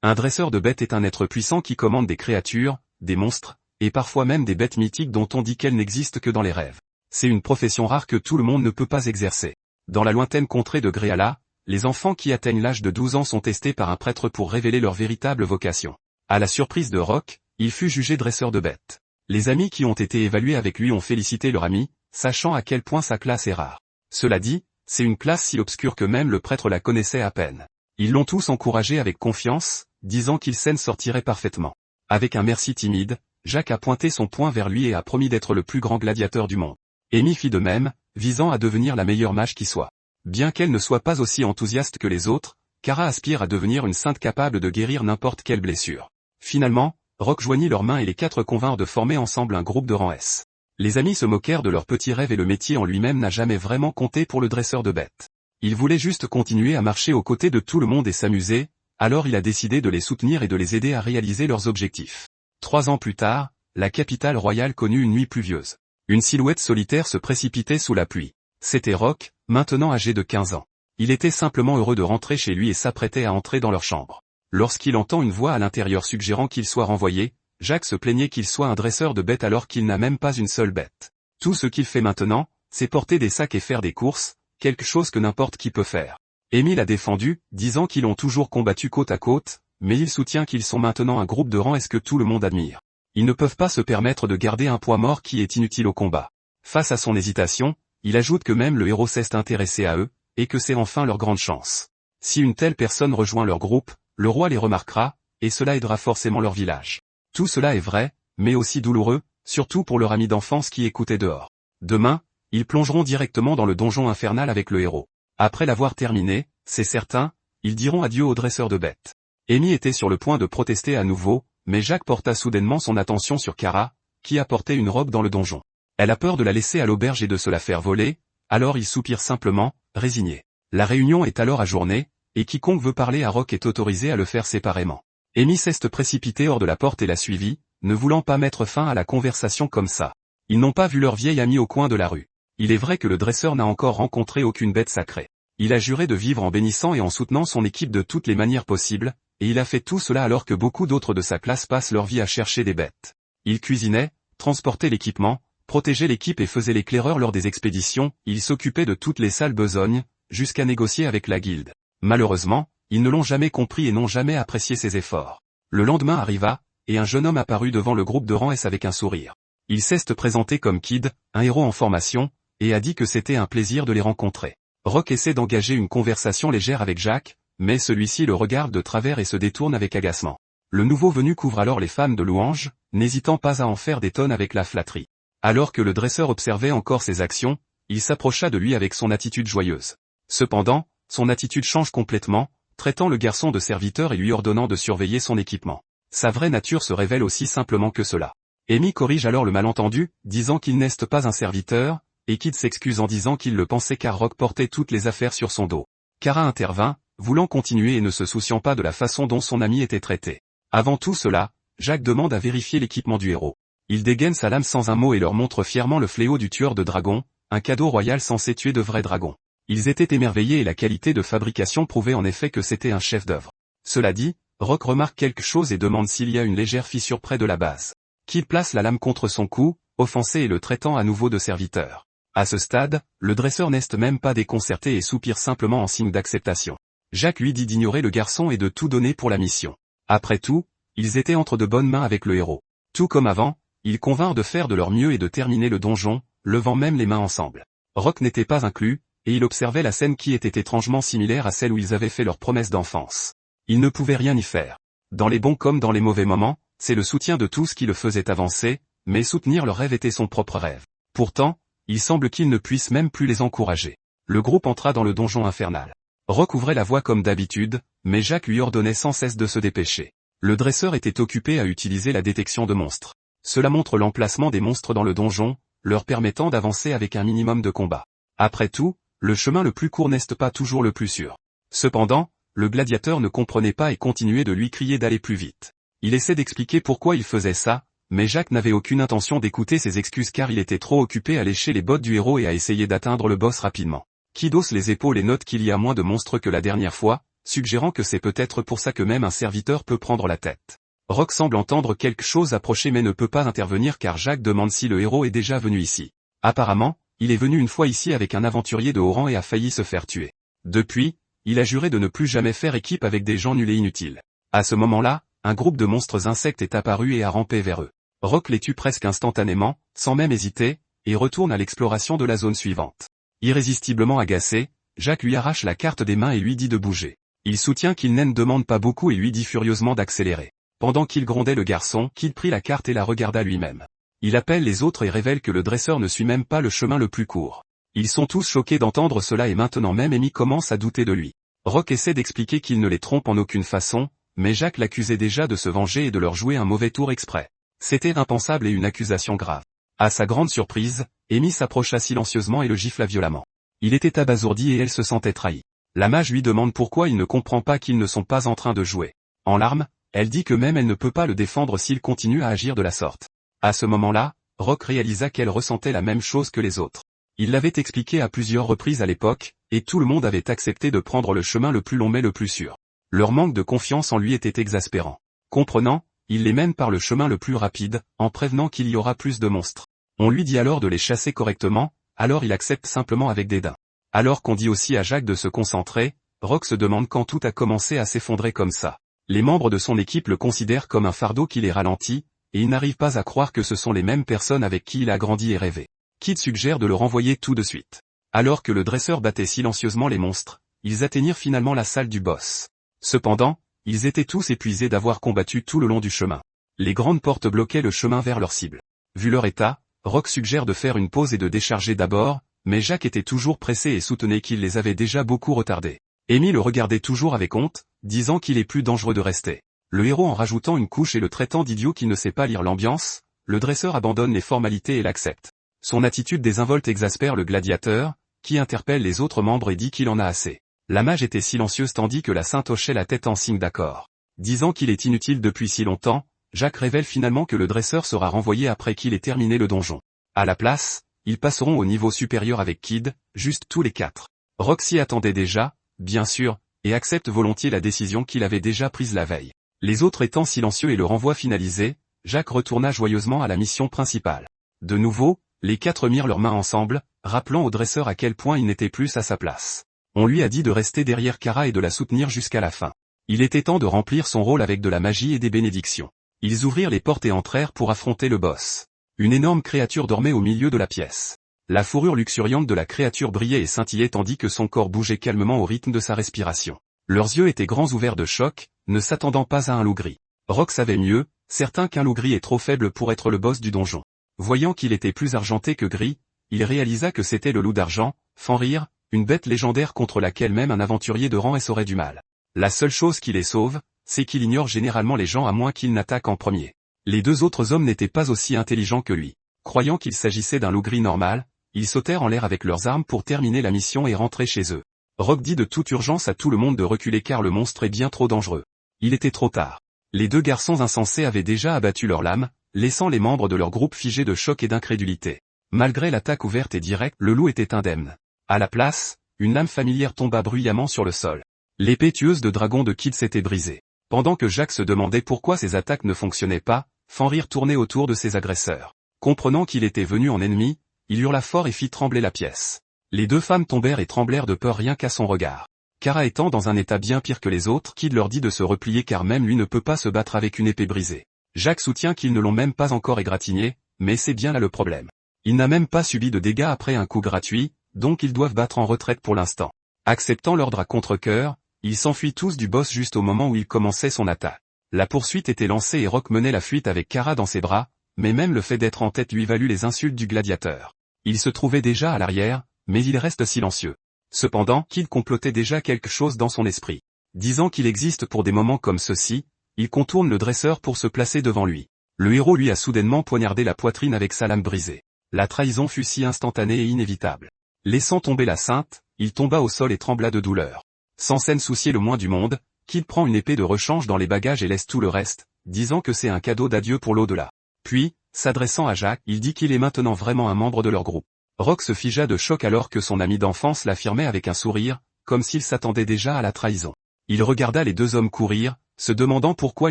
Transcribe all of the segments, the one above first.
Un dresseur de bêtes est un être puissant qui commande des créatures, des monstres, et parfois même des bêtes mythiques dont on dit qu'elles n'existent que dans les rêves. C'est une profession rare que tout le monde ne peut pas exercer. Dans la lointaine contrée de Gréala, les enfants qui atteignent l'âge de 12 ans sont testés par un prêtre pour révéler leur véritable vocation. À la surprise de Rock, il fut jugé dresseur de bêtes. Les amis qui ont été évalués avec lui ont félicité leur ami, sachant à quel point sa classe est rare. Cela dit, c'est une classe si obscure que même le prêtre la connaissait à peine. Ils l'ont tous encouragé avec confiance, disant qu'il s'en sortirait parfaitement. Avec un merci timide, Jacques a pointé son poing vers lui et a promis d'être le plus grand gladiateur du monde. Amy fit de même, visant à devenir la meilleure mage qui soit. Bien qu'elle ne soit pas aussi enthousiaste que les autres, Kara aspire à devenir une sainte capable de guérir n'importe quelle blessure. Finalement, Rock joignit leurs mains et les quatre convinrent de former ensemble un groupe de rang S. Les amis se moquèrent de leurs petits rêves et le métier en lui-même n'a jamais vraiment compté pour le dresseur de bêtes. Il voulait juste continuer à marcher aux côtés de tout le monde et s'amuser, alors il a décidé de les soutenir et de les aider à réaliser leurs objectifs. 3 ans plus tard, la capitale royale connut une nuit pluvieuse. Une silhouette solitaire se précipitait sous la pluie. C'était Rock, maintenant âgé de 15 ans. Il était simplement heureux de rentrer chez lui et s'apprêtait à entrer dans leur chambre. Lorsqu'il entend une voix à l'intérieur suggérant qu'il soit renvoyé, Jacques se plaignait qu'il soit un dresseur de bêtes alors qu'il n'a même pas une seule bête. Tout ce qu'il fait maintenant, c'est porter des sacs et faire des courses, quelque chose que n'importe qui peut faire. Amy l'a défendu, disant qu'ils ont toujours combattu côte à côte, mais il soutient qu'ils sont maintenant un groupe de rang S que tout le monde admire. Ils ne peuvent pas se permettre de garder un poids mort qui est inutile au combat. Face à son hésitation, il ajoute que même le héros s'est intéressé à eux, et que c'est enfin leur grande chance. Si une telle personne rejoint leur groupe, le roi les remarquera, et cela aidera forcément leur village. Tout cela est vrai, mais aussi douloureux, surtout pour leur ami d'enfance qui écoutait dehors. Demain, ils plongeront directement dans le donjon infernal avec le héros. Après l'avoir terminé, c'est certain, ils diront adieu au dresseur de bêtes. Amy était sur le point de protester à nouveau, mais Jacques porta soudainement son attention sur Kara, qui apportait une robe dans le donjon. Elle a peur de la laisser à l'auberge et de se la faire voler, alors il soupire simplement, résigné. La réunion est alors ajournée, et quiconque veut parler à Rock est autorisé à le faire séparément. Amy s'est précipitée hors de la porte et l'a suivie, ne voulant pas mettre fin à la conversation comme ça. Ils n'ont pas vu leur vieil ami au coin de la rue. Il est vrai que le dresseur n'a encore rencontré aucune bête sacrée. Il a juré de vivre en bénissant et en soutenant son équipe de toutes les manières possibles, et il a fait tout cela alors que beaucoup d'autres de sa classe passent leur vie à chercher des bêtes. Il cuisinait, transportait l'équipement, protégeait l'équipe et faisait l'éclaireur lors des expéditions, il s'occupait de toutes les sales besognes, jusqu'à négocier avec la guilde. Malheureusement, ils ne l'ont jamais compris et n'ont jamais apprécié ses efforts. Le lendemain arriva, et un jeune homme apparut devant le groupe de rang S avec un sourire. Il s'est présenté comme Kid, un héros en formation, et a dit que c'était un plaisir de les rencontrer. Rock essaie d'engager une conversation légère avec Jacques, mais celui-ci le regarde de travers et se détourne avec agacement. Le nouveau venu couvre alors les femmes de louanges, n'hésitant pas à en faire des tonnes avec la flatterie. Alors que le dresseur observait encore ses actions, il s'approcha de lui avec son attitude joyeuse. Cependant, son attitude change complètement, traitant le garçon de serviteur et lui ordonnant de surveiller son équipement. Sa vraie nature se révèle aussi simplement que cela. Amy corrige alors le malentendu, disant qu'il n'est pas un serviteur, et Kid s'excuse en disant qu'il le pensait car Rock portait toutes les affaires sur son dos. Kara intervint, voulant continuer et ne se souciant pas de la façon dont son ami était traité. Avant tout cela, Jacques demande à vérifier l'équipement du héros. Il dégaine sa lame sans un mot et leur montre fièrement le fléau du tueur de dragons, un cadeau royal censé tuer de vrais dragons. Ils étaient émerveillés et la qualité de fabrication prouvait en effet que c'était un chef-d'œuvre. Cela dit, Rock remarque quelque chose et demande s'il y a une légère fissure près de la base. Kid place la lame contre son cou, offensé et le traitant à nouveau de serviteur. À ce stade, le dresseur n'est même pas déconcerté et soupire simplement en signe d'acceptation. Jacques lui dit d'ignorer le garçon et de tout donner pour la mission. Après tout, ils étaient entre de bonnes mains avec le héros. Tout comme avant, ils convinrent de faire de leur mieux et de terminer le donjon, levant même les mains ensemble. Rock n'était pas inclus, et il observait la scène qui était étrangement similaire à celle où ils avaient fait leur promesse d'enfance. Il ne pouvait rien y faire. Dans les bons comme dans les mauvais moments, c'est le soutien de tous qui le faisait avancer, mais soutenir leur rêve était son propre rêve. Pourtant, il semble qu'il ne puisse même plus les encourager. Le groupe entra dans le donjon infernal. Rock ouvrait la voie comme d'habitude, mais Jacques lui ordonnait sans cesse de se dépêcher. Le dresseur était occupé à utiliser la détection de monstres. Cela montre l'emplacement des monstres dans le donjon, leur permettant d'avancer avec un minimum de combat. Après tout, le chemin le plus court n'est pas toujours le plus sûr. Cependant, le gladiateur ne comprenait pas et continuait de lui crier d'aller plus vite. Il essaie d'expliquer pourquoi il faisait ça, mais Jacques n'avait aucune intention d'écouter ses excuses car il était trop occupé à lécher les bottes du héros et à essayer d'atteindre le boss rapidement. Kid hausse les épaules et note qu'il y a moins de monstres que la dernière fois, suggérant que c'est peut-être pour ça que même un serviteur peut prendre la tête. Rock semble entendre quelque chose approcher mais ne peut pas intervenir car Jack demande si le héros est déjà venu ici. Apparemment, il est venu une fois ici avec un aventurier de haut rang et a failli se faire tuer. Depuis, il a juré de ne plus jamais faire équipe avec des gens nuls et inutiles. À ce moment-là, un groupe de monstres insectes est apparu et a rampé vers eux. Rock les tue presque instantanément, sans même hésiter, et retourne à l'exploration de la zone suivante. Irrésistiblement agacé, Jack lui arrache la carte des mains et lui dit de bouger. Il soutient qu'il n'en demande pas beaucoup et lui dit furieusement d'accélérer. Pendant qu'il grondait le garçon, Kid prit la carte et la regarda lui-même. Il appelle les autres et révèle que le dresseur ne suit même pas le chemin le plus court. Ils sont tous choqués d'entendre cela et maintenant même Amy commence à douter de lui. Rock essaie d'expliquer qu'il ne les trompe en aucune façon, mais Jack l'accusait déjà de se venger et de leur jouer un mauvais tour exprès. C'était impensable et une accusation grave. À sa grande surprise, Amy s'approcha silencieusement et le gifla violemment. Il était abasourdi et elle se sentait trahie. La mage lui demande pourquoi il ne comprend pas qu'ils ne sont pas en train de jouer. En larmes, elle dit que même elle ne peut pas le défendre s'il continue à agir de la sorte. À ce moment-là, Rock réalisa qu'elle ressentait la même chose que les autres. Il l'avait expliqué à plusieurs reprises à l'époque, et tout le monde avait accepté de prendre le chemin le plus long mais le plus sûr. Leur manque de confiance en lui était exaspérant. Comprenant, il les mène par le chemin le plus rapide, en prévenant qu'il y aura plus de monstres. On lui dit alors de les chasser correctement, alors il accepte simplement avec dédain. Alors qu'on dit aussi à Jack de se concentrer, Rock se demande quand tout a commencé à s'effondrer comme ça. Les membres de son équipe le considèrent comme un fardeau qui les ralentit, et il n'arrive pas à croire que ce sont les mêmes personnes avec qui il a grandi et rêvé. Kid suggère de le renvoyer tout de suite. Alors que le dresseur battait silencieusement les monstres, ils atteignirent finalement la salle du boss. Cependant, ils étaient tous épuisés d'avoir combattu tout le long du chemin. Les grandes portes bloquaient le chemin vers leur cible. Vu leur état, Rock suggère de faire une pause et de décharger d'abord, mais Jack était toujours pressé et soutenait qu'il les avait déjà beaucoup retardés. Amy le regardait toujours avec honte, disant qu'il est plus dangereux de rester. Le héros en rajoutant une couche et le traitant d'idiot qui ne sait pas lire l'ambiance, le dresseur abandonne les formalités et l'accepte. Son attitude désinvolte exaspère le gladiateur, qui interpelle les autres membres et dit qu'il en a assez. La mage était silencieuse tandis que la sainte hochait la tête en signe d'accord. Disant qu'il est inutile depuis si longtemps, Jack révèle finalement que le dresseur sera renvoyé après qu'il ait terminé le donjon. À la place, ils passeront au niveau supérieur avec Kid, juste tous les quatre. Rock s'y attendait déjà, bien sûr, et accepte volontiers la décision qu'il avait déjà prise la veille. Les autres étant silencieux et le renvoi finalisé, Jack retourna joyeusement à la mission principale. De nouveau, les quatre mirent leurs mains ensemble, rappelant au dresseur à quel point il n'était plus à sa place. On lui a dit de rester derrière Kara et de la soutenir jusqu'à la fin. Il était temps de remplir son rôle avec de la magie et des bénédictions. Ils ouvrirent les portes et entrèrent pour affronter le boss. Une énorme créature dormait au milieu de la pièce. La fourrure luxuriante de la créature brillait et scintillait tandis que son corps bougeait calmement au rythme de sa respiration. Leurs yeux étaient grands ouverts de choc, ne s'attendant pas à un loup gris. Rock savait mieux, certain qu'un loup gris est trop faible pour être le boss du donjon. Voyant qu'il était plus argenté que gris, il réalisa que c'était le loup d'argent, Fenrir, une bête légendaire contre laquelle même un aventurier de rang aurait du mal. La seule chose qui les sauve, c'est qu'il ignore généralement les gens à moins qu'ils n'attaquent en premier. Les deux autres hommes n'étaient pas aussi intelligents que lui. Croyant qu'il s'agissait d'un loup gris normal, ils sautèrent en l'air avec leurs armes pour terminer la mission et rentrer chez eux. Rock dit de toute urgence à tout le monde de reculer car le monstre est bien trop dangereux. Il était trop tard. Les deux garçons insensés avaient déjà abattu leur lame, laissant les membres de leur groupe figés de choc et d'incrédulité. Malgré l'attaque ouverte et directe, le loup était indemne. À la place, une lame familière tomba bruyamment sur le sol. L'épée tueuse de dragon de Kid s'était brisée. Pendant que Jack se demandait pourquoi ses attaques ne fonctionnaient pas, Fenrir tournait autour de ses agresseurs. Comprenant qu'il était venu en ennemi, il hurla fort et fit trembler la pièce. Les deux femmes tombèrent et tremblèrent de peur rien qu'à son regard. Kara étant dans un état bien pire que les autres, Kid leur dit de se replier car même lui ne peut pas se battre avec une épée brisée. Jack soutient qu'ils ne l'ont même pas encore égratigné, mais c'est bien là le problème. Il n'a même pas subi de dégâts après un coup gratuit, donc ils doivent battre en retraite pour l'instant. Acceptant l'ordre à contre-cœur, ils s'enfuient tous du boss juste au moment où il commençait son attaque. La poursuite était lancée et Rock menait la fuite avec Kara dans ses bras, mais même le fait d'être en tête lui valut les insultes du gladiateur. Il se trouvait déjà à l'arrière, mais il reste silencieux. Cependant, Kid complotait déjà quelque chose dans son esprit. Disant qu'il existe pour des moments comme ceux-ci, il contourne le dresseur pour se placer devant lui. Le héros lui a soudainement poignardé la poitrine avec sa lame brisée. La trahison fut si instantanée et inévitable. Laissant tomber la sainte, il tomba au sol et trembla de douleur. Sans s'en soucier le moins du monde, Kid prend une épée de rechange dans les bagages et laisse tout le reste, disant que c'est un cadeau d'adieu pour l'au-delà. Puis, s'adressant à Jack, il dit qu'il est maintenant vraiment un membre de leur groupe. Rock se figea de choc alors que son ami d'enfance l'affirmait avec un sourire, comme s'il s'attendait déjà à la trahison. Il regarda les deux hommes courir, se demandant pourquoi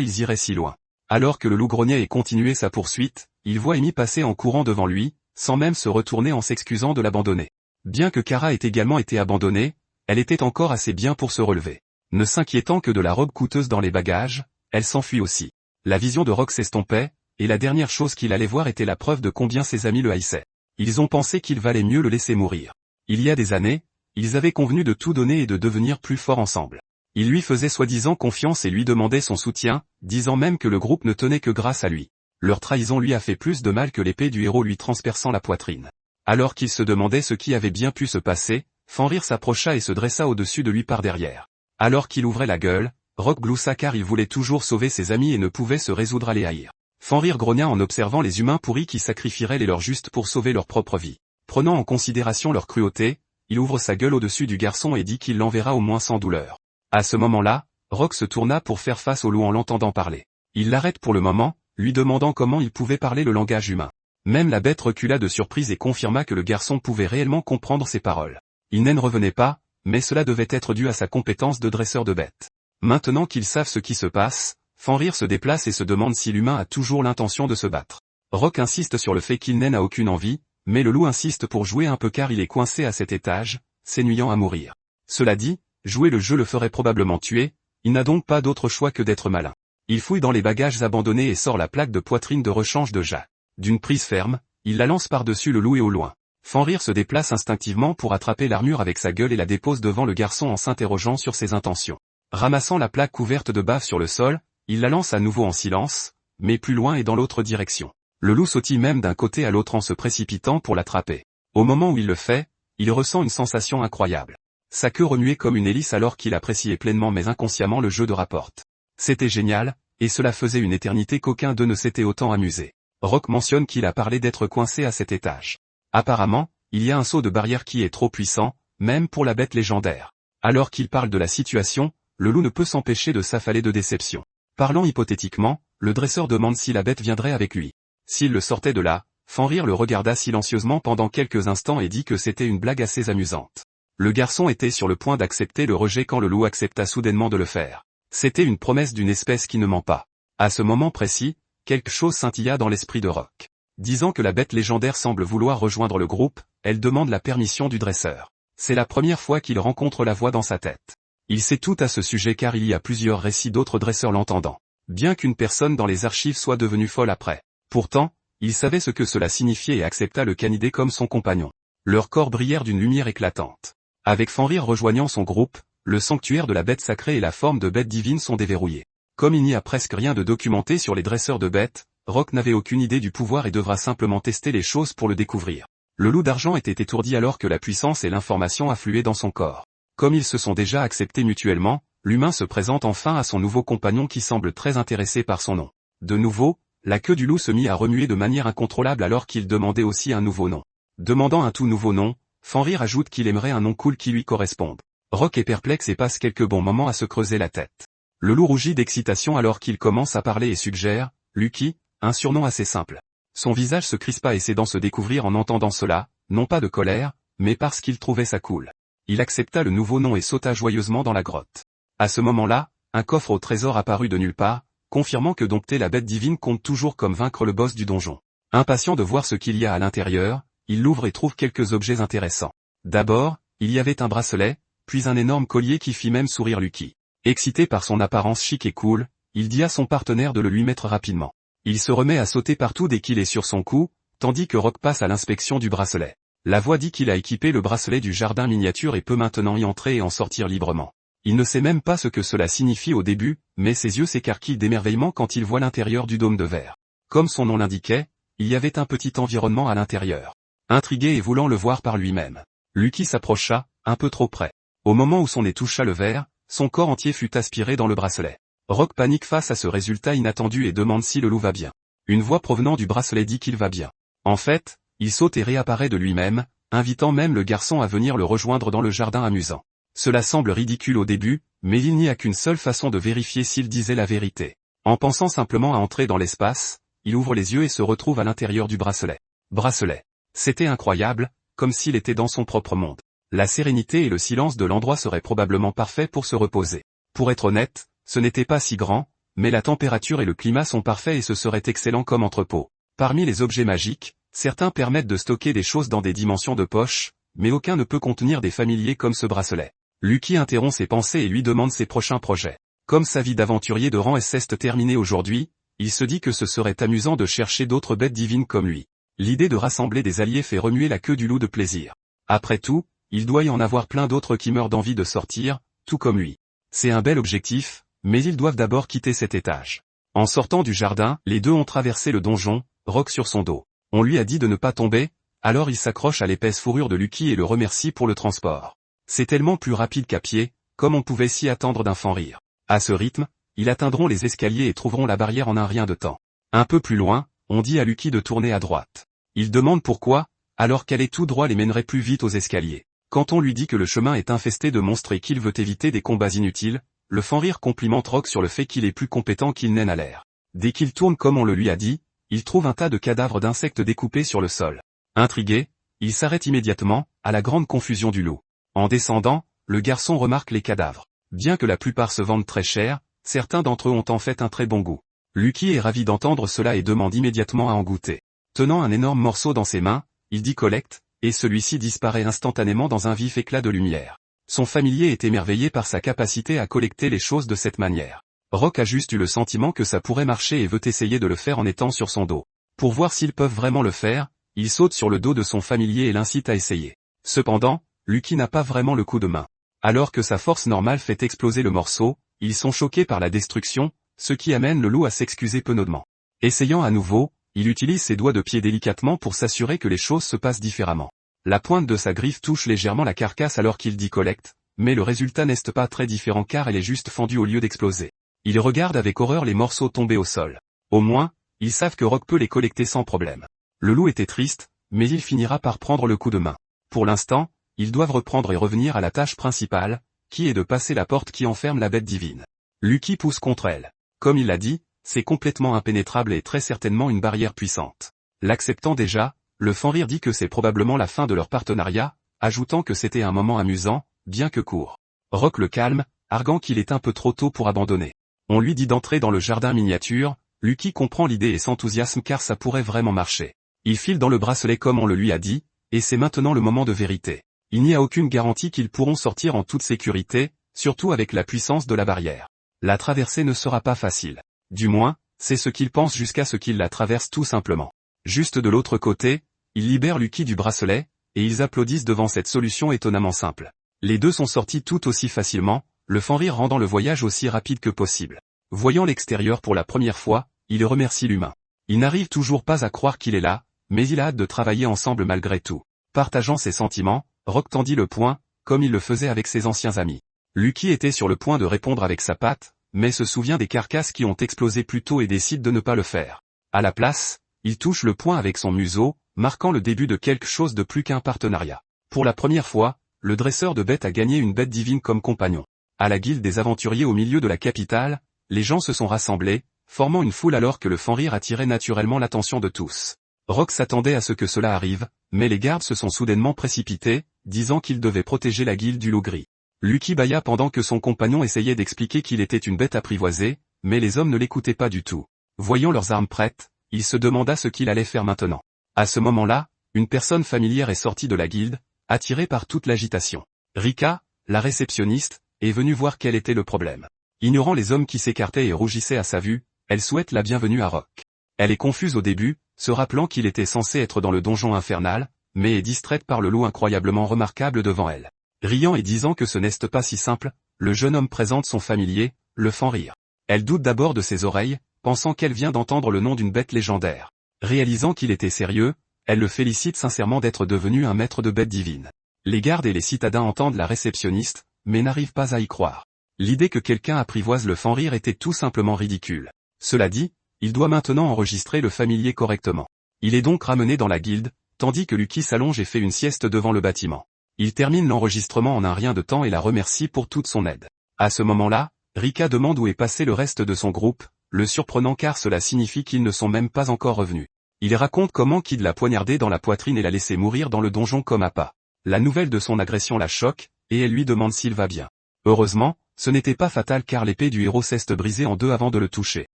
ils iraient si loin. Alors que le loup grognait et continuait sa poursuite, il voit Amy passer en courant devant lui, sans même se retourner en s'excusant de l'abandonner. Bien que Kara ait également été abandonnée, elle était encore assez bien pour se relever. Ne s'inquiétant que de la robe coûteuse dans les bagages, elle s'enfuit aussi. La vision de Rock s'estompait, et la dernière chose qu'il allait voir était la preuve de combien ses amis le haïssaient. Ils ont pensé qu'il valait mieux le laisser mourir. Il y a des années, ils avaient convenu de tout donner et de devenir plus forts ensemble. Il lui faisait soi-disant confiance et lui demandait son soutien, disant même que le groupe ne tenait que grâce à lui. Leur trahison lui a fait plus de mal que l'épée du héros lui transperçant la poitrine. Alors qu'il se demandait ce qui avait bien pu se passer, Fenrir s'approcha et se dressa au-dessus de lui par derrière. Alors qu'il ouvrait la gueule, Rock gloussa car il voulait toujours sauver ses amis et ne pouvait se résoudre à les haïr. Fenrir grogna en observant les humains pourris qui sacrifieraient les leurs juste pour sauver leur propre vie. Prenant en considération leur cruauté, il ouvre sa gueule au-dessus du garçon et dit qu'il l'enverra au moins sans douleur. À ce moment-là, Rock se tourna pour faire face au loup en l'entendant parler. Il l'arrête pour le moment, lui demandant comment il pouvait parler le langage humain. Même la bête recula de surprise et confirma que le garçon pouvait réellement comprendre ses paroles. Il n'en revenait pas, mais cela devait être dû à sa compétence de dresseur de bêtes. Maintenant qu'ils savent ce qui se passe, Fenrir se déplace et se demande si l'humain a toujours l'intention de se battre. Rock insiste sur le fait qu'il n'en a aucune envie, mais le loup insiste pour jouer un peu car il est coincé à cet étage, s'ennuyant à mourir. Cela dit, jouer le jeu le ferait probablement tuer, il n'a donc pas d'autre choix que d'être malin. Il fouille dans les bagages abandonnés et sort la plaque de poitrine de rechange de Jack. D'une prise ferme, il la lance par-dessus le loup et au loin. Fenrir se déplace instinctivement pour attraper l'armure avec sa gueule et la dépose devant le garçon en s'interrogeant sur ses intentions. Ramassant la plaque couverte de bave sur le sol, il la lance à nouveau en silence, mais plus loin et dans l'autre direction. Le loup sautille même d'un côté à l'autre en se précipitant pour l'attraper. Au moment où il le fait, il ressent une sensation incroyable. Sa queue remuait comme une hélice alors qu'il appréciait pleinement mais inconsciemment le jeu de rapporte. C'était génial, et cela faisait une éternité qu'aucun d'eux ne s'était autant amusé. Rock mentionne qu'il a parlé d'être coincé à cet étage. Apparemment, il y a un saut de barrière qui est trop puissant, même pour la bête légendaire. Alors qu'il parle de la situation, le loup ne peut s'empêcher de s'affaler de déception. Parlant hypothétiquement, le dresseur demande si la bête viendrait avec lui. S'il le sortait de là, Fenrir le regarda silencieusement pendant quelques instants et dit que c'était une blague assez amusante. Le garçon était sur le point d'accepter le rejet quand le loup accepta soudainement de le faire. C'était une promesse d'une espèce qui ne ment pas. À ce moment précis, quelque chose scintilla dans l'esprit de Rock. Disant que la bête légendaire semble vouloir rejoindre le groupe, elle demande la permission du dresseur. C'est la première fois qu'il rencontre la voix dans sa tête. Il sait tout à ce sujet car il y a plusieurs récits d'autres dresseurs l'entendant. Bien qu'une personne dans les archives soit devenue folle après. Pourtant, il savait ce que cela signifiait et accepta le canidé comme son compagnon. Leurs corps brillèrent d'une lumière éclatante. Avec Fenrir rejoignant son groupe, le sanctuaire de la bête sacrée et la forme de bête divine sont déverrouillés. Comme il n'y a presque rien de documenté sur les dresseurs de bêtes, Rock n'avait aucune idée du pouvoir et devra simplement tester les choses pour le découvrir. Le loup d'argent était étourdi alors que la puissance et l'information affluaient dans son corps. Comme ils se sont déjà acceptés mutuellement, l'humain se présente enfin à son nouveau compagnon qui semble très intéressé par son nom. De nouveau, la queue du loup se mit à remuer de manière incontrôlable alors qu'il demandait aussi un nouveau nom. Demandant un tout nouveau nom, Fenrir ajoute qu'il aimerait un nom cool qui lui corresponde. Rock est perplexe et passe quelques bons moments à se creuser la tête. Le loup rougit d'excitation alors qu'il commence à parler et suggère « Lucky », un surnom assez simple. Son visage se crispa et ses dents se découvrirent en entendant cela, non pas de colère, mais parce qu'il trouvait ça cool. Il accepta le nouveau nom et sauta joyeusement dans la grotte. À ce moment-là, un coffre au trésor apparut de nulle part, confirmant que dompter la bête divine compte toujours comme vaincre le boss du donjon. Impatient de voir ce qu'il y a à l'intérieur, il l'ouvre et trouve quelques objets intéressants. D'abord, il y avait un bracelet, puis un énorme collier qui fit même sourire Lucky. Excité par son apparence chic et cool, il dit à son partenaire de le lui mettre rapidement. Il se remet à sauter partout dès qu'il est sur son cou, tandis que Rock passe à l'inspection du bracelet. La voix dit qu'il a équipé le bracelet du jardin miniature et peut maintenant y entrer et en sortir librement. Il ne sait même pas ce que cela signifie au début, mais ses yeux s'écarquillent d'émerveillement quand il voit l'intérieur du dôme de verre. Comme son nom l'indiquait, il y avait un petit environnement à l'intérieur. Intrigué et voulant le voir par lui-même, Lucky s'approcha, un peu trop près. Au moment où son nez toucha le verre, son corps entier fut aspiré dans le bracelet. Rock panique face à ce résultat inattendu et demande si le loup va bien. Une voix provenant du bracelet dit qu'il va bien. En fait, il saute et réapparaît de lui-même, invitant même le garçon à venir le rejoindre dans le jardin amusant. Cela semble ridicule au début, mais il n'y a qu'une seule façon de vérifier s'il disait la vérité. En pensant simplement à entrer dans l'espace, il ouvre les yeux et se retrouve à l'intérieur du bracelet. Bracelet. C'était incroyable, comme s'il était dans son propre monde. La sérénité et le silence de l'endroit seraient probablement parfaits pour se reposer. Pour être honnête, ce n'était pas si grand, mais la température et le climat sont parfaits et ce serait excellent comme entrepôt. Parmi les objets magiques, certains permettent de stocker des choses dans des dimensions de poche, mais aucun ne peut contenir des familiers comme ce bracelet. Lucky interrompt ses pensées et lui demande ses prochains projets. Comme sa vie d'aventurier de rang S est terminée aujourd'hui, il se dit que ce serait amusant de chercher d'autres bêtes divines comme lui. L'idée de rassembler des alliés fait remuer la queue du loup de plaisir. Après tout, il doit y en avoir plein d'autres qui meurent d'envie de sortir, tout comme lui. C'est un bel objectif, mais ils doivent d'abord quitter cet étage. En sortant du jardin, les deux ont traversé le donjon, Rock sur son dos. On lui a dit de ne pas tomber, alors il s'accroche à l'épaisse fourrure de Lucky et le remercie pour le transport. C'est tellement plus rapide qu'à pied, comme on pouvait s'y attendre d'un Fenrir. À ce rythme, ils atteindront les escaliers et trouveront la barrière en un rien de temps. Un peu plus loin, on dit à Lucky de tourner à droite. Il demande pourquoi, alors qu'aller tout droit les mènerait plus vite aux escaliers. Quand on lui dit que le chemin est infesté de monstres et qu'il veut éviter des combats inutiles, le Fenrir complimente Rock sur le fait qu'il est plus compétent qu'il n'est à l'air. Dès qu'il tourne comme on le lui a dit, il trouve un tas de cadavres d'insectes découpés sur le sol. Intrigué, il s'arrête immédiatement, à la grande confusion du loup. En descendant, le garçon remarque les cadavres. Bien que la plupart se vendent très cher, certains d'entre eux ont en fait un très bon goût. Lucky est ravi d'entendre cela et demande immédiatement à en goûter. Tenant un énorme morceau dans ses mains, il dit collecte, et celui-ci disparaît instantanément dans un vif éclat de lumière. Son familier est émerveillé par sa capacité à collecter les choses de cette manière. Rock a juste eu le sentiment que ça pourrait marcher et veut essayer de le faire en étant sur son dos. Pour voir s'ils peuvent vraiment le faire, il saute sur le dos de son familier et l'incite à essayer. Cependant, Lucky n'a pas vraiment le coup de main. Alors que sa force normale fait exploser le morceau, ils sont choqués par la destruction, ce qui amène le loup à s'excuser penauddement. Essayant à nouveau, il utilise ses doigts de pied délicatement pour s'assurer que les choses se passent différemment. La pointe de sa griffe touche légèrement la carcasse alors qu'il dit collecte, mais le résultat n'est pas très différent car elle est juste fendue au lieu d'exploser. Il regarde avec horreur les morceaux tombés au sol. Au moins, ils savent que Rock peut les collecter sans problème. Le loup était triste, mais il finira par prendre le coup de main. Pour l'instant, ils doivent reprendre et revenir à la tâche principale, qui est de passer la porte qui enferme la bête divine. Lucky pousse contre elle. Comme il l'a dit, c'est complètement impénétrable et très certainement une barrière puissante. L'acceptant déjà, le Fenrir dit que c'est probablement la fin de leur partenariat, ajoutant que c'était un moment amusant, bien que court. Rock le calme, arguant qu'il est un peu trop tôt pour abandonner. On lui dit d'entrer dans le jardin miniature, Lucky comprend l'idée et s'enthousiasme car ça pourrait vraiment marcher. Il file dans le bracelet comme on le lui a dit, et c'est maintenant le moment de vérité. Il n'y a aucune garantie qu'ils pourront sortir en toute sécurité, surtout avec la puissance de la barrière. La traversée ne sera pas facile. Du moins, c'est ce qu'ils pensent jusqu'à ce qu'ils la traversent tout simplement. Juste de l'autre côté, ils libèrent Lucky du bracelet, et ils applaudissent devant cette solution étonnamment simple. Les deux sont sortis tout aussi facilement, le Fenrir rendant le voyage aussi rapide que possible. Voyant l'extérieur pour la première fois, il remercie l'humain. Il n'arrive toujours pas à croire qu'il est là, mais il a hâte de travailler ensemble malgré tout. Partageant ses sentiments, Rock tendit le poing, comme il le faisait avec ses anciens amis. Lucky était sur le point de répondre avec sa patte, mais se souvient des carcasses qui ont explosé plus tôt et décide de ne pas le faire. À la place, il touche le poing avec son museau, marquant le début de quelque chose de plus qu'un partenariat. Pour la première fois, le dresseur de bêtes a gagné une bête divine comme compagnon. À la guilde des aventuriers au milieu de la capitale, les gens se sont rassemblés, formant une foule alors que le Fenrir attirait naturellement l'attention de tous. Rock s'attendait à ce que cela arrive, mais les gardes se sont soudainement précipités, disant qu'ils devaient protéger la guilde du loup gris. Lucky bâilla pendant que son compagnon essayait d'expliquer qu'il était une bête apprivoisée, mais les hommes ne l'écoutaient pas du tout. Voyant leurs armes prêtes, il se demanda ce qu'il allait faire maintenant. À ce moment-là, une personne familière est sortie de la guilde, attirée par toute l'agitation. Rika, la réceptionniste, est venue voir quel était le problème. Ignorant les hommes qui s'écartaient et rougissaient à sa vue, elle souhaite la bienvenue à Rock. Elle est confuse au début, se rappelant qu'il était censé être dans le donjon infernal, mais est distraite par le loup incroyablement remarquable devant elle. Riant et disant que ce n'est pas si simple, le jeune homme présente son familier, le Fenrir. Elle doute d'abord de ses oreilles, pensant qu'elle vient d'entendre le nom d'une bête légendaire. Réalisant qu'il était sérieux, elle le félicite sincèrement d'être devenu un maître de bêtes divines. Les gardes et les citadins entendent la réceptionniste, mais n'arrivent pas à y croire. L'idée que quelqu'un apprivoise le Fenrir était tout simplement ridicule. Cela dit, il doit maintenant enregistrer le familier correctement. Il est donc ramené dans la guilde, tandis que Lucky s'allonge et fait une sieste devant le bâtiment. Il termine l'enregistrement en un rien de temps et la remercie pour toute son aide. À ce moment-là, Rika demande où est passé le reste de son groupe, le surprenant car cela signifie qu'ils ne sont même pas encore revenus. Il raconte comment Kid l'a poignardé dans la poitrine et l'a laissé mourir dans le donjon comme appât. La nouvelle de son agression la choque, et elle lui demande s'il va bien. Heureusement, ce n'était pas fatal car l'épée du héros s'est brisée en deux avant de le toucher.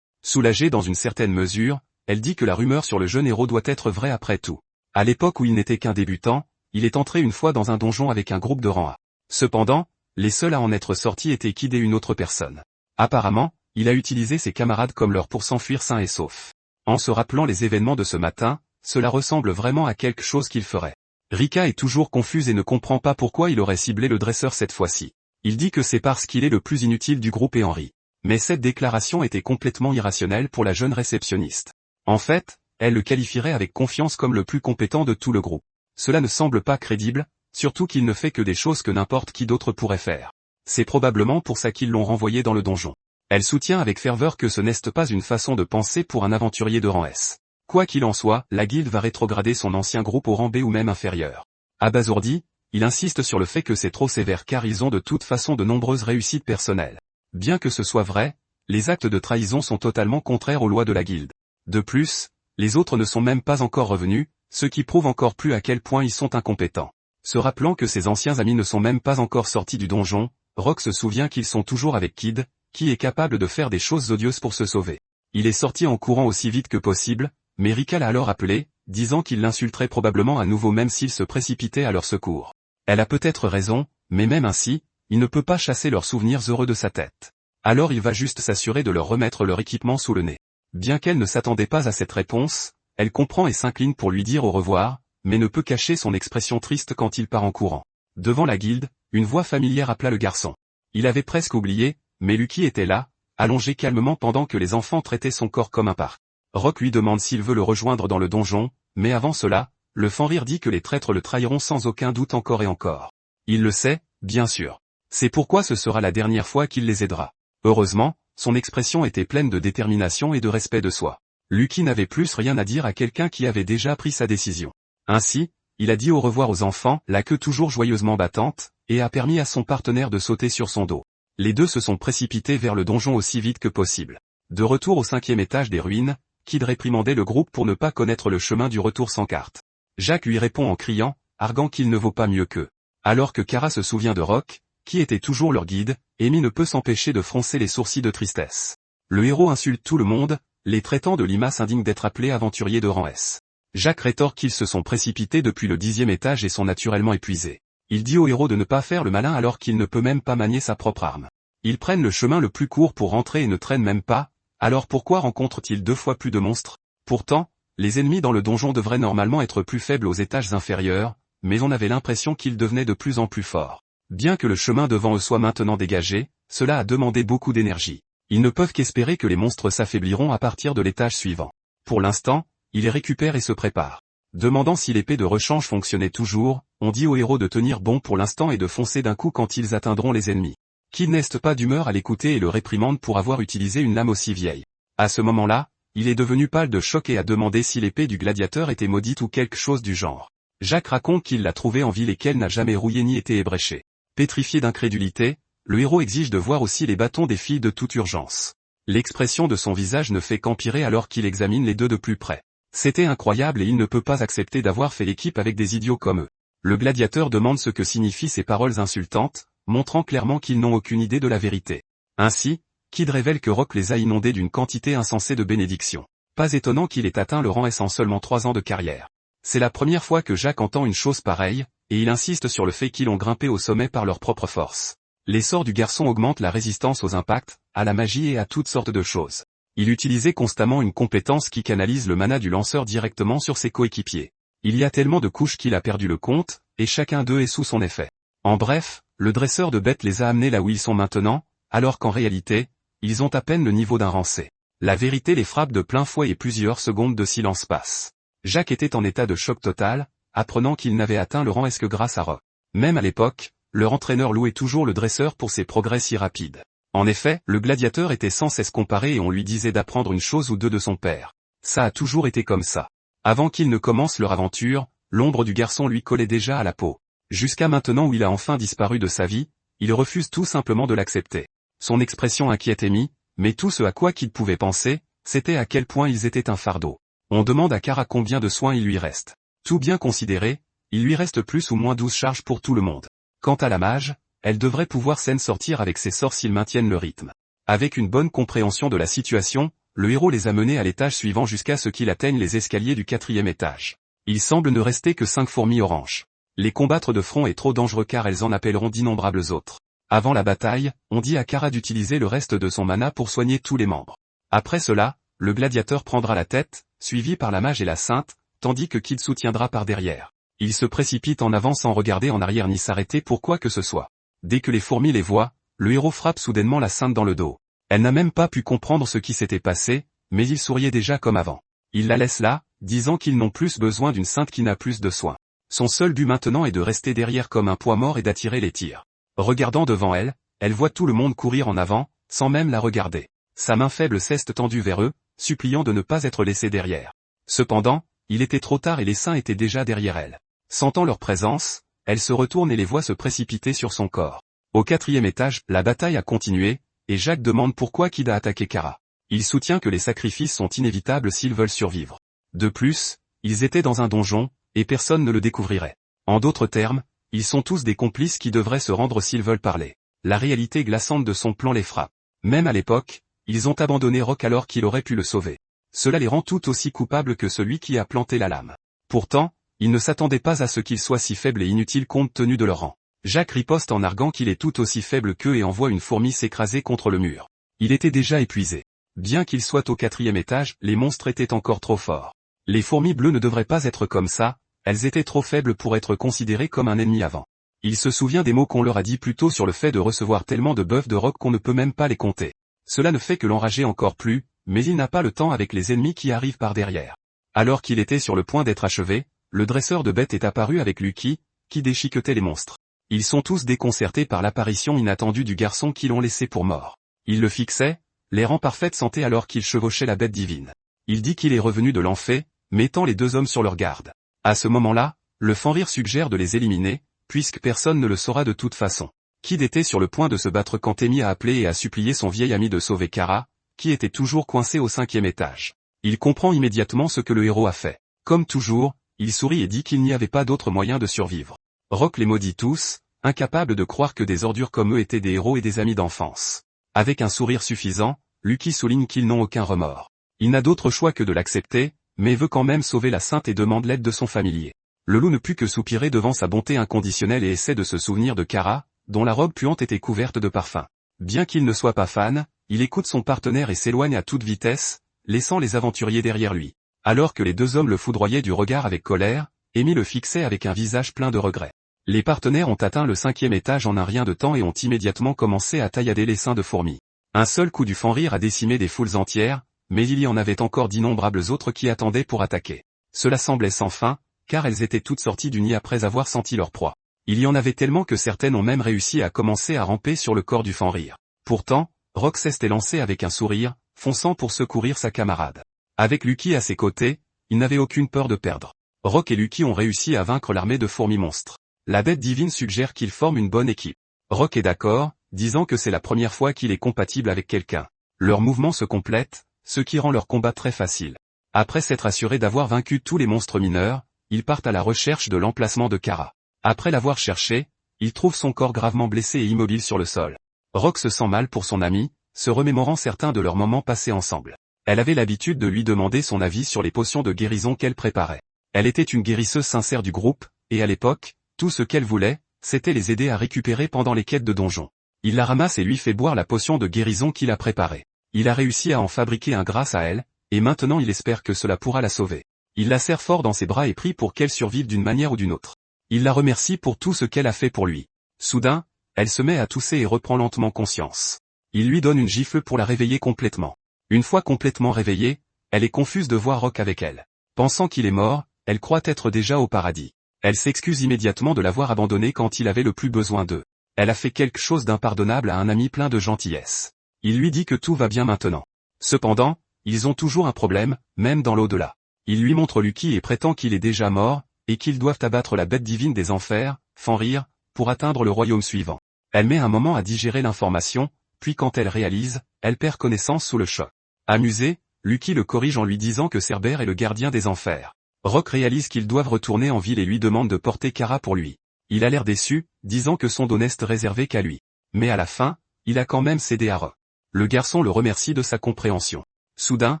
Soulagée dans une certaine mesure, elle dit que la rumeur sur le jeune héros doit être vraie après tout. À l'époque où il n'était qu'un débutant, il est entré une fois dans un donjon avec un groupe de rang A. Cependant, les seuls à en être sortis étaient Kid et une autre personne. Apparemment, il a utilisé ses camarades comme leurre pour s'enfuir sain et sauf. En se rappelant les événements de ce matin, cela ressemble vraiment à quelque chose qu'il ferait. Rika est toujours confuse et ne comprend pas pourquoi il aurait ciblé le dresseur cette fois-ci. Il dit que c'est parce qu'il est le plus inutile du groupe et en rit. Mais cette déclaration était complètement irrationnelle pour la jeune réceptionniste. En fait, elle le qualifierait avec confiance comme le plus compétent de tout le groupe. Cela ne semble pas crédible, surtout qu'il ne fait que des choses que n'importe qui d'autre pourrait faire. C'est probablement pour ça qu'ils l'ont renvoyé dans le donjon. Elle soutient avec ferveur que ce n'est pas une façon de penser pour un aventurier de rang S. Quoi qu'il en soit, la guilde va rétrograder son ancien groupe au rang B ou même inférieur. Abasourdi, il insiste sur le fait que c'est trop sévère car ils ont de toute façon de nombreuses réussites personnelles. Bien que ce soit vrai, les actes de trahison sont totalement contraires aux lois de la guilde. De plus, les autres ne sont même pas encore revenus, ce qui prouve encore plus à quel point ils sont incompétents. Se rappelant que ses anciens amis ne sont même pas encore sortis du donjon, Rock se souvient qu'ils sont toujours avec Kid, qui est capable de faire des choses odieuses pour se sauver. Il est sorti en courant aussi vite que possible, mais Rika l'a alors appelé, disant qu'il l'insulterait probablement à nouveau même s'il se précipitait à leur secours. Elle a peut-être raison, mais même ainsi, il ne peut pas chasser leurs souvenirs heureux de sa tête. Alors il va juste s'assurer de leur remettre leur équipement sous le nez. Bien qu'elle ne s'attendait pas à cette réponse, elle comprend et s'incline pour lui dire au revoir, mais ne peut cacher son expression triste quand il part en courant. Devant la guilde, une voix familière appela le garçon. Il avait presque oublié, mais Lucky était là, allongé calmement pendant que les enfants traitaient son corps comme un parc. Rock lui demande s'il veut le rejoindre dans le donjon, mais avant cela, le Fenrir dit que les traîtres le trahiront sans aucun doute encore et encore. Il le sait, bien sûr. C'est pourquoi ce sera la dernière fois qu'il les aidera. Heureusement, son expression était pleine de détermination et de respect de soi. Lucky n'avait plus rien à dire à quelqu'un qui avait déjà pris sa décision. Ainsi, il a dit au revoir aux enfants, la queue toujours joyeusement battante, et a permis à son partenaire de sauter sur son dos. Les deux se sont précipités vers le donjon aussi vite que possible. De retour au 5e étage des ruines, Kid réprimandait le groupe pour ne pas connaître le chemin du retour sans carte. Jack lui répond en criant, arguant qu'il ne vaut pas mieux qu'eux. Alors que Kara se souvient de Rock, qui était toujours leur guide, Amy ne peut s'empêcher de froncer les sourcils de tristesse. Le héros insulte tout le monde, les traitant de limaces indignes d'être appelés aventuriers de rang S. Jack rétorque qu'ils se sont précipités depuis le 10e étage et sont naturellement épuisés. Il dit au héros de ne pas faire le malin alors qu'il ne peut même pas manier sa propre arme. Ils prennent le chemin le plus court pour rentrer et ne traînent même pas, alors pourquoi rencontrent-ils 2 fois plus de monstres? Pourtant, les ennemis dans le donjon devraient normalement être plus faibles aux étages inférieurs, mais on avait l'impression qu'ils devenaient de plus en plus forts. Bien que le chemin devant eux soit maintenant dégagé, cela a demandé beaucoup d'énergie. Ils ne peuvent qu'espérer que les monstres s'affaibliront à partir de l'étage suivant. Pour l'instant, ils les récupèrent et se préparent. Demandant si l'épée de rechange fonctionnait toujours, on dit aux héros de tenir bon pour l'instant et de foncer d'un coup quand ils atteindront les ennemis. Kid n'est pas d'humeur à l'écouter et le réprimande pour avoir utilisé une lame aussi vieille. À ce moment-là, il est devenu pâle de choc et a demandé si l'épée du gladiateur était maudite ou quelque chose du genre. Jack raconte qu'il l'a trouvée en ville et qu'elle n'a jamais rouillé ni été ébréchée. Pétrifié d'incrédulité, le héros exige de voir aussi les bâtons des filles de toute urgence. L'expression de son visage ne fait qu'empirer alors qu'il examine les deux de plus près. C'était incroyable et il ne peut pas accepter d'avoir fait l'équipe avec des idiots comme eux. Le gladiateur demande ce que signifient ces paroles insultantes, montrant clairement qu'ils n'ont aucune idée de la vérité. Ainsi, Kid révèle que Rock les a inondés d'une quantité insensée de bénédictions. Pas étonnant qu'il ait atteint le rang S en seulement 3 ans de carrière. C'est la première fois que Jack entend une chose pareille, et il insiste sur le fait qu'ils ont grimpé au sommet par leur propre force. Les sorts du garçon augmentent la résistance aux impacts, à la magie et à toutes sortes de choses. Il utilisait constamment une compétence qui canalise le mana du lanceur directement sur ses coéquipiers. Il y a tellement de couches qu'il a perdu le compte, et chacun d'eux est sous son effet. En bref, le dresseur de bêtes les a amenés là où ils sont maintenant, alors qu'en réalité, ils ont à peine le niveau d'un rancé. La vérité les frappe de plein fouet et plusieurs secondes de silence passent. Jack était en état de choc total, apprenant qu'il n'avait atteint le rang S que grâce à Rock. Même à l'époque, leur entraîneur louait toujours le dresseur pour ses progrès si rapides. En effet, le gladiateur était sans cesse comparé et on lui disait d'apprendre une chose ou deux de son père. Ça a toujours été comme ça. Avant qu'ils ne commencent leur aventure, l'ombre du garçon lui collait déjà à la peau. Jusqu'à maintenant où il a enfin disparu de sa vie, il refuse tout simplement de l'accepter. Son expression inquiète Amy, mais tout ce à quoi Kid pouvait penser, c'était à quel point ils étaient un fardeau. On demande à Kara combien de soins il lui reste. Tout bien considéré, il lui reste plus ou moins 12 charges pour tout le monde. Quant à la mage, elle devrait pouvoir s'en sortir avec ses sorts s'ils maintiennent le rythme. Avec une bonne compréhension de la situation, le héros les a menés à l'étage suivant jusqu'à ce qu'il atteigne les escaliers du 4e étage. Il semble ne rester que 5 fourmis oranges. Les combattre de front est trop dangereux car elles en appelleront d'innombrables autres. Avant la bataille, on dit à Kara d'utiliser le reste de son mana pour soigner tous les membres. Après cela, le gladiateur prendra la tête, suivi par la mage et la sainte, tandis que Kid soutiendra par derrière. Il se précipite en avant sans regarder en arrière ni s'arrêter pour quoi que ce soit. Dès que les fourmis les voient, le héros frappe soudainement la sainte dans le dos. Elle n'a même pas pu comprendre ce qui s'était passé, mais il souriait déjà comme avant. Il la laisse là, disant qu'ils n'ont plus besoin d'une sainte qui n'a plus de soins. Son seul but maintenant est de rester derrière comme un poids mort et d'attirer les tirs. Regardant devant elle, elle voit tout le monde courir en avant, sans même la regarder. Sa main faible s'est tendue vers eux, suppliant de ne pas être laissée derrière. Cependant, il était trop tard et les saints étaient déjà derrière elle. Sentant leur présence, elle se retourne et les voit se précipiter sur son corps. Au 4e étage, la bataille a continué, et Jacques demande pourquoi Kid a attaqué Kara. Il soutient que les sacrifices sont inévitables s'ils veulent survivre. De plus, ils étaient dans un donjon, et personne ne le découvrirait. En d'autres termes, ils sont tous des complices qui devraient se rendre s'ils veulent parler. La réalité glaçante de son plan les frappe. Même à l'époque, ils ont abandonné Rock alors qu'il aurait pu le sauver. Cela les rend tout aussi coupables que celui qui a planté la lame. Pourtant, ils ne s'attendaient pas à ce qu'ils soient si faibles et inutiles compte tenu de leur rang. Jacques riposte en arguant qu'il est tout aussi faible qu'eux et envoie une fourmi s'écraser contre le mur. Il était déjà épuisé. Bien qu'il soit au 4e étage, les monstres étaient encore trop forts. Les fourmis bleues ne devraient pas être comme ça, elles étaient trop faibles pour être considérées comme un ennemi avant. Il se souvient des mots qu'on leur a dit plus tôt sur le fait de recevoir tellement de bœufs de roc qu'on ne peut même pas les compter. Cela ne fait que l'enrager encore plus, mais il n'a pas le temps avec les ennemis qui arrivent par derrière. Alors qu'il était sur le point d'être achevé, le dresseur de bêtes est apparu avec Lucky, qui déchiquetait les monstres. Ils sont tous déconcertés par l'apparition inattendue du garçon qui l'ont laissé pour mort. Il le fixait, l'air en parfaite santé alors qu'il chevauchait la bête divine. Il dit qu'il est revenu de l'enfer, mettant les deux hommes sur leur garde. À ce moment-là, le Fenrir suggère de les éliminer, puisque personne ne le saura de toute façon. Kid était sur le point de se battre quand Amy a appelé et a supplié son vieil ami de sauver Kara, qui était toujours coincé au 5e étage. Il comprend immédiatement ce que le héros a fait. Comme toujours, il sourit et dit qu'il n'y avait pas d'autre moyen de survivre. Rock les maudit tous, incapable de croire que des ordures comme eux étaient des héros et des amis d'enfance. Avec un sourire suffisant, Lucky souligne qu'ils n'ont aucun remords. Il n'a d'autre choix que de l'accepter, mais veut quand même sauver la sainte et demande l'aide de son familier. Le loup ne put que soupirer devant sa bonté inconditionnelle et essaie de se souvenir de Kara, dont la robe puante était couverte de parfum. Bien qu'il ne soit pas fan, il écoute son partenaire et s'éloigne à toute vitesse, laissant les aventuriers derrière lui. Alors que les deux hommes le foudroyaient du regard avec colère, Amy le fixait avec un visage plein de regrets. Les partenaires ont atteint le 5e étage en un rien de temps et ont immédiatement commencé à taillader les seins de fourmis. Un seul coup du Fenrir a décimé des foules entières, mais il y en avait encore d'innombrables autres qui attendaient pour attaquer. Cela semblait sans fin, car elles étaient toutes sorties du nid après avoir senti leur proie. Il y en avait tellement que certaines ont même réussi à commencer à ramper sur le corps du Fenrir. Pourtant, Rox s'est lancé avec un sourire, fonçant pour secourir sa camarade. Avec Lucky à ses côtés, il n'avait aucune peur de perdre. Rock et Lucky ont réussi à vaincre l'armée de fourmis monstres. La bête divine suggère qu'ils forment une bonne équipe. Rock est d'accord, disant que c'est la première fois qu'il est compatible avec quelqu'un. Leurs mouvements se complètent, ce qui rend leur combat très facile. Après s'être assuré d'avoir vaincu tous les monstres mineurs, ils partent à la recherche de l'emplacement de Kara. Après l'avoir cherché, ils trouvent son corps gravement blessé et immobile sur le sol. Rock se sent mal pour son ami, se remémorant certains de leurs moments passés ensemble. Elle avait l'habitude de lui demander son avis sur les potions de guérison qu'elle préparait. Elle était une guérisseuse sincère du groupe, et à l'époque, tout ce qu'elle voulait, c'était les aider à récupérer pendant les quêtes de donjon. Il la ramasse et lui fait boire la potion de guérison qu'il a préparée. Il a réussi à en fabriquer un grâce à elle, et maintenant il espère que cela pourra la sauver. Il la serre fort dans ses bras et prie pour qu'elle survive d'une manière ou d'une autre. Il la remercie pour tout ce qu'elle a fait pour lui. Soudain, elle se met à tousser et reprend lentement conscience. Il lui donne une gifle pour la réveiller complètement. Une fois complètement réveillée, elle est confuse de voir Rock avec elle. Pensant qu'il est mort, elle croit être déjà au paradis. Elle s'excuse immédiatement de l'avoir abandonné quand il avait le plus besoin d'eux. Elle a fait quelque chose d'impardonnable à un ami plein de gentillesse. Il lui dit que tout va bien maintenant. Cependant, ils ont toujours un problème, même dans l'au-delà. Il lui montre Lucky et prétend qu'il est déjà mort, et qu'ils doivent abattre la bête divine des enfers, Fenrir, pour atteindre le royaume suivant. Elle met un moment à digérer l'information, puis quand elle réalise, elle perd connaissance sous le choc. Amusé, Lucky le corrige en lui disant que Cerbère est le gardien des enfers. Rock réalise qu'ils doivent retourner en ville et lui demande de porter Kara pour lui. Il a l'air déçu, disant que son dos n'est réservé qu'à lui. Mais à la fin, il a quand même cédé à Rock. Le garçon le remercie de sa compréhension. Soudain,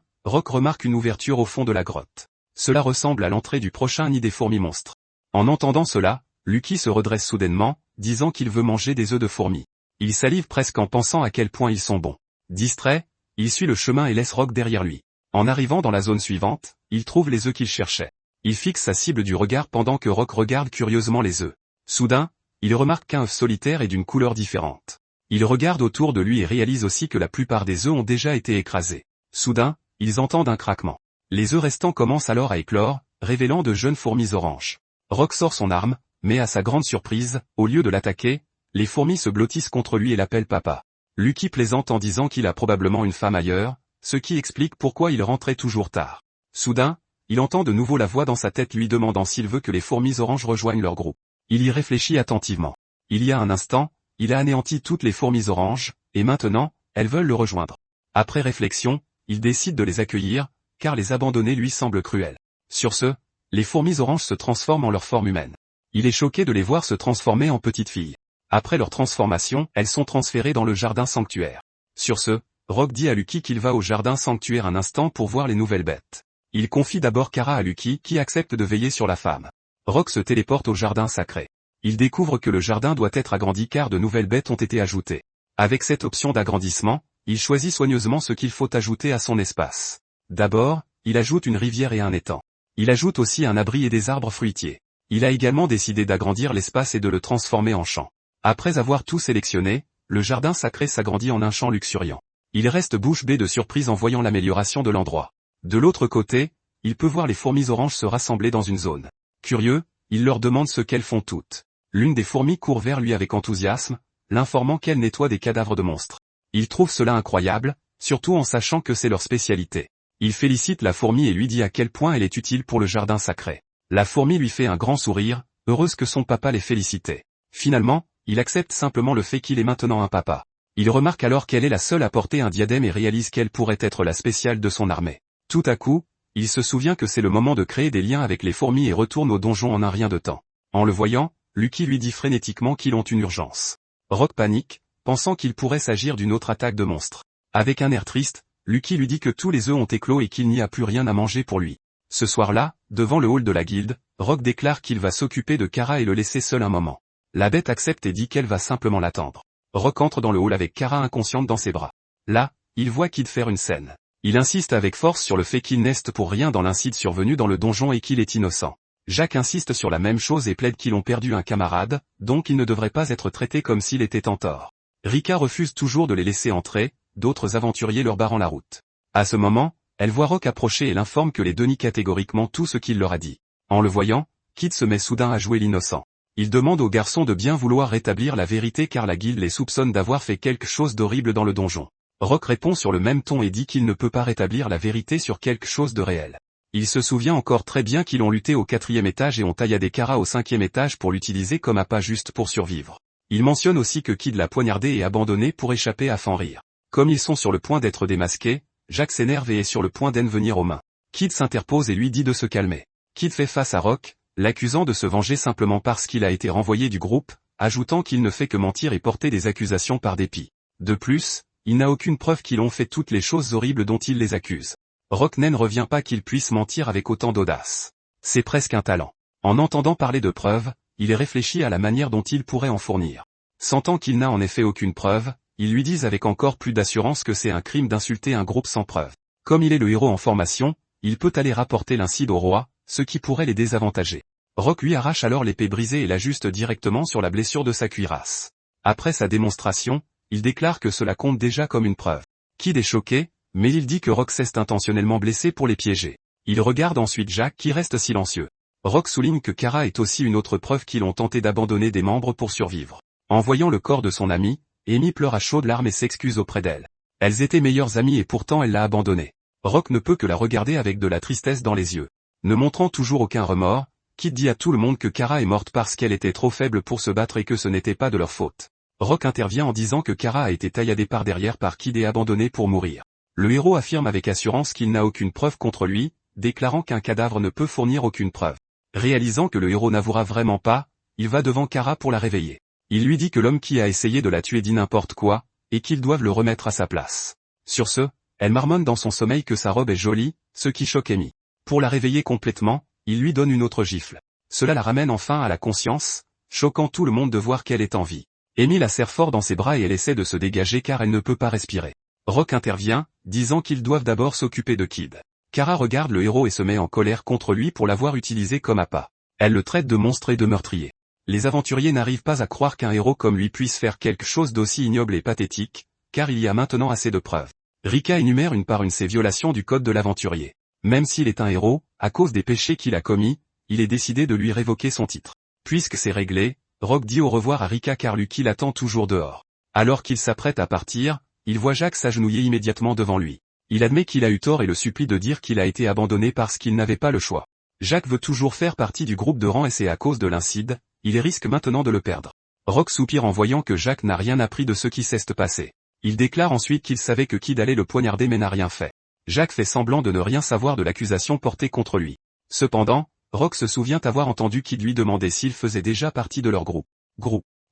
Rock remarque une ouverture au fond de la grotte. Cela ressemble à l'entrée du prochain nid des fourmis monstres. En entendant cela, Lucky se redresse soudainement, disant qu'il veut manger des œufs de fourmis. Il salive presque en pensant à quel point ils sont bons. Distrait, il suit le chemin et laisse Rock derrière lui. En arrivant dans la zone suivante, il trouve les œufs qu'il cherchait. Il fixe sa cible du regard pendant que Rock regarde curieusement les œufs. Soudain, il remarque qu'un œuf solitaire est d'une couleur différente. Il regarde autour de lui et réalise aussi que la plupart des œufs ont déjà été écrasés. Soudain, ils entendent un craquement. Les œufs restants commencent alors à éclore, révélant de jeunes fourmis oranges. Rock sort son arme, mais à sa grande surprise, au lieu de l'attaquer, les fourmis se blottissent contre lui et l'appellent papa. Lucky plaisante en disant qu'il a probablement une femme ailleurs, ce qui explique pourquoi il rentrait toujours tard. Soudain, il entend de nouveau la voix dans sa tête lui demandant s'il veut que les fourmis oranges rejoignent leur groupe. Il y réfléchit attentivement. Il y a un instant, il a anéanti toutes les fourmis oranges, et maintenant, elles veulent le rejoindre. Après réflexion, il décide de les accueillir, car les abandonner lui semble cruel. Sur ce, les fourmis oranges se transforment en leur forme humaine. Il est choqué de les voir se transformer en petites filles. Après leur transformation, elles sont transférées dans le jardin sanctuaire. Sur ce, Rock dit à Lucky qu'il va au jardin sanctuaire un instant pour voir les nouvelles bêtes. Il confie d'abord Kara à Lucky qui accepte de veiller sur la femme. Rock se téléporte au jardin sacré. Il découvre que le jardin doit être agrandi car de nouvelles bêtes ont été ajoutées. Avec cette option d'agrandissement, il choisit soigneusement ce qu'il faut ajouter à son espace. D'abord, il ajoute une rivière et un étang. Il ajoute aussi un abri et des arbres fruitiers. Il a également décidé d'agrandir l'espace et de le transformer en champ. Après avoir tout sélectionné, le jardin sacré s'agrandit en un champ luxuriant. Il reste bouche bée de surprise en voyant l'amélioration de l'endroit. De l'autre côté, il peut voir les fourmis oranges se rassembler dans une zone. Curieux, il leur demande ce qu'elles font toutes. L'une des fourmis court vers lui avec enthousiasme, l'informant qu'elle nettoie des cadavres de monstres. Il trouve cela incroyable, surtout en sachant que c'est leur spécialité. Il félicite la fourmi et lui dit à quel point elle est utile pour le jardin sacré. La fourmi lui fait un grand sourire, heureuse que son papa l'ait félicité. Finalement, il accepte simplement le fait qu'il est maintenant un papa. Il remarque alors qu'elle est la seule à porter un diadème et réalise qu'elle pourrait être la spéciale de son armée. Tout à coup, il se souvient que c'est le moment de créer des liens avec les fourmis et retourne au donjon en un rien de temps. En le voyant, Lucky lui dit frénétiquement qu'ils ont une urgence. Rock panique, pensant qu'il pourrait s'agir d'une autre attaque de monstres. Avec un air triste, Lucky lui dit que tous les œufs ont éclos et qu'il n'y a plus rien à manger pour lui. Ce soir-là, devant le hall de la guilde, Rock déclare qu'il va s'occuper de Kara et le laisser seul un moment. La bête accepte et dit qu'elle va simplement l'attendre. Rock entre dans le hall avec Kara inconsciente dans ses bras. Là, il voit Kid faire une scène. Il insiste avec force sur le fait qu'il n'est pour rien dans l'incident survenu dans le donjon et qu'il est innocent. Jack insiste sur la même chose et plaide qu'ils ont perdu un camarade, donc il ne devrait pas être traité comme s'il était en tort. Rika refuse toujours de les laisser entrer, d'autres aventuriers leur barrant la route. À ce moment, elle voit Rock approcher et l'informe que les deux nient catégoriquement tout ce qu'il leur a dit. En le voyant, Kid se met soudain à jouer l'innocent. Il demande au garçon de bien vouloir rétablir la vérité car la guilde les soupçonne d'avoir fait quelque chose d'horrible dans le donjon. Rock répond sur le même ton et dit qu'il ne peut pas rétablir la vérité sur quelque chose de réel. Il se souvient encore très bien qu'ils ont lutté au 4e étage et ont tailladé Kara au 5e étage pour l'utiliser comme appât juste pour survivre. Il mentionne aussi que Kid l'a poignardé et abandonné pour échapper à Fenrir. Comme ils sont sur le point d'être démasqués, Jack s'énerve et est sur le point d'en venir aux mains. Kid s'interpose et lui dit de se calmer. Kid fait face à Rock, l'accusant de se venger simplement parce qu'il a été renvoyé du groupe, ajoutant qu'il ne fait que mentir et porter des accusations par dépit. De plus, il n'a aucune preuve qu'ils ont fait toutes les choses horribles dont il les accuse. Rock ne revient pas qu'il puisse mentir avec autant d'audace. C'est presque un talent. En entendant parler de preuves, il réfléchit à la manière dont il pourrait en fournir. Sentant qu'il n'a en effet aucune preuve, ils lui disent avec encore plus d'assurance que c'est un crime d'insulter un groupe sans preuve. Comme il est le héros en formation, il peut aller rapporter l'incident au roi, ce qui pourrait les désavantager. Rock lui arrache alors l'épée brisée et l'ajuste directement sur la blessure de sa cuirasse. Après sa démonstration, il déclare que cela compte déjà comme une preuve. Kid est choqué, mais il dit que Rock s'est intentionnellement blessé pour les piéger. Il regarde ensuite Jack qui reste silencieux. Rock souligne que Kara est aussi une autre preuve qu'ils ont tenté d'abandonner des membres pour survivre. En voyant le corps de son amie, Amy pleure à chaudes larmes et s'excuse auprès d'elle. Elles étaient meilleures amies et pourtant elle l'a abandonnée. Rock ne peut que la regarder avec de la tristesse dans les yeux. Ne montrant toujours aucun remords, Kid dit à tout le monde que Kara est morte parce qu'elle était trop faible pour se battre et que ce n'était pas de leur faute. Rock intervient en disant que Kara a été tailladée par derrière par Kid et abandonnée pour mourir. Le héros affirme avec assurance qu'il n'a aucune preuve contre lui, déclarant qu'un cadavre ne peut fournir aucune preuve. Réalisant que le héros n'avouera vraiment pas, il va devant Kara pour la réveiller. Il lui dit que l'homme qui a essayé de la tuer dit n'importe quoi, et qu'ils doivent le remettre à sa place. Sur ce, elle marmonne dans son sommeil que sa robe est jolie, ce qui choque Amy. Pour la réveiller complètement, il lui donne une autre gifle. Cela la ramène enfin à la conscience, choquant tout le monde de voir qu'elle est en vie. Amy la serre fort dans ses bras et elle essaie de se dégager car elle ne peut pas respirer. Rock intervient, disant qu'ils doivent d'abord s'occuper de Kid. Kara regarde le héros et se met en colère contre lui pour l'avoir utilisé comme appât. Elle le traite de monstre et de meurtrier. Les aventuriers n'arrivent pas à croire qu'un héros comme lui puisse faire quelque chose d'aussi ignoble et pathétique, car il y a maintenant assez de preuves. Rika énumère une par une ses violations du code de l'aventurier. Même s'il est un héros, à cause des péchés qu'il a commis, il est décidé de lui révoquer son titre. Puisque c'est réglé, Rock dit au revoir à Rika car Lucky l'attend toujours dehors. Alors qu'il s'apprête à partir, il voit Jack s'agenouiller immédiatement devant lui. Il admet qu'il a eu tort et le supplie de dire qu'il a été abandonné parce qu'il n'avait pas le choix. Jack veut toujours faire partie du groupe de rang et c'est à cause de l'incide, il risque maintenant de le perdre. Rock soupire en voyant que Jack n'a rien appris de ce qui s'est passé. Il déclare ensuite qu'il savait que Kid allait le poignarder mais n'a rien fait. Jack fait semblant de ne rien savoir de l'accusation portée contre lui. Cependant, Rock se souvient avoir entendu Kid lui demander s'il faisait déjà partie de leur groupe.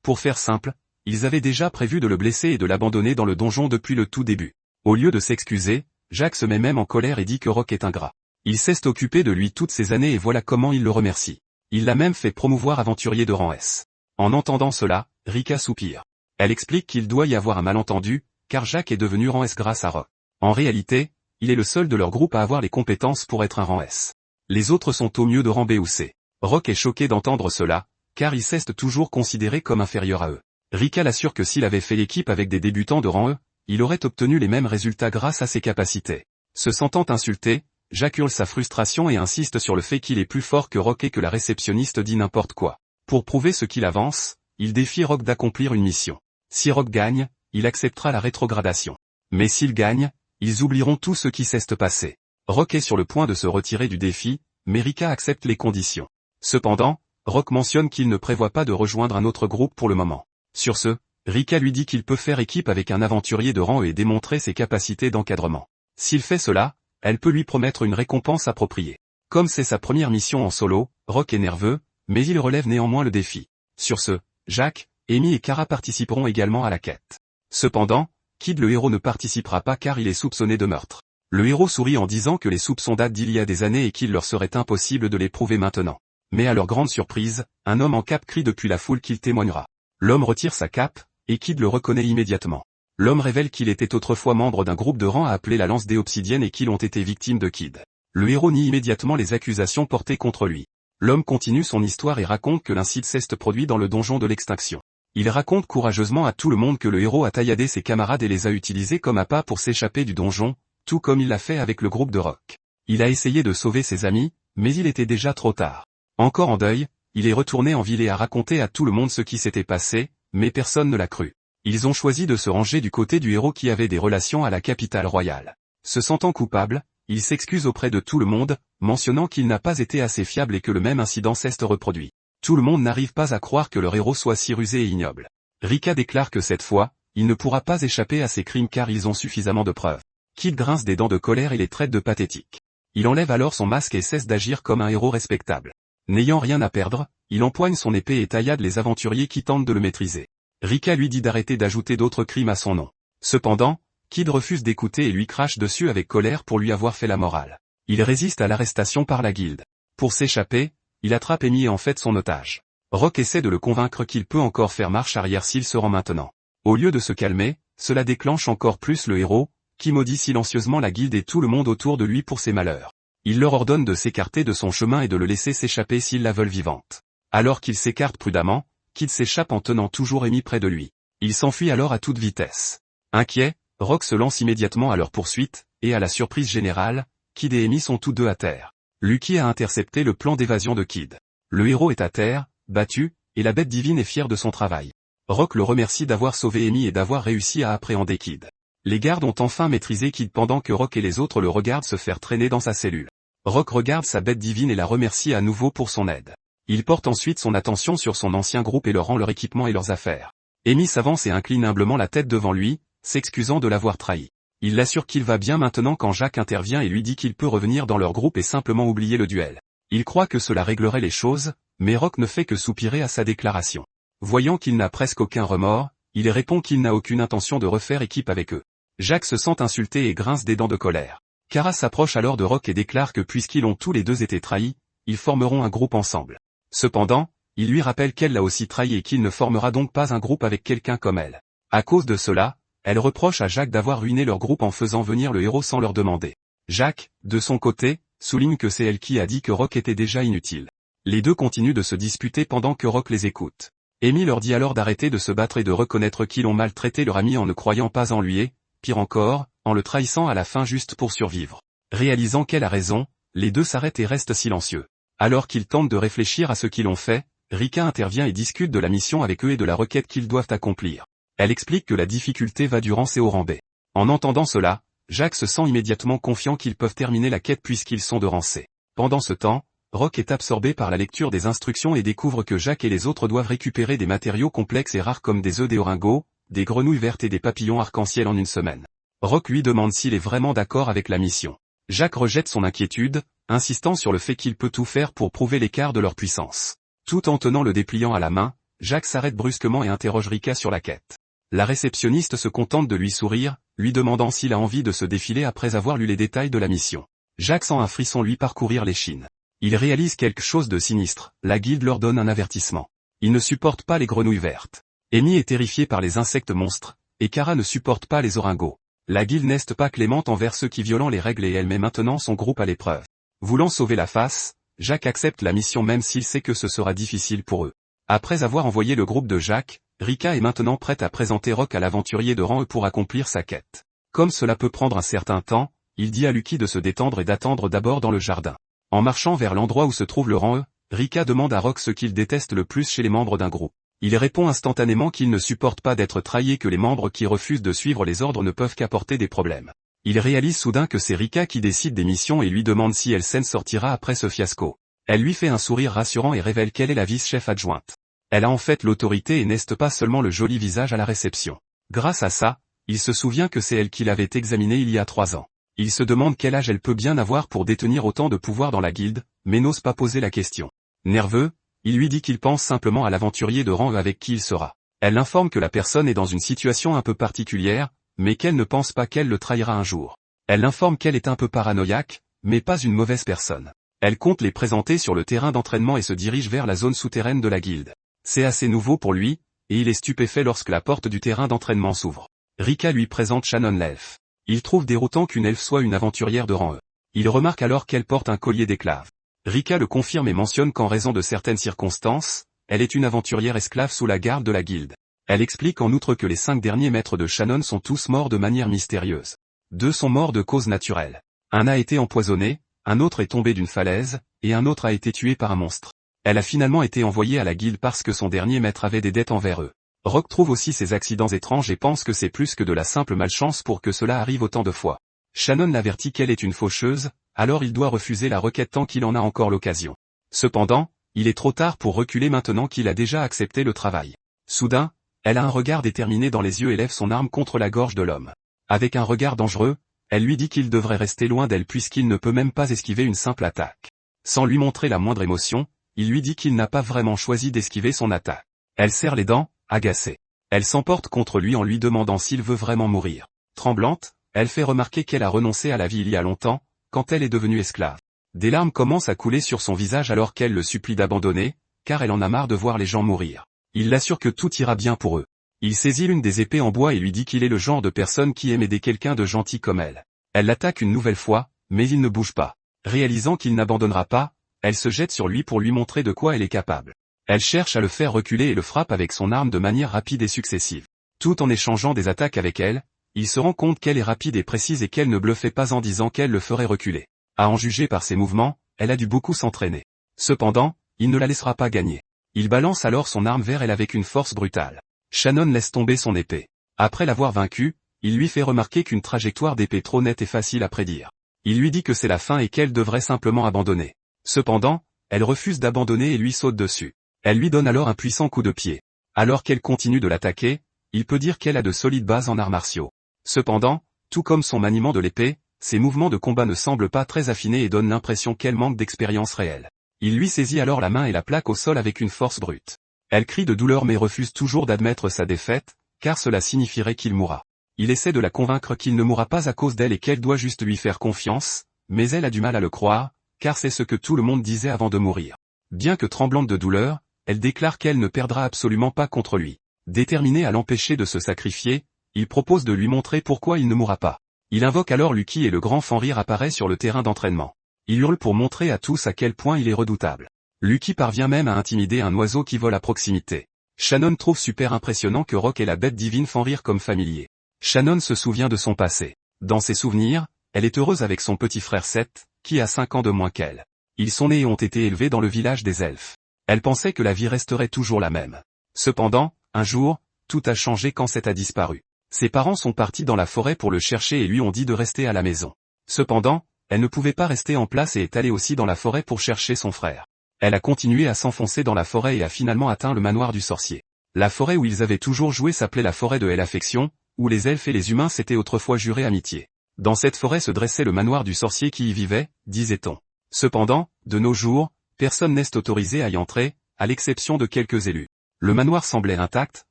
Pour faire simple, ils avaient déjà prévu de le blesser et de l'abandonner dans le donjon depuis le tout début. Au lieu de s'excuser, Jack se met même en colère et dit que Rock est ingrat. Il s'est occupé de lui toutes ces années et voilà comment il le remercie. Il l'a même fait promouvoir aventurier de rang S. En entendant cela, Rika soupire. Elle explique qu'il doit y avoir un malentendu, car Jack est devenu rang S grâce à Rock. En réalité, il est le seul de leur groupe à avoir les compétences pour être un rang S. Les autres sont au mieux de rang B ou C. Rock est choqué d'entendre cela, car il s'est toujours considéré comme inférieur à eux. Rika l'assure que s'il avait fait équipe avec des débutants de rang E, il aurait obtenu les mêmes résultats grâce à ses capacités. Se sentant insulté, Jack hurle sa frustration et insiste sur le fait qu'il est plus fort que Rock et que la réceptionniste dit n'importe quoi. Pour prouver ce qu'il avance, il défie Rock d'accomplir une mission. Si Rock gagne, il acceptera la rétrogradation. Mais s'il gagne, ils oublieront tout ce qui s'est passé. Rock est sur le point de se retirer du défi, mais Rika accepte les conditions. Cependant, Rock mentionne qu'il ne prévoit pas de rejoindre un autre groupe pour le moment. Sur ce, Rika lui dit qu'il peut faire équipe avec un aventurier de rang E et démontrer ses capacités d'encadrement. S'il fait cela, elle peut lui promettre une récompense appropriée. Comme c'est sa première mission en solo, Rock est nerveux, mais il relève néanmoins le défi. Sur ce, Jack, Amy et Kara participeront également à la quête. Cependant, Kid le héros ne participera pas car il est soupçonné de meurtre. Le héros sourit en disant que les soupçons datent d'il y a des années et qu'il leur serait impossible de les prouver maintenant. Mais à leur grande surprise, un homme en cape crie depuis la foule qu'il témoignera. L'homme retire sa cape, et Kid le reconnaît immédiatement. L'homme révèle qu'il était autrefois membre d'un groupe de rang appelé la Lance des Obsidiennes et qu'ils ont été victimes de Kid. Le héros nie immédiatement les accusations portées contre lui. L'homme continue son histoire et raconte que l'incide s'est produit dans le donjon de l'extinction. Il raconte courageusement à tout le monde que le héros a tailladé ses camarades et les a utilisés comme appât pour s'échapper du donjon, tout comme il l'a fait avec le groupe de Rock. Il a essayé de sauver ses amis, mais il était déjà trop tard. Encore en deuil, il est retourné en ville et a raconté à tout le monde ce qui s'était passé, mais personne ne l'a cru. Ils ont choisi de se ranger du côté du héros qui avait des relations à la capitale royale. Se sentant coupable, il s'excuse auprès de tout le monde, mentionnant qu'il n'a pas été assez fiable et que le même incident s'est reproduit. Tout le monde n'arrive pas à croire que leur héros soit si rusé et ignoble. Rika déclare que cette fois, il ne pourra pas échapper à ces crimes car ils ont suffisamment de preuves. Kid grince des dents de colère et les traite de pathétiques. Il enlève alors son masque et cesse d'agir comme un héros respectable. N'ayant rien à perdre, il empoigne son épée et taillade les aventuriers qui tentent de le maîtriser. Rika lui dit d'arrêter d'ajouter d'autres crimes à son nom. Cependant, Kid refuse d'écouter et lui crache dessus avec colère pour lui avoir fait la morale. Il résiste à l'arrestation par la guilde. Pour s'échapper, il attrape Amy et en fait son otage. Rock essaie de le convaincre qu'il peut encore faire marche arrière s'il se rend maintenant. Au lieu de se calmer, cela déclenche encore plus le héros, qui maudit silencieusement la guilde et tout le monde autour de lui pour ses malheurs. Il leur ordonne de s'écarter de son chemin et de le laisser s'échapper s'ils la veulent vivante. Alors qu'il s'écarte prudemment, Kid s'échappe en tenant toujours Amy près de lui. Il s'enfuit alors à toute vitesse. Inquiet, Rock se lance immédiatement à leur poursuite, et à la surprise générale, Kid et Amy sont tous deux à terre. Lucky a intercepté le plan d'évasion de Kid. Le héros est à terre, battu, et la bête divine est fière de son travail. Rock le remercie d'avoir sauvé Amy et d'avoir réussi à appréhender Kid. Les gardes ont enfin maîtrisé Kid pendant que Rock et les autres le regardent se faire traîner dans sa cellule. Rock regarde sa bête divine et la remercie à nouveau pour son aide. Il porte ensuite son attention sur son ancien groupe et leur rend leur équipement et leurs affaires. Amy s'avance et incline humblement la tête devant lui, s'excusant de l'avoir trahi. Il l'assure qu'il va bien maintenant quand Jack intervient et lui dit qu'il peut revenir dans leur groupe et simplement oublier le duel. Il croit que cela réglerait les choses, Mais Rock ne fait que soupirer à sa déclaration. Voyant qu'il n'a presque aucun remords, il répond qu'il n'a aucune intention de refaire équipe avec eux. Jacques se sent insulté et grince des dents de colère. Kara s'approche alors de Rock et déclare que puisqu'ils ont tous les deux été trahis, ils formeront un groupe ensemble. Cependant, il lui rappelle qu'elle l'a aussi trahi et qu'il ne formera donc pas un groupe avec quelqu'un comme elle. À cause de cela, elle reproche à Jacques d'avoir ruiné leur groupe en faisant venir le héros sans leur demander. Jacques, de son côté, souligne que c'est elle qui a dit que Rock était déjà inutile. Les deux continuent de se disputer pendant que Rock les écoute. Amy leur dit alors d'arrêter de se battre et de reconnaître qu'ils ont maltraité leur ami en ne croyant pas en lui et, pire encore, en le trahissant à la fin juste pour survivre. Réalisant qu'elle a raison, les deux s'arrêtent et restent silencieux. Alors qu'ils tentent de réfléchir à ce qu'ils ont fait, Rika intervient et discute de la mission avec eux et de la requête qu'ils doivent accomplir. Elle explique que la difficulté va du rang C au rang B. En entendant cela, Jacques se sent immédiatement confiant qu'ils peuvent terminer la quête puisqu'ils sont de rang C. Pendant ce temps, Rock est absorbé par la lecture des instructions et découvre que Jacques et les autres doivent récupérer des matériaux complexes et rares comme des œufs d'oringos, des grenouilles vertes et des papillons arc-en-ciel en une semaine. Rock lui demande s'il est vraiment d'accord avec la mission. Jacques rejette son inquiétude, insistant sur le fait qu'il peut tout faire pour prouver l'écart de leur puissance. Tout en tenant le dépliant à la main, Jacques s'arrête brusquement et interroge Rika sur la quête. La réceptionniste se contente de lui sourire, lui demandant s'il a envie de se défiler après avoir lu les détails de la mission. Jacques sent un frisson lui parcourir l'échine. Il réalise quelque chose de sinistre, la guilde leur donne un avertissement. Ils ne supportent pas les grenouilles vertes. Amy est terrifiée par les insectes monstres, et Kara ne supporte pas les oringos. La guilde n'est pas clémente envers ceux qui violent les règles et elle met maintenant son groupe à l'épreuve. Voulant sauver la face, Jacques accepte la mission même s'il sait que ce sera difficile pour eux. Après avoir envoyé le groupe de Jacques, Rika est maintenant prête à présenter Rock à l'aventurier de rang E pour accomplir sa quête. Comme cela peut prendre un certain temps, il dit à Lucky de se détendre et d'attendre d'abord dans le jardin. En marchant vers l'endroit où se trouve le rang E, Rika demande à Rock ce qu'il déteste le plus chez les membres d'un groupe. Il répond instantanément qu'il ne supporte pas d'être trahi et que les membres qui refusent de suivre les ordres ne peuvent qu'apporter des problèmes. Il réalise soudain que c'est Rika qui décide des missions et lui demande si elle s'en sortira après ce fiasco. Elle lui fait un sourire rassurant et révèle qu'elle est la vice-chef adjointe. Elle a en fait l'autorité et n'est pas seulement le joli visage à la réception. Grâce à ça, il se souvient que c'est elle qui l'avait examiné il y a 3 ans. Il se demande quel âge elle peut bien avoir pour détenir autant de pouvoir dans la guilde, mais n'ose pas poser la question. Nerveux, il lui dit qu'il pense simplement à l'aventurier de rang avec qui il sera. Elle l'informe que la personne est dans une situation un peu particulière, mais qu'elle ne pense pas qu'elle le trahira un jour. Elle l'informe qu'elle est un peu paranoïaque, mais pas une mauvaise personne. Elle compte les présenter sur le terrain d'entraînement et se dirige vers la zone souterraine de la guilde. C'est assez nouveau pour lui, et il est stupéfait lorsque la porte du terrain d'entraînement s'ouvre. Rika lui présente Shannon l'elfe. Il trouve déroutant qu'une elfe soit une aventurière de rang E. Il remarque alors qu'elle porte un collier d'éclave. Rika le confirme et mentionne qu'en raison de certaines circonstances, elle est une aventurière esclave sous la garde de la guilde. Elle explique en outre que les 5 derniers maîtres de Shannon sont tous morts de manière mystérieuse. 2 sont morts de cause naturelle. Un a été empoisonné, un autre est tombé d'une falaise, et un autre a été tué par un monstre. Elle a finalement été envoyée à la guilde parce que son dernier maître avait des dettes envers eux. Rock trouve aussi ces accidents étranges et pense que c'est plus que de la simple malchance pour que cela arrive autant de fois. Shannon l'avertit qu'elle est une faucheuse, alors il doit refuser la requête tant qu'il en a encore l'occasion. Cependant, il est trop tard pour reculer maintenant qu'il a déjà accepté le travail. Soudain, elle a un regard déterminé dans les yeux et lève son arme contre la gorge de l'homme. Avec un regard dangereux, elle lui dit qu'il devrait rester loin d'elle puisqu'il ne peut même pas esquiver une simple attaque. Sans lui montrer la moindre émotion, il lui dit qu'il n'a pas vraiment choisi d'esquiver son attaque. Elle serre les dents, agacée. Elle s'emporte contre lui en lui demandant s'il veut vraiment mourir. Tremblante, elle fait remarquer qu'elle a renoncé à la vie il y a longtemps, quand elle est devenue esclave. Des larmes commencent à couler sur son visage alors qu'elle le supplie d'abandonner, car elle en a marre de voir les gens mourir. Il l'assure que tout ira bien pour eux. Il saisit l'une des épées en bois et lui dit qu'il est le genre de personne qui aime aider quelqu'un de gentil comme elle. Elle l'attaque une nouvelle fois, mais il ne bouge pas. Réalisant qu'il n'abandonnera pas, elle se jette sur lui pour lui montrer de quoi elle est capable. Elle cherche à le faire reculer et le frappe avec son arme de manière rapide et successive. Tout en échangeant des attaques avec elle, il se rend compte qu'elle est rapide et précise et qu'elle ne bluffait pas en disant qu'elle le ferait reculer. À en juger par ses mouvements, elle a dû beaucoup s'entraîner. Cependant, il ne la laissera pas gagner. Il balance alors son arme vers elle avec une force brutale. Shannon laisse tomber son épée. Après l'avoir vaincue, il lui fait remarquer qu'une trajectoire d'épée trop nette est facile à prédire. Il lui dit que c'est la fin et qu'elle devrait simplement abandonner. Cependant, elle refuse d'abandonner et lui saute dessus. Elle lui donne alors un puissant coup de pied. Alors qu'elle continue de l'attaquer, il peut dire qu'elle a de solides bases en arts martiaux. Cependant, tout comme son maniement de l'épée, ses mouvements de combat ne semblent pas très affinés et donnent l'impression qu'elle manque d'expérience réelle. Il lui saisit alors la main et la plaque au sol avec une force brute. Elle crie de douleur mais refuse toujours d'admettre sa défaite, car cela signifierait qu'il mourra. Il essaie de la convaincre qu'il ne mourra pas à cause d'elle et qu'elle doit juste lui faire confiance, mais elle a du mal à le croire, car c'est ce que tout le monde disait avant de mourir. Bien que tremblante de douleur, elle déclare qu'elle ne perdra absolument pas contre lui. Déterminé à l'empêcher de se sacrifier, il propose de lui montrer pourquoi il ne mourra pas. Il invoque alors Lucky et le grand Fenrir apparaît sur le terrain d'entraînement. Il hurle pour montrer à tous à quel point il est redoutable. Lucky parvient même à intimider un oiseau qui vole à proximité. Shannon trouve super impressionnant que Rock ait la bête divine Fenrir comme familier. Shannon se souvient de son passé. Dans ses souvenirs, elle est heureuse avec son petit frère Seth, qui a 5 ans de moins qu'elle. Ils sont nés et ont été élevés dans le village des elfes. Elle pensait que la vie resterait toujours la même. Cependant, un jour, tout a changé quand Seth a disparu. Ses parents sont partis dans la forêt pour le chercher et lui ont dit de rester à la maison. Cependant, elle ne pouvait pas rester en place et est allée aussi dans la forêt pour chercher son frère. Elle a continué à s'enfoncer dans la forêt et a finalement atteint le manoir du sorcier. La forêt où ils avaient toujours joué s'appelait la forêt de Hell-Affection, où les elfes et les humains s'étaient autrefois juré amitié. Dans cette forêt se dressait le manoir du sorcier qui y vivait, disait-on. Cependant, de nos jours, personne n'est autorisé à y entrer, à l'exception de quelques élus. Le manoir semblait intact,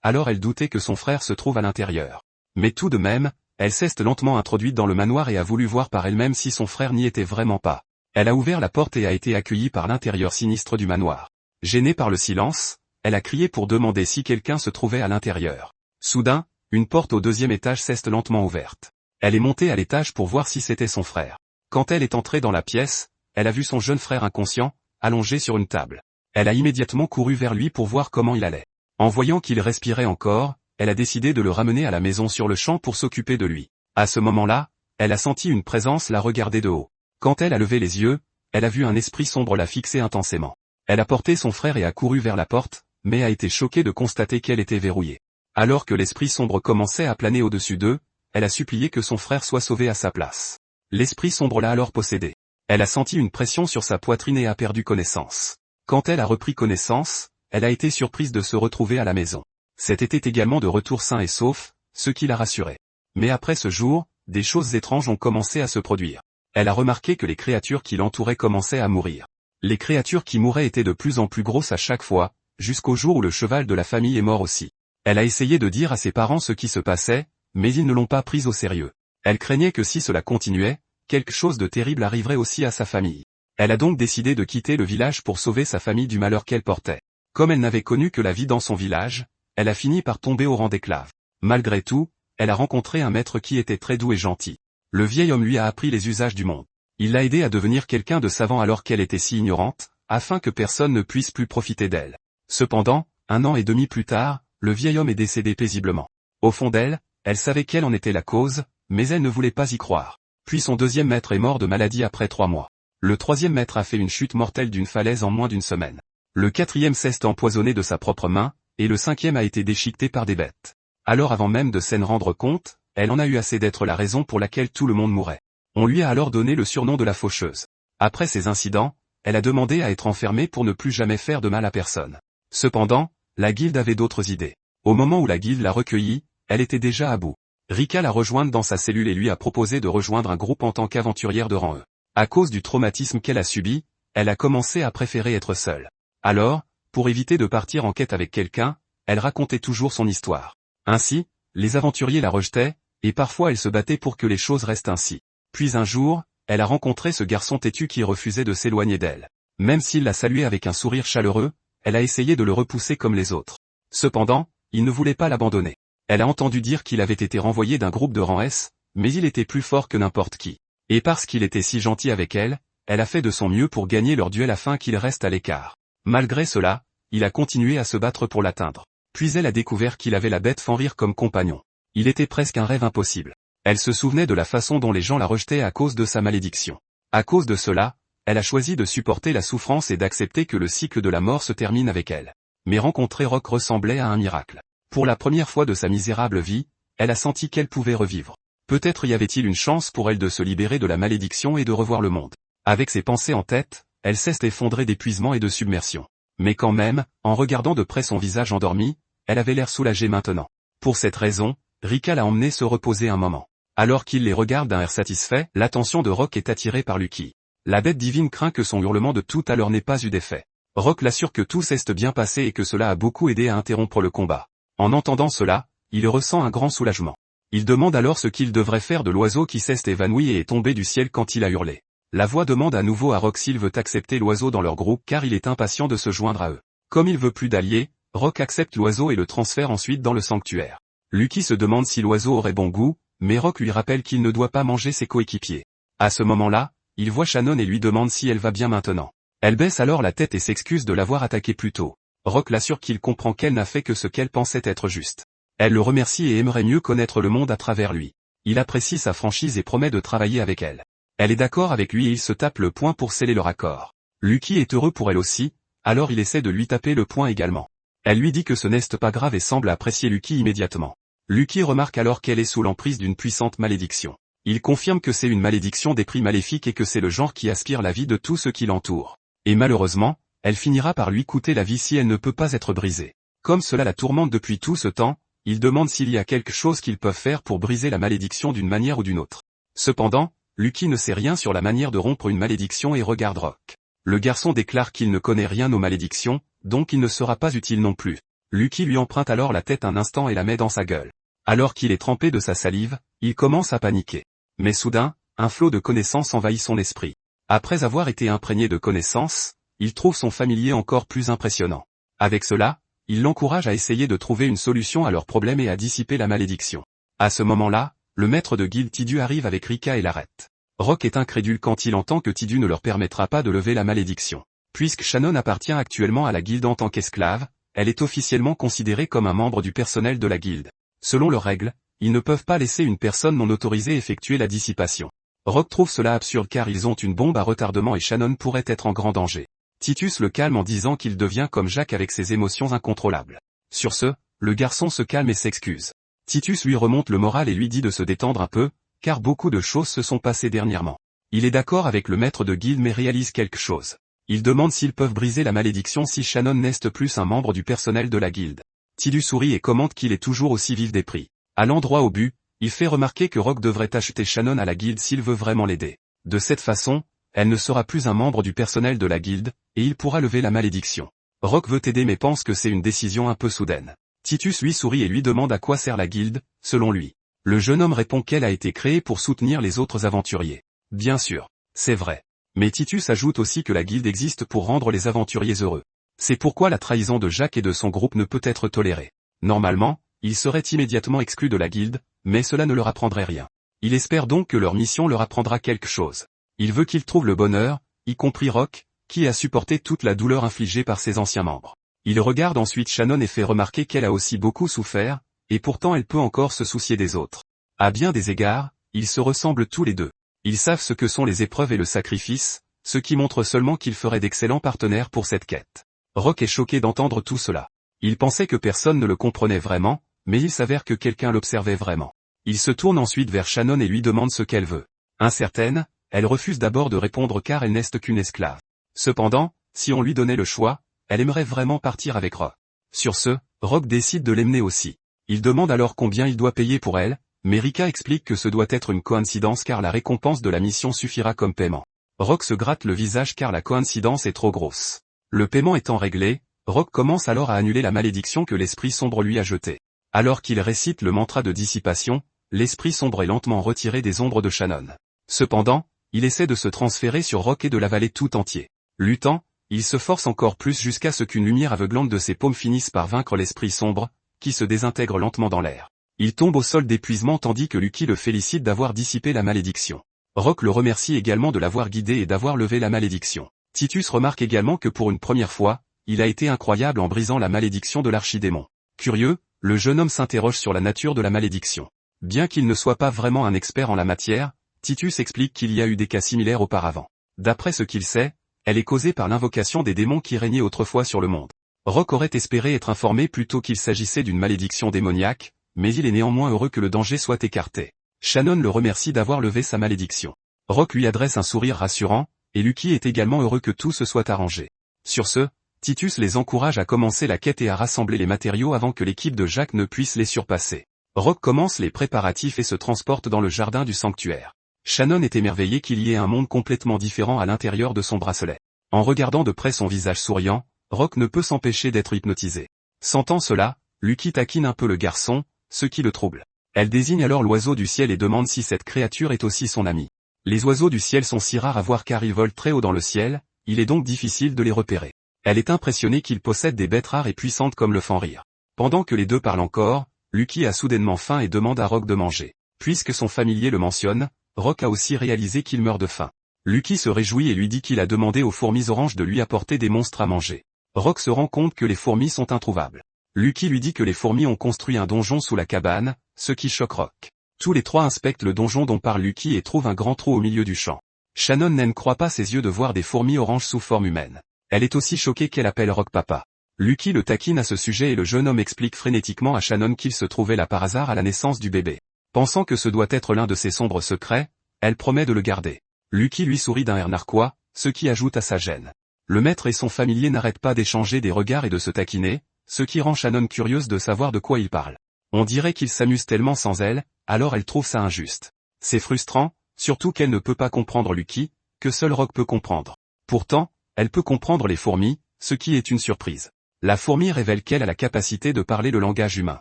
alors elle doutait que son frère se trouve à l'intérieur. Mais tout de même, elle s'est lentement introduite dans le manoir et a voulu voir par elle-même si son frère n'y était vraiment pas. Elle a ouvert la porte et a été accueillie par l'intérieur sinistre du manoir. Gênée par le silence, elle a crié pour demander si quelqu'un se trouvait à l'intérieur. Soudain, une porte au 2e étage s'est lentement ouverte. Elle est montée à l'étage pour voir si c'était son frère. Quand elle est entrée dans la pièce, elle a vu son jeune frère inconscient, allongé sur une table. Elle a immédiatement couru vers lui pour voir comment il allait. En voyant qu'il respirait encore, elle a décidé de le ramener à la maison sur le champ pour s'occuper de lui. À ce moment-là, elle a senti une présence la regarder de haut. Quand elle a levé les yeux, elle a vu un esprit sombre la fixer intensément. Elle a porté son frère et a couru vers la porte, mais a été choquée de constater qu'elle était verrouillée. Alors que l'esprit sombre commençait à planer au-dessus d'eux, elle a supplié que son frère soit sauvé à sa place. L'esprit sombre l'a alors possédée. Elle a senti une pression sur sa poitrine et a perdu connaissance. Quand elle a repris connaissance, elle a été surprise de se retrouver à la maison. Seth était également de retour sain et sauf, ce qui l'a rassurée. Mais après ce jour, des choses étranges ont commencé à se produire. Elle a remarqué que les créatures qui l'entouraient commençaient à mourir. Les créatures qui mouraient étaient de plus en plus grosses à chaque fois, jusqu'au jour où le cheval de la famille est mort aussi. Elle a essayé de dire à ses parents ce qui se passait, mais ils ne l'ont pas prise au sérieux. Elle craignait que si cela continuait, quelque chose de terrible arriverait aussi à sa famille. Elle a donc décidé de quitter le village pour sauver sa famille du malheur qu'elle portait. Comme elle n'avait connu que la vie dans son village, elle a fini par tomber au rang d'esclave. Malgré tout, elle a rencontré un maître qui était très doux et gentil. Le vieil homme lui a appris les usages du monde. Il l'a aidé à devenir quelqu'un de savant alors qu'elle était si ignorante, afin que personne ne puisse plus profiter d'elle. Cependant, 1 an et demi plus tard, le vieil homme est décédé paisiblement. Au fond d'elle, elle savait quelle en était la cause, mais elle ne voulait pas y croire. Puis son 2e maître est mort de maladie après 3 mois. Le 3e maître a fait une chute mortelle d'une falaise en moins d'1 semaine. Le 4e s'est empoisonné de sa propre main, et le 5e a été déchiqueté par des bêtes. Alors avant même de s'en rendre compte, elle en a eu assez d'être la raison pour laquelle tout le monde mourait. On lui a alors donné le surnom de la faucheuse. Après ces incidents, elle a demandé à être enfermée pour ne plus jamais faire de mal à personne. Cependant, la guilde avait d'autres idées. Au moment où la guilde l'a recueillie, elle était déjà à bout. Rika l'a rejointe dans sa cellule et lui a proposé de rejoindre un groupe en tant qu'aventurière de rang E. À cause du traumatisme qu'elle a subi, elle a commencé à préférer être seule. Alors, pour éviter de partir en quête avec quelqu'un, elle racontait toujours son histoire. Ainsi, les aventuriers la rejetaient, et parfois elle se battait pour que les choses restent ainsi. Puis un jour, elle a rencontré ce garçon têtu qui refusait de s'éloigner d'elle. Même s'il l'a salué avec un sourire chaleureux, elle a essayé de le repousser comme les autres. Cependant, il ne voulait pas l'abandonner. Elle a entendu dire qu'il avait été renvoyé d'un groupe de rang S, mais il était plus fort que n'importe qui. Et parce qu'il était si gentil avec elle, elle a fait de son mieux pour gagner leur duel afin qu'il reste à l'écart. Malgré cela, il a continué à se battre pour l'atteindre. Puis elle a découvert qu'il avait la bête Fenrir comme compagnon. Il était presque un rêve impossible. Elle se souvenait de la façon dont les gens la rejetaient à cause de sa malédiction. À cause de cela, elle a choisi de supporter la souffrance et d'accepter que le cycle de la mort se termine avec elle. Mais rencontrer Rock ressemblait à un miracle. Pour la première fois de sa misérable vie, elle a senti qu'elle pouvait revivre. Peut-être y avait-il une chance pour elle de se libérer de la malédiction et de revoir le monde. Avec ses pensées en tête, elle s'est effondrée d'épuisement et de submersion. Mais quand même, en regardant de près son visage endormi, elle avait l'air soulagée maintenant. Pour cette raison, Rika l'a emmenée se reposer un moment. Alors qu'il les regarde d'un air satisfait, l'attention de Rock est attirée par Lucky. La bête divine craint que son hurlement de tout à l'heure n'ait pas eu d'effet. Rock l'assure que tout s'est bien passé et que cela a beaucoup aidé à interrompre le combat. En entendant cela, il ressent un grand soulagement. Il demande alors ce qu'il devrait faire de l'oiseau qui s'est évanoui et est tombé du ciel quand il a hurlé. La voix demande à nouveau à Rock s'il veut accepter l'oiseau dans leur groupe car il est impatient de se joindre à eux. Comme il veut plus d'alliés, Rock accepte l'oiseau et le transfère ensuite dans le sanctuaire. Lucky se demande si l'oiseau aurait bon goût, mais Rock lui rappelle qu'il ne doit pas manger ses coéquipiers. À ce moment-là, il voit Shannon et lui demande si elle va bien maintenant. Elle baisse alors la tête et s'excuse de l'avoir attaqué plus tôt. Rock l'assure qu'il comprend qu'elle n'a fait que ce qu'elle pensait être juste. Elle le remercie et aimerait mieux connaître le monde à travers lui. Il apprécie sa franchise et promet de travailler avec elle. Elle est d'accord avec lui et ils se tapent le poing pour sceller leur accord. Lucky est heureux pour elle aussi, alors il essaie de lui taper le poing également. Elle lui dit que ce n'est pas grave et semble apprécier Lucky immédiatement. Lucky remarque alors qu'elle est sous l'emprise d'une puissante malédiction. Il confirme que c'est une malédiction d'esprit maléfique et que c'est le genre qui aspire la vie de tout ce qui l'entoure. Et malheureusement, elle finira par lui coûter la vie si elle ne peut pas être brisée. Comme cela la tourmente depuis tout ce temps, il demande s'il y a quelque chose qu'ils peuvent faire pour briser la malédiction d'une manière ou d'une autre. Cependant, Lucky ne sait rien sur la manière de rompre une malédiction et regarde Rock. Le garçon déclare qu'il ne connaît rien aux malédictions, donc il ne sera pas utile non plus. Lucky lui emprunte alors la tête un instant et la met dans sa gueule. Alors qu'il est trempé de sa salive, il commence à paniquer. Mais soudain, un flot de connaissances envahit son esprit. Après avoir été imprégné de connaissances, il trouve son familier encore plus impressionnant. Avec cela, il l'encourage à essayer de trouver une solution à leur problème et à dissiper la malédiction. À ce moment-là, le maître de guilde Tidus arrive avec Rika et l'arrête. Rock est incrédule quand il entend que Tidus ne leur permettra pas de lever la malédiction. Puisque Shannon appartient actuellement à la guilde en tant qu'esclave, elle est officiellement considérée comme un membre du personnel de la guilde. Selon leurs règles, ils ne peuvent pas laisser une personne non autorisée effectuer la dissipation. Rock trouve cela absurde car ils ont une bombe à retardement et Shannon pourrait être en grand danger. Titus le calme en disant qu'il devient comme Jacques avec ses émotions incontrôlables. Sur ce, le garçon se calme et s'excuse. Titus lui remonte le moral et lui dit de se détendre un peu, car beaucoup de choses se sont passées dernièrement. Il est d'accord avec le maître de guilde mais réalise quelque chose. Il demande s'ils peuvent briser la malédiction si Shannon n'est plus un membre du personnel de la guilde. Tidus sourit et commente qu'il est toujours aussi vif d'esprit. À l'endroit au but, il fait remarquer que Rock devrait acheter Shannon à la guilde s'il veut vraiment l'aider. De cette façon, elle ne sera plus un membre du personnel de la guilde, et il pourra lever la malédiction. Rock veut aider mais pense que c'est une décision un peu soudaine. Titus lui sourit et lui demande à quoi sert la guilde, selon lui. Le jeune homme répond qu'elle a été créée pour soutenir les autres aventuriers. Bien sûr, c'est vrai. Mais Titus ajoute aussi que la guilde existe pour rendre les aventuriers heureux. C'est pourquoi la trahison de Jacques et de son groupe ne peut être tolérée. Normalement, ils seraient immédiatement exclus de la guilde, mais cela ne leur apprendrait rien. Il espère donc que leur mission leur apprendra quelque chose. Il veut qu'ils trouvent le bonheur, y compris Rock, qui a supporté toute la douleur infligée par ses anciens membres. Il regarde ensuite Shannon et fait remarquer qu'elle a aussi beaucoup souffert, et pourtant elle peut encore se soucier des autres. À bien des égards, ils se ressemblent tous les deux. Ils savent ce que sont les épreuves et le sacrifice, ce qui montre seulement qu'ils feraient d'excellents partenaires pour cette quête. Rock est choqué d'entendre tout cela. Il pensait que personne ne le comprenait vraiment, mais il s'avère que quelqu'un l'observait vraiment. Il se tourne ensuite vers Shannon et lui demande ce qu'elle veut. Incertaine, elle refuse d'abord de répondre car elle n'est qu'une esclave. Cependant, si on lui donnait le choix, elle aimerait vraiment partir avec Rock. Sur ce, Rock décide de l'emmener aussi. Il demande alors combien il doit payer pour elle, mais Rika explique que ce doit être une coïncidence car la récompense de la mission suffira comme paiement. Rock se gratte le visage car la coïncidence est trop grosse. Le paiement étant réglé, Rock commence alors à annuler la malédiction que l'esprit sombre lui a jetée. Alors qu'il récite le mantra de dissipation, l'esprit sombre est lentement retiré des ombres de Shannon. Cependant, il essaie de se transférer sur Rock et de l'avaler tout entier. Luttant, il se force encore plus jusqu'à ce qu'une lumière aveuglante de ses paumes finisse par vaincre l'esprit sombre, qui se désintègre lentement dans l'air. Il tombe au sol d'épuisement tandis que Lucky le félicite d'avoir dissipé la malédiction. Rock le remercie également de l'avoir guidé et d'avoir levé la malédiction. Titus remarque également que pour une première fois, il a été incroyable en brisant la malédiction de l'archidémon. Curieux, le jeune homme s'interroge sur la nature de la malédiction. Bien qu'il ne soit pas vraiment un expert en la matière, Titus explique qu'il y a eu des cas similaires auparavant. D'après ce qu'il sait, elle est causée par l'invocation des démons qui régnaient autrefois sur le monde. Rock aurait espéré être informé plutôt qu'il s'agissait d'une malédiction démoniaque, mais il est néanmoins heureux que le danger soit écarté. Shannon le remercie d'avoir levé sa malédiction. Rock lui adresse un sourire rassurant, et Lucky est également heureux que tout se soit arrangé. Sur ce, Titus les encourage à commencer la quête et à rassembler les matériaux avant que l'équipe de Jacques ne puisse les surpasser. Rock commence les préparatifs et se transporte dans le jardin du sanctuaire. Shannon est émerveillée qu'il y ait un monde complètement différent à l'intérieur de son bracelet. En regardant de près son visage souriant, Rock ne peut s'empêcher d'être hypnotisé. Sentant cela, Lucky taquine un peu le garçon, ce qui le trouble. Elle désigne alors l'oiseau du ciel et demande si cette créature est aussi son ami. Les oiseaux du ciel sont si rares à voir car ils volent très haut dans le ciel, il est donc difficile de les repérer. Elle est impressionnée qu'ils possèdent des bêtes rares et puissantes comme le fan-rire. Pendant que les deux parlent encore, Lucky a soudainement faim et demande à Rock de manger. Puisque son familier le mentionne, Rock a aussi réalisé qu'il meurt de faim. Lucky se réjouit et lui dit qu'il a demandé aux fourmis oranges de lui apporter des monstres à manger. Rock se rend compte que les fourmis sont introuvables. Lucky lui dit que les fourmis ont construit un donjon sous la cabane, ce qui choque Rock. Tous les trois inspectent le donjon dont parle Lucky et trouvent un grand trou au milieu du champ. Shannon n'en croit pas ses yeux de voir des fourmis oranges sous forme humaine. Elle est aussi choquée qu'elle appelle Rock papa. Lucky le taquine à ce sujet et le jeune homme explique frénétiquement à Shannon qu'il se trouvait là par hasard à la naissance du bébé. Pensant que ce doit être l'un de ses sombres secrets, elle promet de le garder. Lucky lui sourit d'un air narquois, ce qui ajoute à sa gêne. Le maître et son familier n'arrêtent pas d'échanger des regards et de se taquiner, ce qui rend Shannon curieuse de savoir de quoi ils parlent. On dirait qu'ils s'amusent tellement sans elle, alors elle trouve ça injuste. C'est frustrant, surtout qu'elle ne peut pas comprendre Lucky, que seul Rock peut comprendre. Pourtant, elle peut comprendre les fourmis, ce qui est une surprise. La fourmi révèle qu'elle a la capacité de parler le langage humain.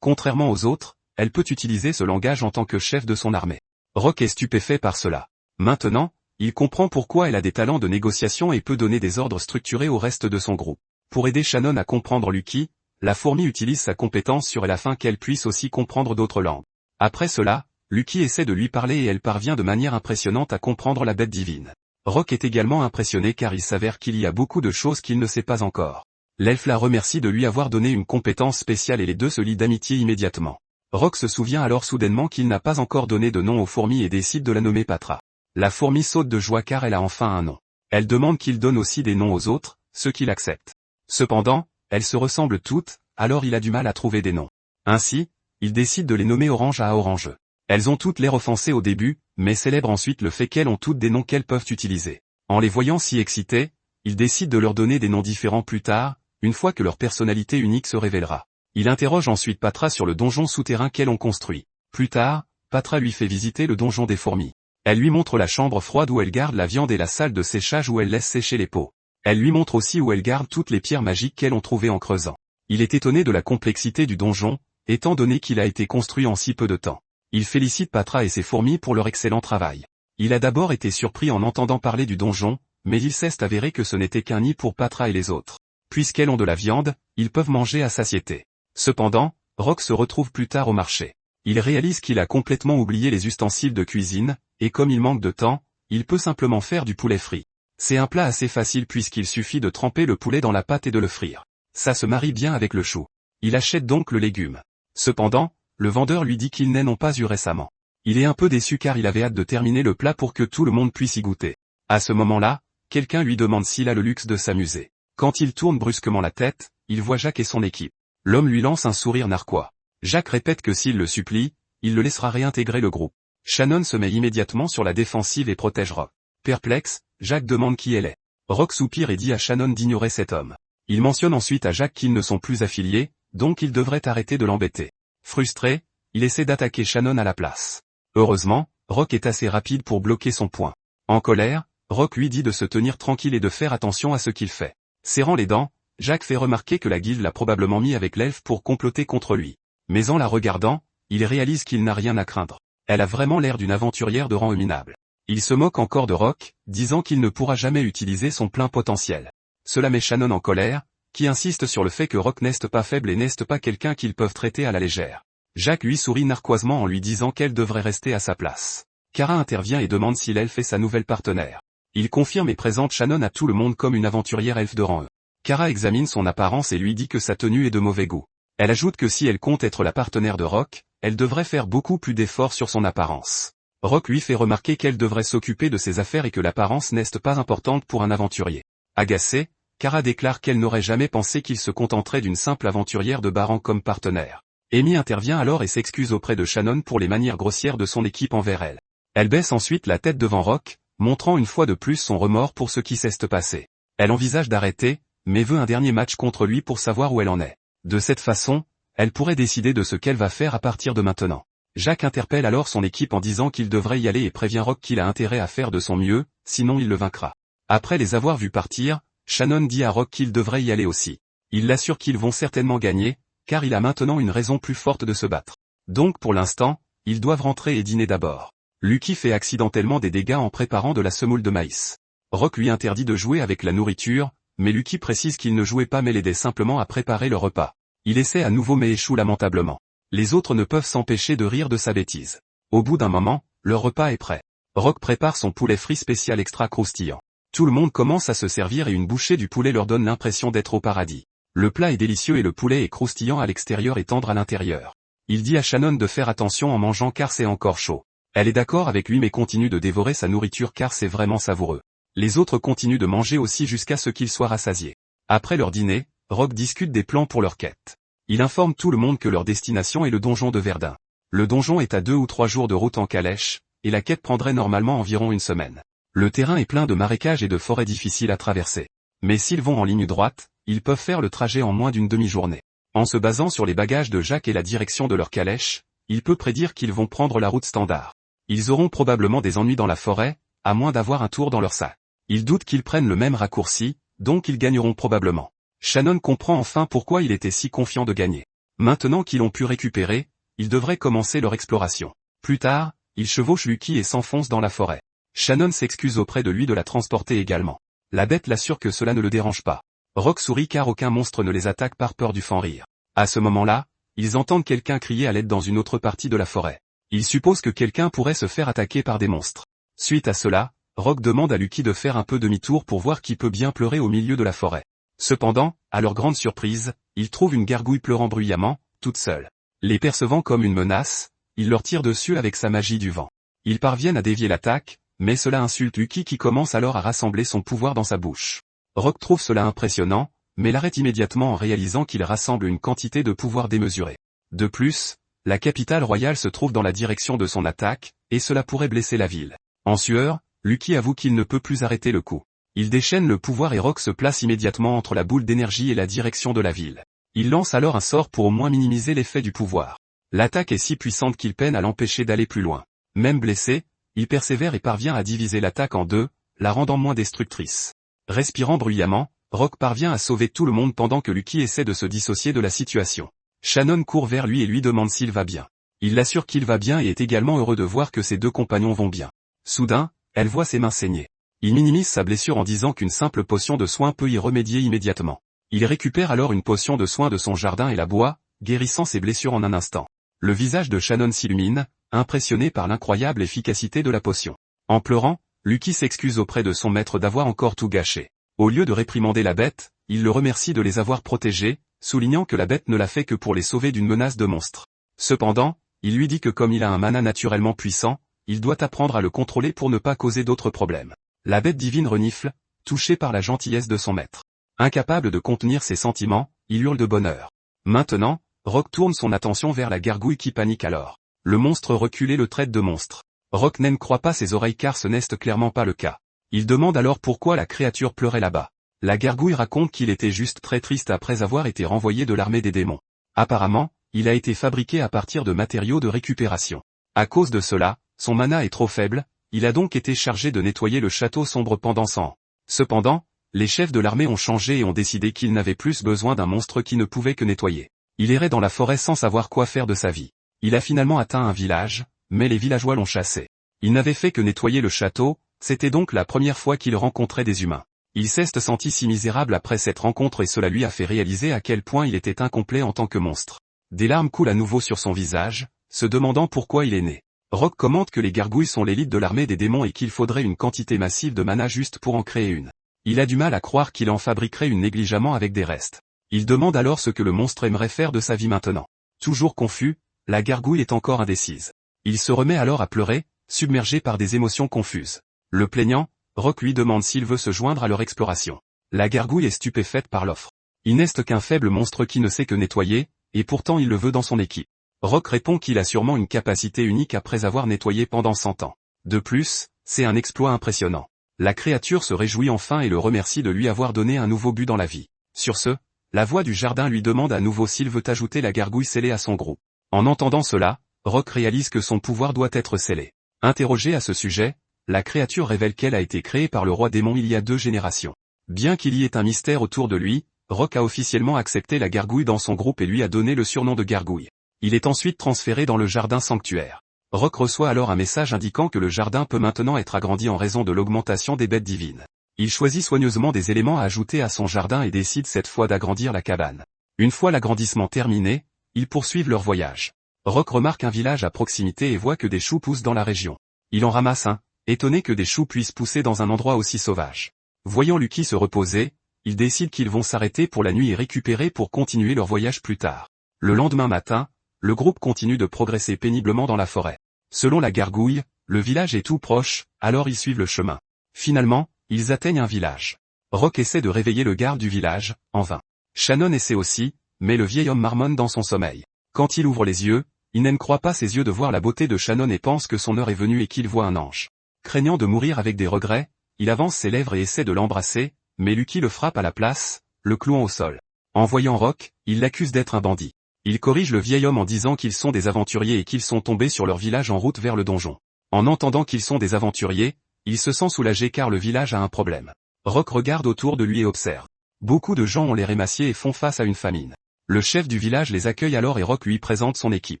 Contrairement aux autres, elle peut utiliser ce langage en tant que chef de son armée. Rock est stupéfait par cela. Maintenant, il comprend pourquoi elle a des talents de négociation et peut donner des ordres structurés au reste de son groupe. Pour aider Shannon à comprendre Lucky, la fourmi utilise sa compétence sur elle afin qu'elle puisse aussi comprendre d'autres langues. Après cela, Lucky essaie de lui parler et elle parvient de manière impressionnante à comprendre la bête divine. Rock est également impressionné car il s'avère qu'il y a beaucoup de choses qu'il ne sait pas encore. L'elfe la remercie de lui avoir donné une compétence spéciale et les deux se lient d'amitié immédiatement. Rock se souvient alors soudainement qu'il n'a pas encore donné de nom aux fourmis et décide de la nommer Patra. La fourmi saute de joie car elle a enfin un nom. Elle demande qu'il donne aussi des noms aux autres, ce qu'il accepte. Cependant, elles se ressemblent toutes, alors il a du mal à trouver des noms. Ainsi, il décide de les nommer Orange à Orangeux. Elles ont toutes l'air offensées au début, mais célèbrent ensuite le fait qu'elles ont toutes des noms qu'elles peuvent utiliser. En les voyant si excitées, il décide de leur donner des noms différents plus tard, une fois que leur personnalité unique se révélera. Il interroge ensuite Patra sur le donjon souterrain qu'elles ont construit. Plus tard, Patra lui fait visiter le donjon des fourmis. Elle lui montre la chambre froide où elle garde la viande et la salle de séchage où elle laisse sécher les peaux. Elle lui montre aussi où elle garde toutes les pierres magiques qu'elles ont trouvées en creusant. Il est étonné de la complexité du donjon, étant donné qu'il a été construit en si peu de temps. Il félicite Patra et ses fourmis pour leur excellent travail. Il a d'abord été surpris en entendant parler du donjon, mais il s'est avéré que ce n'était qu'un nid pour Patra et les autres. Puisqu'elles ont de la viande, ils peuvent manger à satiété. Cependant, Rock se retrouve plus tard au marché. Il réalise qu'il a complètement oublié les ustensiles de cuisine, et comme il manque de temps, il peut simplement faire du poulet frit. C'est un plat assez facile puisqu'il suffit de tremper le poulet dans la pâte et de le frire. Ça se marie bien avec le chou. Il achète donc le légume. Cependant, le vendeur lui dit qu'ils n'en ont pas eu récemment. Il est un peu déçu car il avait hâte de terminer le plat pour que tout le monde puisse y goûter. À ce moment-là, quelqu'un lui demande s'il a le luxe de s'amuser. Quand il tourne brusquement la tête, il voit Jacques et son équipe. L'homme lui lance un sourire narquois. Jacques répète que s'il le supplie, il le laissera réintégrer le groupe. Shannon se met immédiatement sur la défensive et protège Rock. Perplexe, Jacques demande qui elle est. Rock soupire et dit à Shannon d'ignorer cet homme. Il mentionne ensuite à Jacques qu'ils ne sont plus affiliés, donc il devrait arrêter de l'embêter. Frustré, il essaie d'attaquer Shannon à la place. Heureusement, Rock est assez rapide pour bloquer son poing. En colère, Rock lui dit de se tenir tranquille et de faire attention à ce qu'il fait. Serrant les dents, Jacques fait remarquer que la guilde l'a probablement mis avec l'elfe pour comploter contre lui. Mais en la regardant, il réalise qu'il n'a rien à craindre. Elle a vraiment l'air d'une aventurière de rang minable. Il se moque encore de Rock, disant qu'il ne pourra jamais utiliser son plein potentiel. Cela met Shannon en colère, qui insiste sur le fait que Rock n'est pas faible et n'est pas quelqu'un qu'ils peuvent traiter à la légère. Jacques lui sourit narquoisement en lui disant qu'elle devrait rester à sa place. Kara intervient et demande si l'elfe est sa nouvelle partenaire. Il confirme et présente Shannon à tout le monde comme une aventurière elfe de rang E. Kara examine son apparence et lui dit que sa tenue est de mauvais goût. Elle ajoute que si elle compte être la partenaire de Rock, elle devrait faire beaucoup plus d'efforts sur son apparence. Rock lui fait remarquer qu'elle devrait s'occuper de ses affaires et que l'apparence n'est pas importante pour un aventurier. Agacée, Kara déclare qu'elle n'aurait jamais pensé qu'il se contenterait d'une simple aventurière de bas rang comme partenaire. Amy intervient alors et s'excuse auprès de Shannon pour les manières grossières de son équipe envers elle. Elle baisse ensuite la tête devant Rock, montrant une fois de plus son remords pour ce qui s'est passé. Elle envisage d'arrêter, mais veut un dernier match contre lui pour savoir où elle en est. De cette façon, elle pourrait décider de ce qu'elle va faire à partir de maintenant. Jack interpelle alors son équipe en disant qu'il devrait y aller et prévient Rock qu'il a intérêt à faire de son mieux, sinon il le vaincra. Après les avoir vus partir, Shannon dit à Rock qu'il devrait y aller aussi. Il l'assure qu'ils vont certainement gagner, car il a maintenant une raison plus forte de se battre. Donc pour l'instant, ils doivent rentrer et dîner d'abord. Lucky fait accidentellement des dégâts en préparant de la semoule de maïs. Rock lui interdit de jouer avec la nourriture, mais Lucky précise qu'il ne jouait pas mais l'aidait simplement à préparer le repas. Il essaie à nouveau mais échoue lamentablement. Les autres ne peuvent s'empêcher de rire de sa bêtise. Au bout d'un moment, leur repas est prêt. Rock prépare son poulet frit spécial extra croustillant. Tout le monde commence à se servir et une bouchée du poulet leur donne l'impression d'être au paradis. Le plat est délicieux et le poulet est croustillant à l'extérieur et tendre à l'intérieur. Il dit à Shannon de faire attention en mangeant car c'est encore chaud. Elle est d'accord avec lui mais continue de dévorer sa nourriture car c'est vraiment savoureux. Les autres continuent de manger aussi jusqu'à ce qu'ils soient rassasiés. Après leur dîner, Rock discute des plans pour leur quête. Il informe tout le monde que leur destination est le donjon de Verdun. Le donjon est à 2 ou 3 jours de route en calèche, et la quête prendrait normalement environ une semaine. Le terrain est plein de marécages et de forêts difficiles à traverser. Mais s'ils vont en ligne droite, ils peuvent faire le trajet en moins d'une demi-journée. En se basant sur les bagages de Jack et la direction de leur calèche, il peut prédire qu'ils vont prendre la route standard. Ils auront probablement des ennuis dans la forêt, à moins d'avoir un tour dans leur sac. Il doute qu'ils prennent le même raccourci, donc ils gagneront probablement. Shannon comprend enfin pourquoi il était si confiant de gagner. Maintenant qu'ils l'ont pu récupérer, ils devraient commencer leur exploration. Plus tard, ils chevauchent Lucky et s'enfoncent dans la forêt. Shannon s'excuse auprès de lui de la transporter également. La bête l'assure que cela ne le dérange pas. Rock sourit car aucun monstre ne les attaque par peur du fan rire. À ce moment-là, ils entendent quelqu'un crier à l'aide dans une autre partie de la forêt. Ils supposent que quelqu'un pourrait se faire attaquer par des monstres. Suite à cela, Rock demande à Lucky de faire un peu demi-tour pour voir qui peut bien pleurer au milieu de la forêt. Cependant, à leur grande surprise, ils trouvent une gargouille pleurant bruyamment, toute seule. Les percevant comme une menace, il leur tire dessus avec sa magie du vent. Ils parviennent à dévier l'attaque, mais cela insulte Lucky qui commence alors à rassembler son pouvoir dans sa bouche. Rock trouve cela impressionnant, mais l'arrête immédiatement en réalisant qu'il rassemble une quantité de pouvoir démesurée. De plus, la capitale royale se trouve dans la direction de son attaque, et cela pourrait blesser la ville. En sueur, Lucky avoue qu'il ne peut plus arrêter le coup. Il déchaîne le pouvoir et Rock se place immédiatement entre la boule d'énergie et la direction de la ville. Il lance alors un sort pour au moins minimiser l'effet du pouvoir. L'attaque est si puissante qu'il peine à l'empêcher d'aller plus loin. Même blessé, il persévère et parvient à diviser l'attaque en deux, la rendant moins destructrice. Respirant bruyamment, Rock parvient à sauver tout le monde pendant que Lucky essaie de se dissocier de la situation. Shannon court vers lui et lui demande s'il va bien. Il l'assure qu'il va bien et est également heureux de voir que ses deux compagnons vont bien. Soudain, elle voit ses mains saigner. Il minimise sa blessure en disant qu'une simple potion de soin peut y remédier immédiatement. Il récupère alors une potion de soin de son jardin et la boit, guérissant ses blessures en un instant. Le visage de Shannon s'illumine, impressionné par l'incroyable efficacité de la potion. En pleurant, Lucky s'excuse auprès de son maître d'avoir encore tout gâché. Au lieu de réprimander la bête, il le remercie de les avoir protégés, soulignant que la bête ne l'a fait que pour les sauver d'une menace de monstre. Cependant, il lui dit que comme il a un mana naturellement puissant, il doit apprendre à le contrôler pour ne pas causer d'autres problèmes. La bête divine renifle, touchée par la gentillesse de son maître. Incapable de contenir ses sentiments, il hurle de bonheur. Maintenant, Rock tourne son attention vers la gargouille qui panique alors. Le monstre reculé le traite de monstre. Rock n'en croit pas ses oreilles car ce n'est clairement pas le cas. Il demande alors pourquoi la créature pleurait là-bas. La gargouille raconte qu'il était juste très triste après avoir été renvoyé de l'armée des démons. Apparemment, il a été fabriqué à partir de matériaux de récupération. À cause de cela, son mana est trop faible, il a donc été chargé de nettoyer le château sombre pendant 100 ans. Cependant, les chefs de l'armée ont changé et ont décidé qu'ils n'avaient plus besoin d'un monstre qui ne pouvait que nettoyer. Il errait dans la forêt sans savoir quoi faire de sa vie. Il a finalement atteint un village, mais les villageois l'ont chassé. Il n'avait fait que nettoyer le château, c'était donc la première fois qu'il rencontrait des humains. Il s'est senti si misérable après cette rencontre et cela lui a fait réaliser à quel point il était incomplet en tant que monstre. Des larmes coulent à nouveau sur son visage, se demandant pourquoi il est né. Rock commente que les gargouilles sont l'élite de l'armée des démons et qu'il faudrait une quantité massive de mana juste pour en créer une. Il a du mal à croire qu'il en fabriquerait une négligemment avec des restes. Il demande alors ce que le monstre aimerait faire de sa vie maintenant. Toujours confus, la gargouille est encore indécise. Il se remet alors à pleurer, submergé par des émotions confuses. Le plaignant, Rock lui demande s'il veut se joindre à leur exploration. La gargouille est stupéfaite par l'offre. Il n'est qu'un faible monstre qui ne sait que nettoyer, et pourtant il le veut dans son équipe. Rock répond qu'il a sûrement une capacité unique après avoir nettoyé pendant 100 ans. De plus, c'est un exploit impressionnant. La créature se réjouit enfin et le remercie de lui avoir donné un nouveau but dans la vie. Sur ce, la voix du jardin lui demande à nouveau s'il veut ajouter la gargouille scellée à son groupe. En entendant cela, Rock réalise que son pouvoir doit être scellé. Interrogé à ce sujet, la créature révèle qu'elle a été créée par le roi démon il y a 2 générations. Bien qu'il y ait un mystère autour de lui, Rock a officiellement accepté la gargouille dans son groupe et lui a donné le surnom de gargouille. Il est ensuite transféré dans le jardin sanctuaire. Rock reçoit alors un message indiquant que le jardin peut maintenant être agrandi en raison de l'augmentation des bêtes divines. Il choisit soigneusement des éléments à ajouter à son jardin et décide cette fois d'agrandir la cabane. Une fois l'agrandissement terminé, ils poursuivent leur voyage. Rock remarque un village à proximité et voit que des choux poussent dans la région. Il en ramasse un, étonné que des choux puissent pousser dans un endroit aussi sauvage. Voyant Lucky se reposer, ils décident qu'ils vont s'arrêter pour la nuit et récupérer pour continuer leur voyage plus tard. Le lendemain matin, le groupe continue de progresser péniblement dans la forêt. Selon la gargouille, le village est tout proche, alors ils suivent le chemin. Finalement, ils atteignent un village. Rock essaie de réveiller le garde du village, en vain. Shannon essaie aussi, mais le vieil homme marmonne dans son sommeil. Quand il ouvre les yeux, il n'aime croit pas ses yeux de voir la beauté de Shannon et pense que son heure est venue et qu'il voit un ange. Craignant de mourir avec des regrets, il avance ses lèvres et essaie de l'embrasser, mais Lucky le frappe à la place, le clouant au sol. En voyant Rock, il l'accuse d'être un bandit. Il corrige le vieil homme en disant qu'ils sont des aventuriers et qu'ils sont tombés sur leur village en route vers le donjon. En entendant qu'ils sont des aventuriers, il se sent soulagé car le village a un problème. Rock regarde autour de lui et observe. Beaucoup de gens ont l'air émaciés et font face à une famine. Le chef du village les accueille alors et Rock lui présente son équipe.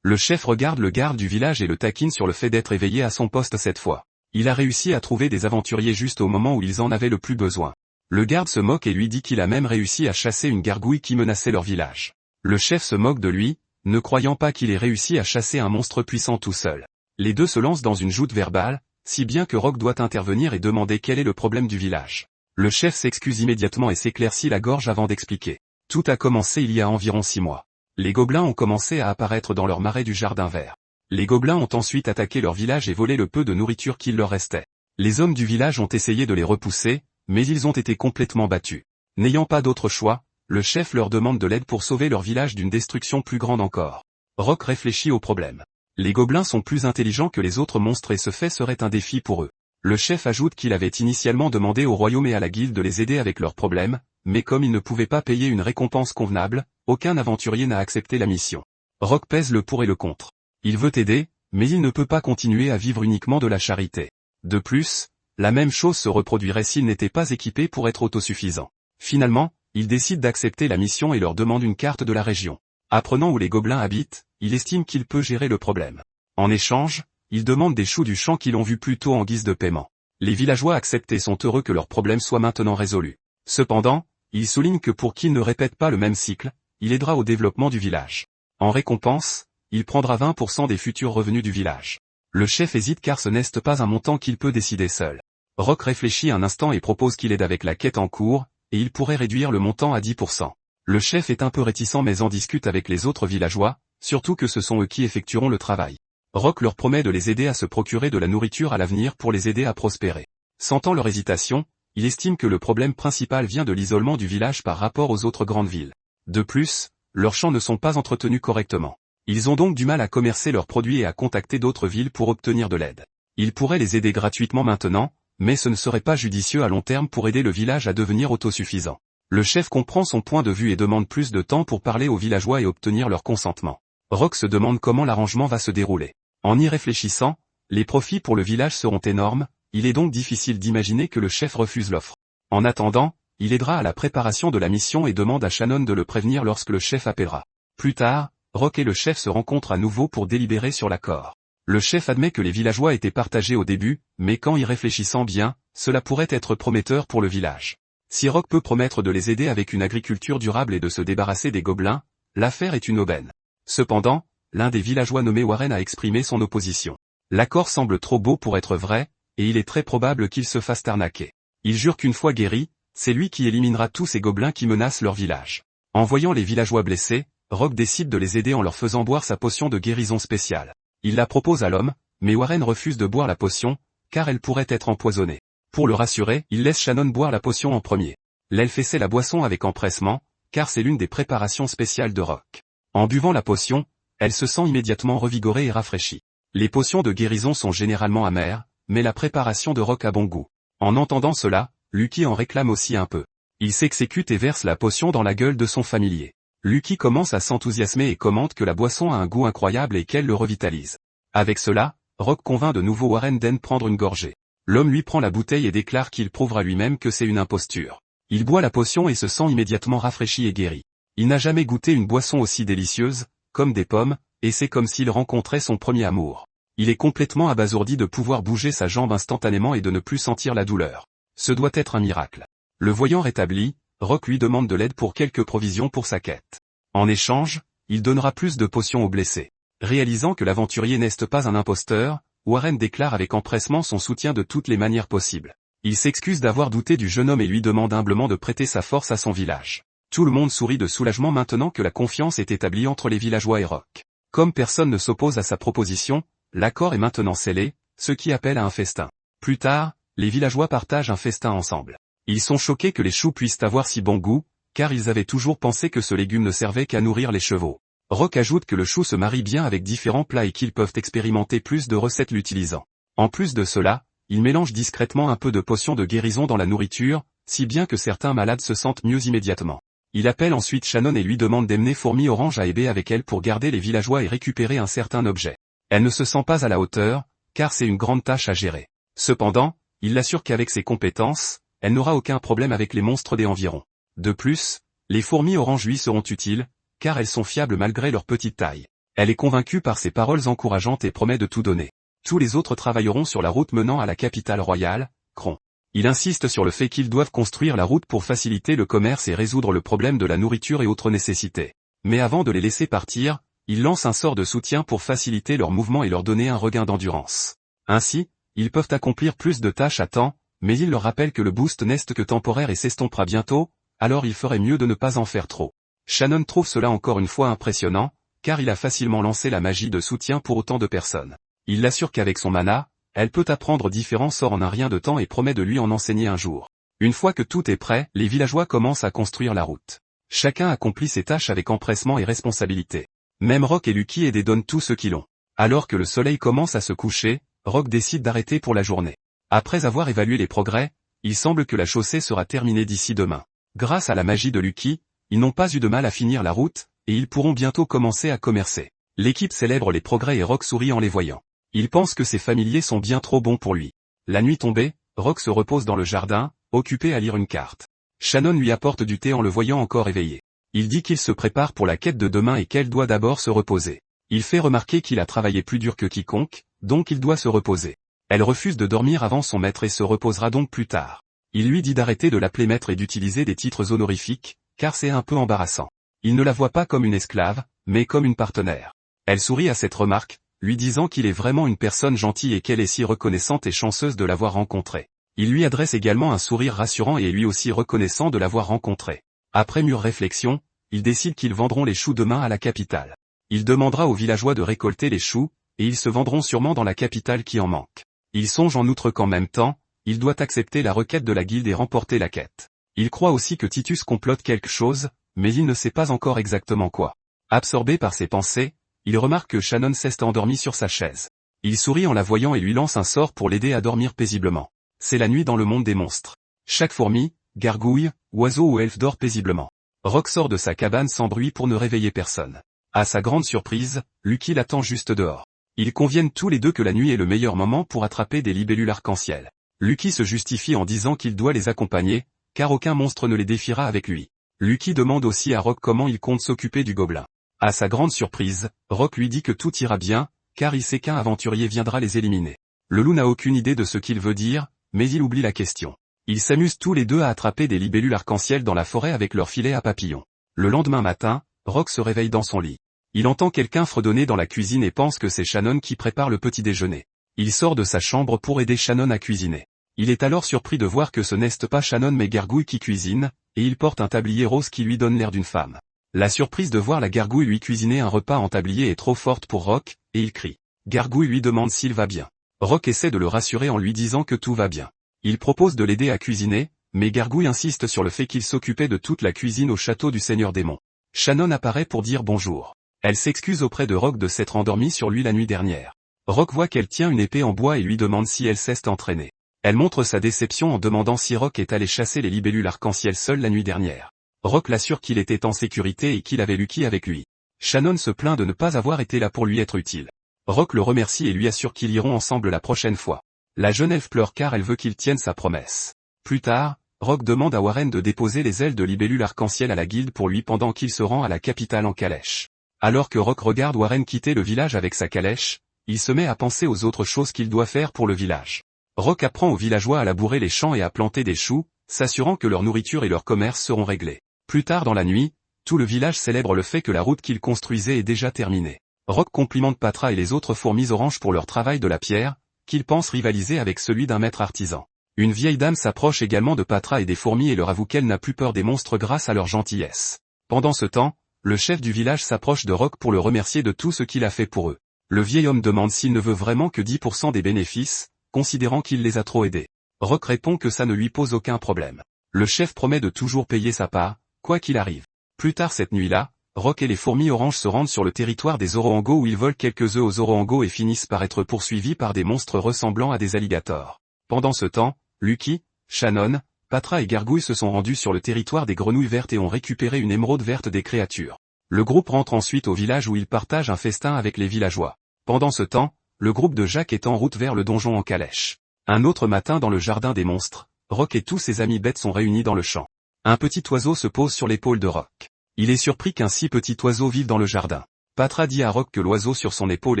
Le chef regarde le garde du village et le taquine sur le fait d'être éveillé à son poste cette fois. Il a réussi à trouver des aventuriers juste au moment où ils en avaient le plus besoin. Le garde se moque et lui dit qu'il a même réussi à chasser une gargouille qui menaçait leur village. Le chef se moque de lui, ne croyant pas qu'il ait réussi à chasser un monstre puissant tout seul. Les deux se lancent dans une joute verbale, si bien que Rock doit intervenir et demander quel est le problème du village. Le chef s'excuse immédiatement et s'éclaircit la gorge avant d'expliquer. Tout a commencé il y a environ 6 mois. Les gobelins ont commencé à apparaître dans leur marais du jardin vert. Les gobelins ont ensuite attaqué leur village et volé le peu de nourriture qu'il leur restait. Les hommes du village ont essayé de les repousser, mais ils ont été complètement battus. N'ayant pas d'autre choix, le chef leur demande de l'aide pour sauver leur village d'une destruction plus grande encore. Rock réfléchit au problème. Les gobelins sont plus intelligents que les autres monstres et ce fait serait un défi pour eux. Le chef ajoute qu'il avait initialement demandé au royaume et à la guilde de les aider avec leurs problèmes, mais comme ils ne pouvaient pas payer une récompense convenable, aucun aventurier n'a accepté la mission. Rock pèse le pour et le contre. Il veut aider, mais il ne peut pas continuer à vivre uniquement de la charité. De plus, la même chose se reproduirait s'il n'était pas équipé pour être autosuffisant. Finalement, il décide d'accepter la mission et leur demande une carte de la région. Apprenant où les gobelins habitent, il estime qu'il peut gérer le problème. En échange, il demande des choux du champ qu'ils ont vus plus tôt en guise de paiement. Les villageois acceptent et sont heureux que leur problème soit maintenant résolu. Cependant, il souligne que pour qu'ils ne répètent pas le même cycle, il aidera au développement du village. En récompense, il prendra 20% des futurs revenus du village. Le chef hésite car ce n'est pas un montant qu'il peut décider seul. Rock réfléchit un instant et propose qu'il aide avec la quête en cours, et il pourrait réduire le montant à 10%. Le chef est un peu réticent mais en discute avec les autres villageois, surtout que ce sont eux qui effectueront le travail. Rock leur promet de les aider à se procurer de la nourriture à l'avenir pour les aider à prospérer. Sentant leur hésitation, il estime que le problème principal vient de l'isolement du village par rapport aux autres grandes villes. De plus, leurs champs ne sont pas entretenus correctement. Ils ont donc du mal à commercer leurs produits et à contacter d'autres villes pour obtenir de l'aide. Il pourrait les aider gratuitement maintenant, mais ce ne serait pas judicieux à long terme pour aider le village à devenir autosuffisant. Le chef comprend son point de vue et demande plus de temps pour parler aux villageois et obtenir leur consentement. Rock se demande comment l'arrangement va se dérouler. En y réfléchissant, les profits pour le village seront énormes, il est donc difficile d'imaginer que le chef refuse l'offre. En attendant, il aidera à la préparation de la mission et demande à Shannon de le prévenir lorsque le chef appellera. Plus tard, Rock et le chef se rencontrent à nouveau pour délibérer sur l'accord. Le chef admet que les villageois étaient partagés au début, mais qu'en y réfléchissant bien, cela pourrait être prometteur pour le village. Si Rock peut promettre de les aider avec une agriculture durable et de se débarrasser des gobelins, l'affaire est une aubaine. Cependant, l'un des villageois nommé Warren a exprimé son opposition. L'accord semble trop beau pour être vrai, et il est très probable qu'il se fasse arnaquer. Il jure qu'une fois guéri, c'est lui qui éliminera tous ces gobelins qui menacent leur village. En voyant les villageois blessés, Rock décide de les aider en leur faisant boire sa potion de guérison spéciale. Il la propose à l'homme, mais Warren refuse de boire la potion, car elle pourrait être empoisonnée. Pour le rassurer, il laisse Shannon boire la potion en premier. L'elfe essaie la boisson avec empressement, car c'est l'une des préparations spéciales de Rock. En buvant la potion, elle se sent immédiatement revigorée et rafraîchie. Les potions de guérison sont généralement amères, mais la préparation de Rock a bon goût. En entendant cela, Lucky en réclame aussi un peu. Il s'exécute et verse la potion dans la gueule de son familier. Lucky commence à s'enthousiasmer et commente que la boisson a un goût incroyable et qu'elle le revitalise. Avec cela, Rock convainc de nouveau Warren d'en prendre une gorgée. L'homme lui prend la bouteille et déclare qu'il prouvera lui-même que c'est une imposture. Il boit la potion et se sent immédiatement rafraîchi et guéri. Il n'a jamais goûté une boisson aussi délicieuse, comme des pommes, et c'est comme s'il rencontrait son premier amour. Il est complètement abasourdi de pouvoir bouger sa jambe instantanément et de ne plus sentir la douleur. Ce doit être un miracle. Le voyant rétabli, Rock lui demande de l'aide pour quelques provisions pour sa quête. En échange, il donnera plus de potions aux blessés. Réalisant que l'aventurier n'est pas un imposteur, Warren déclare avec empressement son soutien de toutes les manières possibles. Il s'excuse d'avoir douté du jeune homme et lui demande humblement de prêter sa force à son village. Tout le monde sourit de soulagement maintenant que la confiance est établie entre les villageois et Rock. Comme personne ne s'oppose à sa proposition, l'accord est maintenant scellé, ce qui appelle à un festin. Plus tard, les villageois partagent un festin ensemble. Ils sont choqués que les choux puissent avoir si bon goût, car ils avaient toujours pensé que ce légume ne servait qu'à nourrir les chevaux. Rock ajoute que le chou se marie bien avec différents plats et qu'ils peuvent expérimenter plus de recettes l'utilisant. En plus de cela, ils mélangent discrètement un peu de potions de guérison dans la nourriture, si bien que certains malades se sentent mieux immédiatement. Il appelle ensuite Shannon et lui demande d'emmener Fourmi Orange à Ebé avec elle pour garder les villageois et récupérer un certain objet. Elle ne se sent pas à la hauteur, car c'est une grande tâche à gérer. Cependant, il l'assure qu'avec ses compétences, elle n'aura aucun problème avec les monstres des environs. De plus, les fourmis oranges lui seront utiles, car elles sont fiables malgré leur petite taille. Elle est convaincue par ses paroles encourageantes et promet de tout donner. Tous les autres travailleront sur la route menant à la capitale royale, Kron. Il insiste sur le fait qu'ils doivent construire la route pour faciliter le commerce et résoudre le problème de la nourriture et autres nécessités. Mais avant de les laisser partir, il lance un sort de soutien pour faciliter leur mouvement et leur donner un regain d'endurance. Ainsi, ils peuvent accomplir plus de tâches à temps, mais il leur rappelle que le boost n'est que temporaire et s'estompera bientôt, alors il ferait mieux de ne pas en faire trop. Shannon trouve cela encore une fois impressionnant, car il a facilement lancé la magie de soutien pour autant de personnes. Il l'assure qu'avec son mana, elle peut apprendre différents sorts en un rien de temps et promet de lui en enseigner un jour. Une fois que tout est prêt, les villageois commencent à construire la route. Chacun accomplit ses tâches avec empressement et responsabilité. Même Rock et Lucky aident et donnent tout ce qu'ils ont. Alors que le soleil commence à se coucher, Rock décide d'arrêter pour la journée. Après avoir évalué les progrès, il semble que la chaussée sera terminée d'ici demain. Grâce à la magie de Lucky, ils n'ont pas eu de mal à finir la route, et ils pourront bientôt commencer à commercer. L'équipe célèbre les progrès et Rock sourit en les voyant. Il pense que ses familiers sont bien trop bons pour lui. La nuit tombée, Rock se repose dans le jardin, occupé à lire une carte. Shannon lui apporte du thé en le voyant encore éveillé. Il dit qu'il se prépare pour la quête de demain et qu'elle doit d'abord se reposer. Il fait remarquer qu'il a travaillé plus dur que quiconque, donc il doit se reposer. Elle refuse de dormir avant son maître et se reposera donc plus tard. Il lui dit d'arrêter de l'appeler maître et d'utiliser des titres honorifiques, car c'est un peu embarrassant. Il ne la voit pas comme une esclave, mais comme une partenaire. Elle sourit à cette remarque, lui disant qu'il est vraiment une personne gentille et qu'elle est si reconnaissante et chanceuse de l'avoir rencontré. Il lui adresse également un sourire rassurant et est lui aussi reconnaissant de l'avoir rencontré. Après mûre réflexion, il décide qu'ils vendront les choux demain à la capitale. Il demandera aux villageois de récolter les choux, et ils se vendront sûrement dans la capitale qui en manque. Il songe en outre qu'en même temps, il doit accepter la requête de la guilde et remporter la quête. Il croit aussi que Titus complote quelque chose, mais il ne sait pas encore exactement quoi. Absorbé par ses pensées, il remarque que Shannon s'est endormie sur sa chaise. Il sourit en la voyant et lui lance un sort pour l'aider à dormir paisiblement. C'est la nuit dans le monde des monstres. Chaque fourmi, gargouille, oiseau ou elfe dort paisiblement. Rock sort de sa cabane sans bruit pour ne réveiller personne. À sa grande surprise, Lucky l'attend juste dehors. Ils conviennent tous les deux que la nuit est le meilleur moment pour attraper des libellules arc-en-ciel. Lucky se justifie en disant qu'il doit les accompagner, car aucun monstre ne les défiera avec lui. Lucky demande aussi à Rock comment il compte s'occuper du gobelin. À sa grande surprise, Rock lui dit que tout ira bien, car il sait qu'un aventurier viendra les éliminer. Le loup n'a aucune idée de ce qu'il veut dire, mais il oublie la question. Ils s'amusent tous les deux à attraper des libellules arc-en-ciel dans la forêt avec leurs filets à papillons. Le lendemain matin, Rock se réveille dans son lit. Il entend quelqu'un fredonner dans la cuisine et pense que c'est Shannon qui prépare le petit déjeuner. Il sort de sa chambre pour aider Shannon à cuisiner. Il est alors surpris de voir que ce n'est pas Shannon mais Gargouille qui cuisine, et il porte un tablier rose qui lui donne l'air d'une femme. La surprise de voir la Gargouille lui cuisiner un repas en tablier est trop forte pour Rock, et il crie. Gargouille lui demande s'il va bien. Rock essaie de le rassurer en lui disant que tout va bien. Il propose de l'aider à cuisiner, mais Gargouille insiste sur le fait qu'il s'occupait de toute la cuisine au château du Seigneur Démon. Shannon apparaît pour dire bonjour. Elle s'excuse auprès de Rock de s'être endormie sur lui la nuit dernière. Rock voit qu'elle tient une épée en bois et lui demande si elle s'est entraînée. Elle montre sa déception en demandant si Rock est allé chasser les libellules arc-en-ciel seul la nuit dernière. Rock l'assure qu'il était en sécurité et qu'il avait Lucky avec lui. Shannon se plaint de ne pas avoir été là pour lui être utile. Rock le remercie et lui assure qu'ils iront ensemble la prochaine fois. La jeune elfe pleure car elle veut qu'il tienne sa promesse. Plus tard, Rock demande à Warren de déposer les ailes de libellule arc-en-ciel à la guilde pour lui pendant qu'il se rend à la capitale en calèche. Alors que Rock regarde Warren quitter le village avec sa calèche, il se met à penser aux autres choses qu'il doit faire pour le village. Rock apprend aux villageois à labourer les champs et à planter des choux, s'assurant que leur nourriture et leur commerce seront réglés. Plus tard dans la nuit, tout le village célèbre le fait que la route qu'il construisait est déjà terminée. Rock complimente Patra et les autres fourmis oranges pour leur travail de la pierre, qu'ils pensent rivaliser avec celui d'un maître artisan. Une vieille dame s'approche également de Patra et des fourmis et leur avoue qu'elle n'a plus peur des monstres grâce à leur gentillesse. Pendant ce temps, le chef du village s'approche de Rock pour le remercier de tout ce qu'il a fait pour eux. Le vieil homme demande s'il ne veut vraiment que 10% des bénéfices, considérant qu'il les a trop aidés. Rock répond que ça ne lui pose aucun problème. Le chef promet de toujours payer sa part, quoi qu'il arrive. Plus tard cette nuit-là, Rock et les fourmis oranges se rendent sur le territoire des Oroangos où ils volent quelques œufs aux Oroangos et finissent par être poursuivis par des monstres ressemblant à des alligators. Pendant ce temps, Lucky, Shannon, Patra et Gargouille se sont rendus sur le territoire des grenouilles vertes et ont récupéré une émeraude verte des créatures. Le groupe rentre ensuite au village où ils partagent un festin avec les villageois. Pendant ce temps, le groupe de Jacques est en route vers le donjon en calèche. Un autre matin dans le jardin des monstres, Rock et tous ses amis bêtes sont réunis dans le champ. Un petit oiseau se pose sur l'épaule de Rock. Il est surpris qu'un si petit oiseau vive dans le jardin. Patra dit à Rock que l'oiseau sur son épaule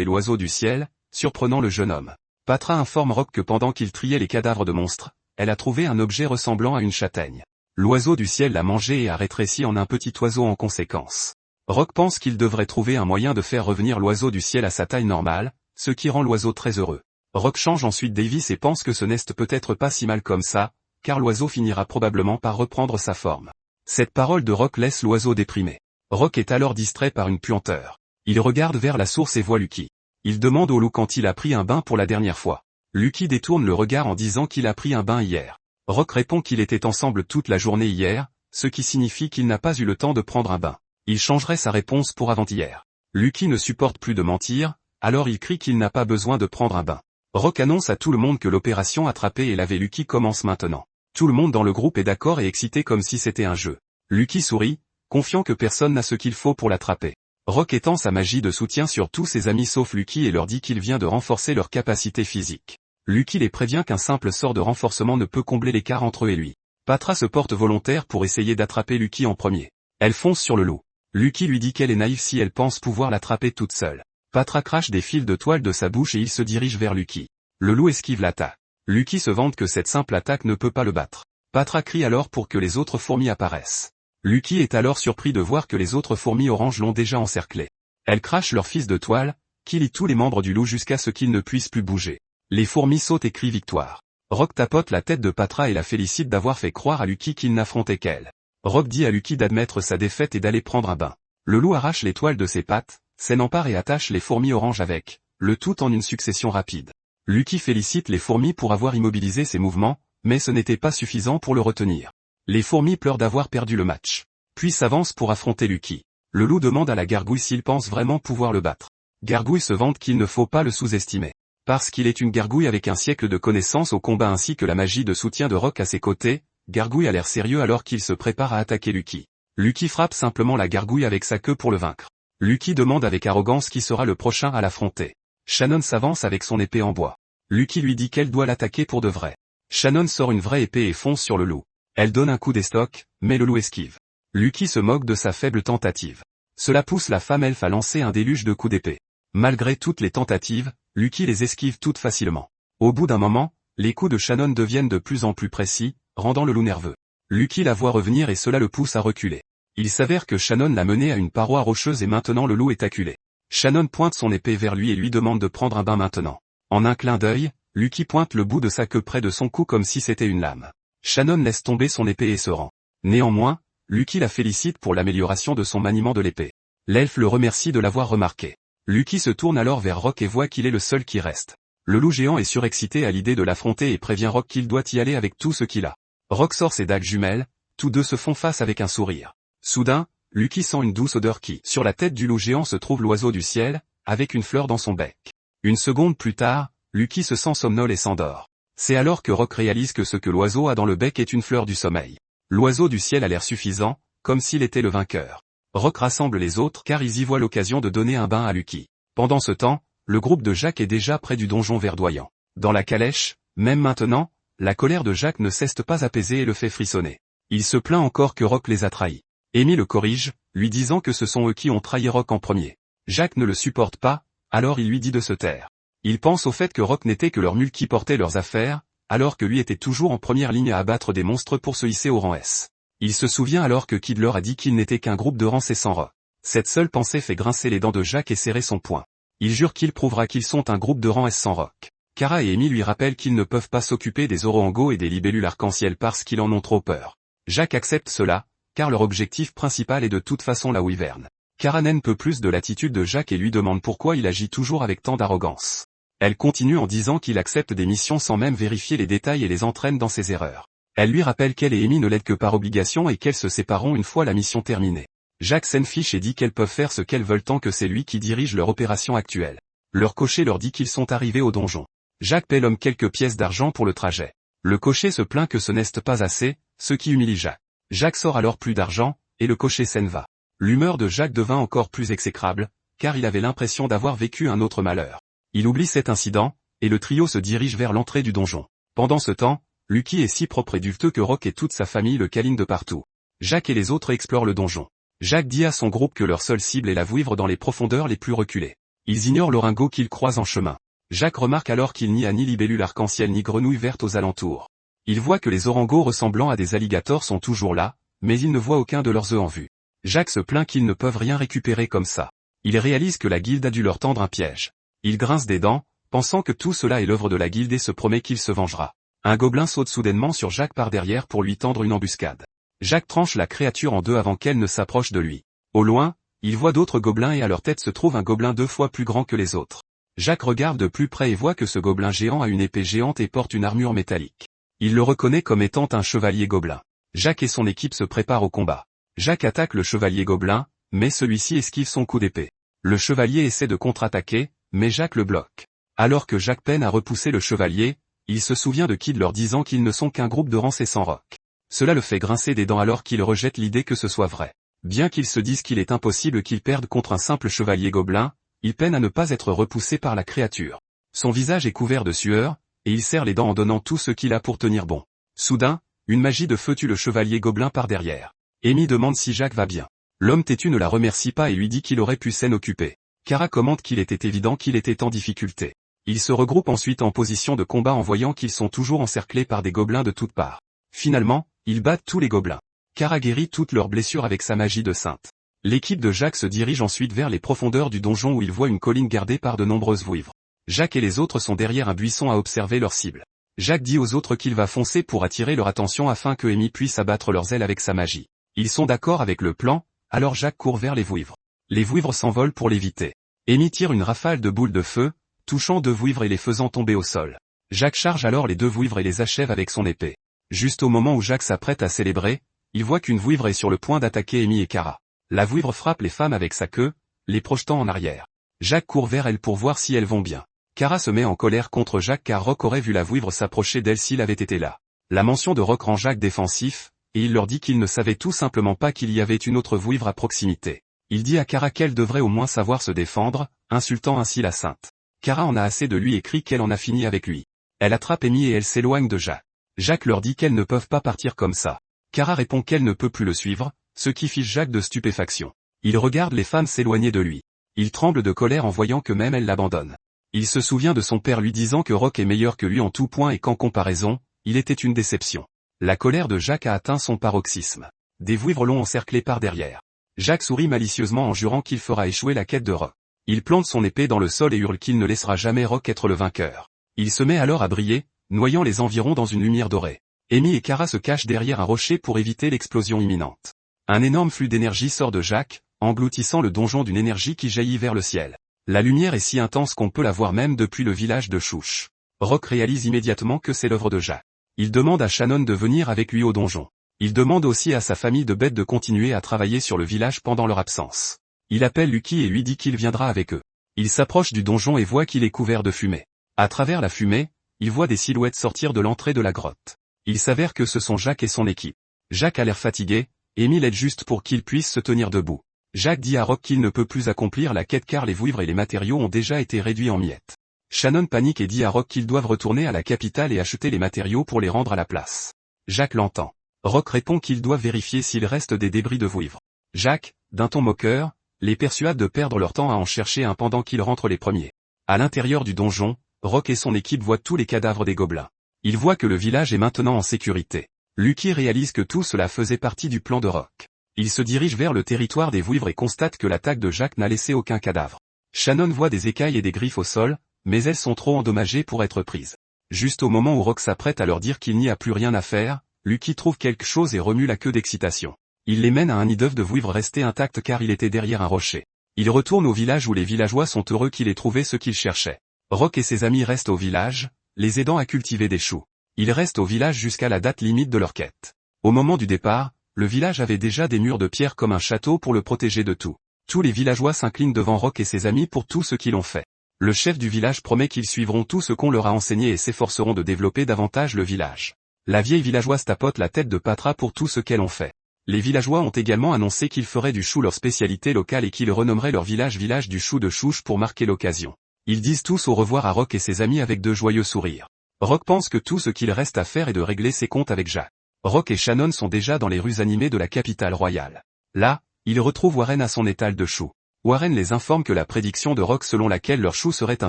est l'oiseau du ciel, surprenant le jeune homme. Patra informe Rock que pendant qu'il triait les cadavres de monstres, elle a trouvé un objet ressemblant à une châtaigne. L'oiseau du ciel l'a mangé et a rétréci en un petit oiseau en conséquence. Rock pense qu'il devrait trouver un moyen de faire revenir l'oiseau du ciel à sa taille normale, ce qui rend l'oiseau très heureux. Rock change ensuite Davis et pense que ce n'est peut-être pas si mal comme ça, car l'oiseau finira probablement par reprendre sa forme. Cette parole de Rock laisse l'oiseau déprimé. Rock est alors distrait par une puanteur. Il regarde vers la source et voit Lucky. Il demande au loup quand il a pris un bain pour la dernière fois. Lucky détourne le regard en disant qu'il a pris un bain hier. Rock répond qu'il était ensemble toute la journée hier, ce qui signifie qu'il n'a pas eu le temps de prendre un bain. Il changerait sa réponse pour avant-hier. Lucky ne supporte plus de mentir, alors il crie qu'il n'a pas besoin de prendre un bain. Rock annonce à tout le monde que l'opération attraper et laver Lucky commence maintenant. Tout le monde dans le groupe est d'accord et excité comme si c'était un jeu. Lucky sourit, confiant que personne n'a ce qu'il faut pour l'attraper. Rock étend sa magie de soutien sur tous ses amis sauf Lucky et leur dit qu'il vient de renforcer leur capacité physique. Lucky les prévient qu'un simple sort de renforcement ne peut combler l'écart entre eux et lui. Patra se porte volontaire pour essayer d'attraper Lucky en premier. Elle fonce sur le loup. Lucky lui dit qu'elle est naïve si elle pense pouvoir l'attraper toute seule. Patra crache des fils de toile de sa bouche et il se dirige vers Lucky. Le loup esquive l'attaque. Lucky se vante que cette simple attaque ne peut pas le battre. Patra crie alors pour que les autres fourmis apparaissent. Lucky est alors surpris de voir que les autres fourmis oranges l'ont déjà encerclé. Elles crachent leurs fils de toile, qui lient tous les membres du loup jusqu'à ce qu'ils ne puissent plus bouger. Les fourmis sautent et crient victoire. Rock tapote la tête de Patra et la félicite d'avoir fait croire à Lucky qu'il n'affrontait qu'elle. Rock dit à Lucky d'admettre sa défaite et d'aller prendre un bain. Le loup arrache les toiles de ses pattes, s'en empare et attache les fourmis oranges avec, le tout en une succession rapide. Lucky félicite les fourmis pour avoir immobilisé ses mouvements, mais ce n'était pas suffisant pour le retenir. Les fourmis pleurent d'avoir perdu le match. Puis s'avancent pour affronter Lucky. Le loup demande à la gargouille s'il pense vraiment pouvoir le battre. Gargouille se vante qu'il ne faut pas le sous-estimer. Parce qu'il est une gargouille avec un siècle de connaissances au combat ainsi que la magie de soutien de Rock à ses côtés, Gargouille a l'air sérieux alors qu'il se prépare à attaquer Lucky. Lucky frappe simplement la gargouille avec sa queue pour le vaincre. Lucky demande avec arrogance qui sera le prochain à l'affronter. Shannon s'avance avec son épée en bois. Lucky lui dit qu'elle doit l'attaquer pour de vrai. Shannon sort une vraie épée et fonce sur le loup. Elle donne un coup d'estoc, mais le loup esquive. Lucky se moque de sa faible tentative. Cela pousse la femme elfe à lancer un déluge de coups d'épée. Malgré toutes les tentatives, Lucky les esquive toutes facilement. Au bout d'un moment, les coups de Shannon deviennent de plus en plus précis, rendant le loup nerveux. Lucky la voit revenir et cela le pousse à reculer. Il s'avère que Shannon l'a mené à une paroi rocheuse et maintenant le loup est acculé. Shannon pointe son épée vers lui et lui demande de prendre un bain maintenant. En un clin d'œil, Lucky pointe le bout de sa queue près de son cou comme si c'était une lame. Shannon laisse tomber son épée et se rend. Néanmoins, Lucky la félicite pour l'amélioration de son maniement de l'épée. L'elfe le remercie de l'avoir remarqué. Lucky se tourne alors vers Rock et voit qu'il est le seul qui reste. Le loup géant est surexcité à l'idée de l'affronter et prévient Rock qu'il doit y aller avec tout ce qu'il a. Rock sort ses dagues jumelles, tous deux se font face avec un sourire. Soudain, Lucky sent une douce odeur qui, sur la tête du loup géant se trouve l'oiseau du ciel, avec une fleur dans son bec. Une seconde plus tard, Lucky se sent somnole et s'endort. C'est alors que Rock réalise que ce que l'oiseau a dans le bec est une fleur du sommeil. L'oiseau du ciel a l'air suffisant, comme s'il était le vainqueur. Rock rassemble les autres car ils y voient l'occasion de donner un bain à Lucky. Pendant ce temps, le groupe de Jack est déjà près du donjon verdoyant. Dans la calèche, même maintenant, la colère de Jack ne cesse pas apaiser et le fait frissonner. Il se plaint encore que Rock les a trahis. Amy le corrige, lui disant que ce sont eux qui ont trahi Rock en premier. Jack ne le supporte pas, alors il lui dit de se taire. Il pense au fait que Rock n'était que leur mule qui portait leurs affaires, alors que lui était toujours en première ligne à abattre des monstres pour se hisser au rang S. Il se souvient alors que Kid leur a dit qu'il n'était qu'un groupe de rang C sans Rock. Cette seule pensée fait grincer les dents de Jack et serrer son poing. Il jure qu'il prouvera qu'ils sont un groupe de rang S sans Rock. Kara et Amy lui rappellent qu'ils ne peuvent pas s'occuper des Oroangos et des libellules arc-en-ciel parce qu'ils en ont trop peur. Jack accepte cela, car leur objectif principal est de toute façon la Wyvern. Kara n'aime peu plus de l'attitude de Jack et lui demande pourquoi il agit toujours avec tant d'arrogance. Elle continue en disant qu'il accepte des missions sans même vérifier les détails et les entraîne dans ses erreurs. Elle lui rappelle qu'elle et Amy ne l'aident que par obligation et qu'elles se sépareront une fois la mission terminée. Jack s'en fiche et dit qu'elles peuvent faire ce qu'elles veulent tant que c'est lui qui dirige leur opération actuelle. Leur cocher leur dit qu'ils sont arrivés au donjon. Jack paie l'homme quelques pièces d'argent pour le trajet. Le cocher se plaint que ce n'est pas assez, ce qui humilie Jack. Jack sort alors plus d'argent, et le cocher s'en va. L'humeur de Jack devint encore plus exécrable, car il avait l'impression d'avoir vécu un autre malheur. Il oublie cet incident, et le trio se dirige vers l'entrée du donjon. Pendant ce temps, Lucky est si propre et duveteux que Rock et toute sa famille le câlinent de partout. Jack et les autres explorent le donjon. Jack dit à son groupe que leur seule cible est la Vouivre dans les profondeurs les plus reculées. Ils ignorent l'Oringo qu'ils croisent en chemin. Jack remarque alors qu'il n'y a ni libellule arc-en-ciel ni grenouille verte aux alentours. Il voit que les orangos ressemblant à des alligators sont toujours là, mais il ne voit aucun de leurs œufs en vue. Jack se plaint qu'ils ne peuvent rien récupérer comme ça. Il réalise que la guilde a dû leur tendre un piège. Il grince des dents, pensant que tout cela est l'œuvre de la guilde et se promet qu'il se vengera. Un gobelin saute soudainement sur Jack par derrière pour lui tendre une embuscade. Jack tranche la créature en deux avant qu'elle ne s'approche de lui. Au loin, il voit d'autres gobelins et à leur tête se trouve un gobelin 2 fois plus grand que les autres. Jack regarde de plus près et voit que ce gobelin géant a une épée géante et porte une armure métallique. Il le reconnaît comme étant un chevalier gobelin. Jack et son équipe se préparent au combat. Jack attaque le chevalier gobelin, mais celui-ci esquive son coup d'épée. Le chevalier essaie de contre-attaquer, mais Jack le bloque. Alors que Jack peine à repousser le chevalier, il se souvient de Kid leur disant qu'ils ne sont qu'un groupe de rang C sans Rock. Cela le fait grincer des dents alors qu'il rejette l'idée que ce soit vrai. Bien qu'il se dise qu'il est impossible qu'il perde contre un simple chevalier gobelin, il peine à ne pas être repoussé par la créature. Son visage est couvert de sueur, et il serre les dents en donnant tout ce qu'il a pour tenir bon. Soudain, une magie de feu tue le chevalier gobelin par derrière. Amy demande si Jack va bien. L'homme têtu ne la remercie pas et lui dit qu'il aurait pu s'en occuper. Kara commente qu'il était évident qu'il était en difficulté. Ils se regroupent ensuite en position de combat en voyant qu'ils sont toujours encerclés par des gobelins de toutes parts. Finalement, ils battent tous les gobelins. Kara guérit toutes leurs blessures avec sa magie de sainte. L'équipe de Jack se dirige ensuite vers les profondeurs du donjon où ils voient une colline gardée par de nombreuses vouivres. Jack et les autres sont derrière un buisson à observer leur cible. Jack dit aux autres qu'il va foncer pour attirer leur attention afin que Amy puisse abattre leurs ailes avec sa magie. Ils sont d'accord avec le plan, alors Jack court vers les vouivres. Les vouivres s'envolent pour l'éviter. Amy tire une rafale de boules de feu, touchant 2 vouivres et les faisant tomber au sol. Jack charge alors les 2 vouivres et les achève avec son épée. Juste au moment où Jack s'apprête à célébrer, il voit qu'une vouivre est sur le point d'attaquer Amy et Kara. La vouivre frappe les femmes avec sa queue, les projetant en arrière. Jack court vers elles pour voir si elles vont bien. Kara se met en colère contre Jack car Rock aurait vu la vouivre s'approcher d'elle s'il avait été là. La mention de Rock rend Jack défensif, et il leur dit qu'il ne savait tout simplement pas qu'il y avait une autre vouivre à proximité. Il dit à Kara qu'elle devrait au moins savoir se défendre, insultant ainsi la sainte. Kara en a assez de lui et crie qu'elle en a fini avec lui. Elle attrape Amy et elle s'éloigne de Jack. Jack leur dit qu'elles ne peuvent pas partir comme ça. Kara répond qu'elle ne peut plus le suivre, ce qui fiche Jack de stupéfaction. Il regarde les femmes s'éloigner de lui. Il tremble de colère en voyant que même elle l'abandonne. Il se souvient de son père lui disant que Rock est meilleur que lui en tout point et qu'en comparaison, il était une déception. La colère de Jack a atteint son paroxysme. Des vouivres l'ont encerclé par derrière. Jack sourit malicieusement en jurant qu'il fera échouer la quête de Rock. Il plante son épée dans le sol et hurle qu'il ne laissera jamais Rock être le vainqueur. Il se met alors à briller, noyant les environs dans une lumière dorée. Amy et Kara se cachent derrière un rocher pour éviter l'explosion imminente. Un énorme flux d'énergie sort de Jack, engloutissant le donjon d'une énergie qui jaillit vers le ciel. La lumière est si intense qu'on peut la voir même depuis le village de Chouch. Rock réalise immédiatement que c'est l'œuvre de Jack. Il demande à Shannon de venir avec lui au donjon. Il demande aussi à sa famille de bêtes de continuer à travailler sur le village pendant leur absence. Il appelle Lucky et lui dit qu'il viendra avec eux. Il s'approche du donjon et voit qu'il est couvert de fumée. À travers la fumée, il voit des silhouettes sortir de l'entrée de la grotte. Il s'avère que ce sont Jack et son équipe. Jack a l'air fatigué, Émile aide juste pour qu'il puisse se tenir debout. Jacques dit à Rock qu'il ne peut plus accomplir la quête car les vivres et les matériaux ont déjà été réduits en miettes. Shannon panique et dit à Rock qu'ils doivent retourner à la capitale et acheter les matériaux pour les rendre à la place. Jacques l'entend. Rock répond qu'ils doivent vérifier s'il reste des débris de vivres. Jacques, d'un ton moqueur, les persuade de perdre leur temps à en chercher un pendant qu'ils rentrent les premiers. À l'intérieur du donjon, Rock et son équipe voient tous les cadavres des gobelins. Ils voient que le village est maintenant en sécurité. Lucky réalise que tout cela faisait partie du plan de Rock. Il se dirige vers le territoire des vivres et constate que l'attaque de Jacques n'a laissé aucun cadavre. Shannon voit des écailles et des griffes au sol, mais elles sont trop endommagées pour être prises. Juste au moment où Rock s'apprête à leur dire qu'il n'y a plus rien à faire, Lucky trouve quelque chose et remue la queue d'excitation. Il les mène à un nid d'œufs de vouivre resté intact car il était derrière un rocher. Il retourne au village où les villageois sont heureux qu'il ait trouvé ce qu'ils cherchaient. Rock et ses amis restent au village, les aidant à cultiver des choux. Ils restent au village jusqu'à la date limite de leur quête. Au moment du départ, le village avait déjà des murs de pierre comme un château pour le protéger de tout. Tous les villageois s'inclinent devant Rock et ses amis pour tout ce qu'ils ont fait. Le chef du village promet qu'ils suivront tout ce qu'on leur a enseigné et s'efforceront de développer davantage le village. La vieille villageoise tapote la tête de Patra pour tout ce qu'elles ont fait. Les villageois ont également annoncé qu'ils feraient du chou leur spécialité locale et qu'ils renommeraient leur village du chou de Chouche pour marquer l'occasion. Ils disent tous au revoir à Rock et ses amis avec de joyeux sourires. Rock pense que tout ce qu'il reste à faire est de régler ses comptes avec Jacques. Rock et Shannon sont déjà dans les rues animées de la capitale royale. Là, ils retrouvent Warren à son étal de choux. Warren les informe que la prédiction de Rock selon laquelle leur chou serait un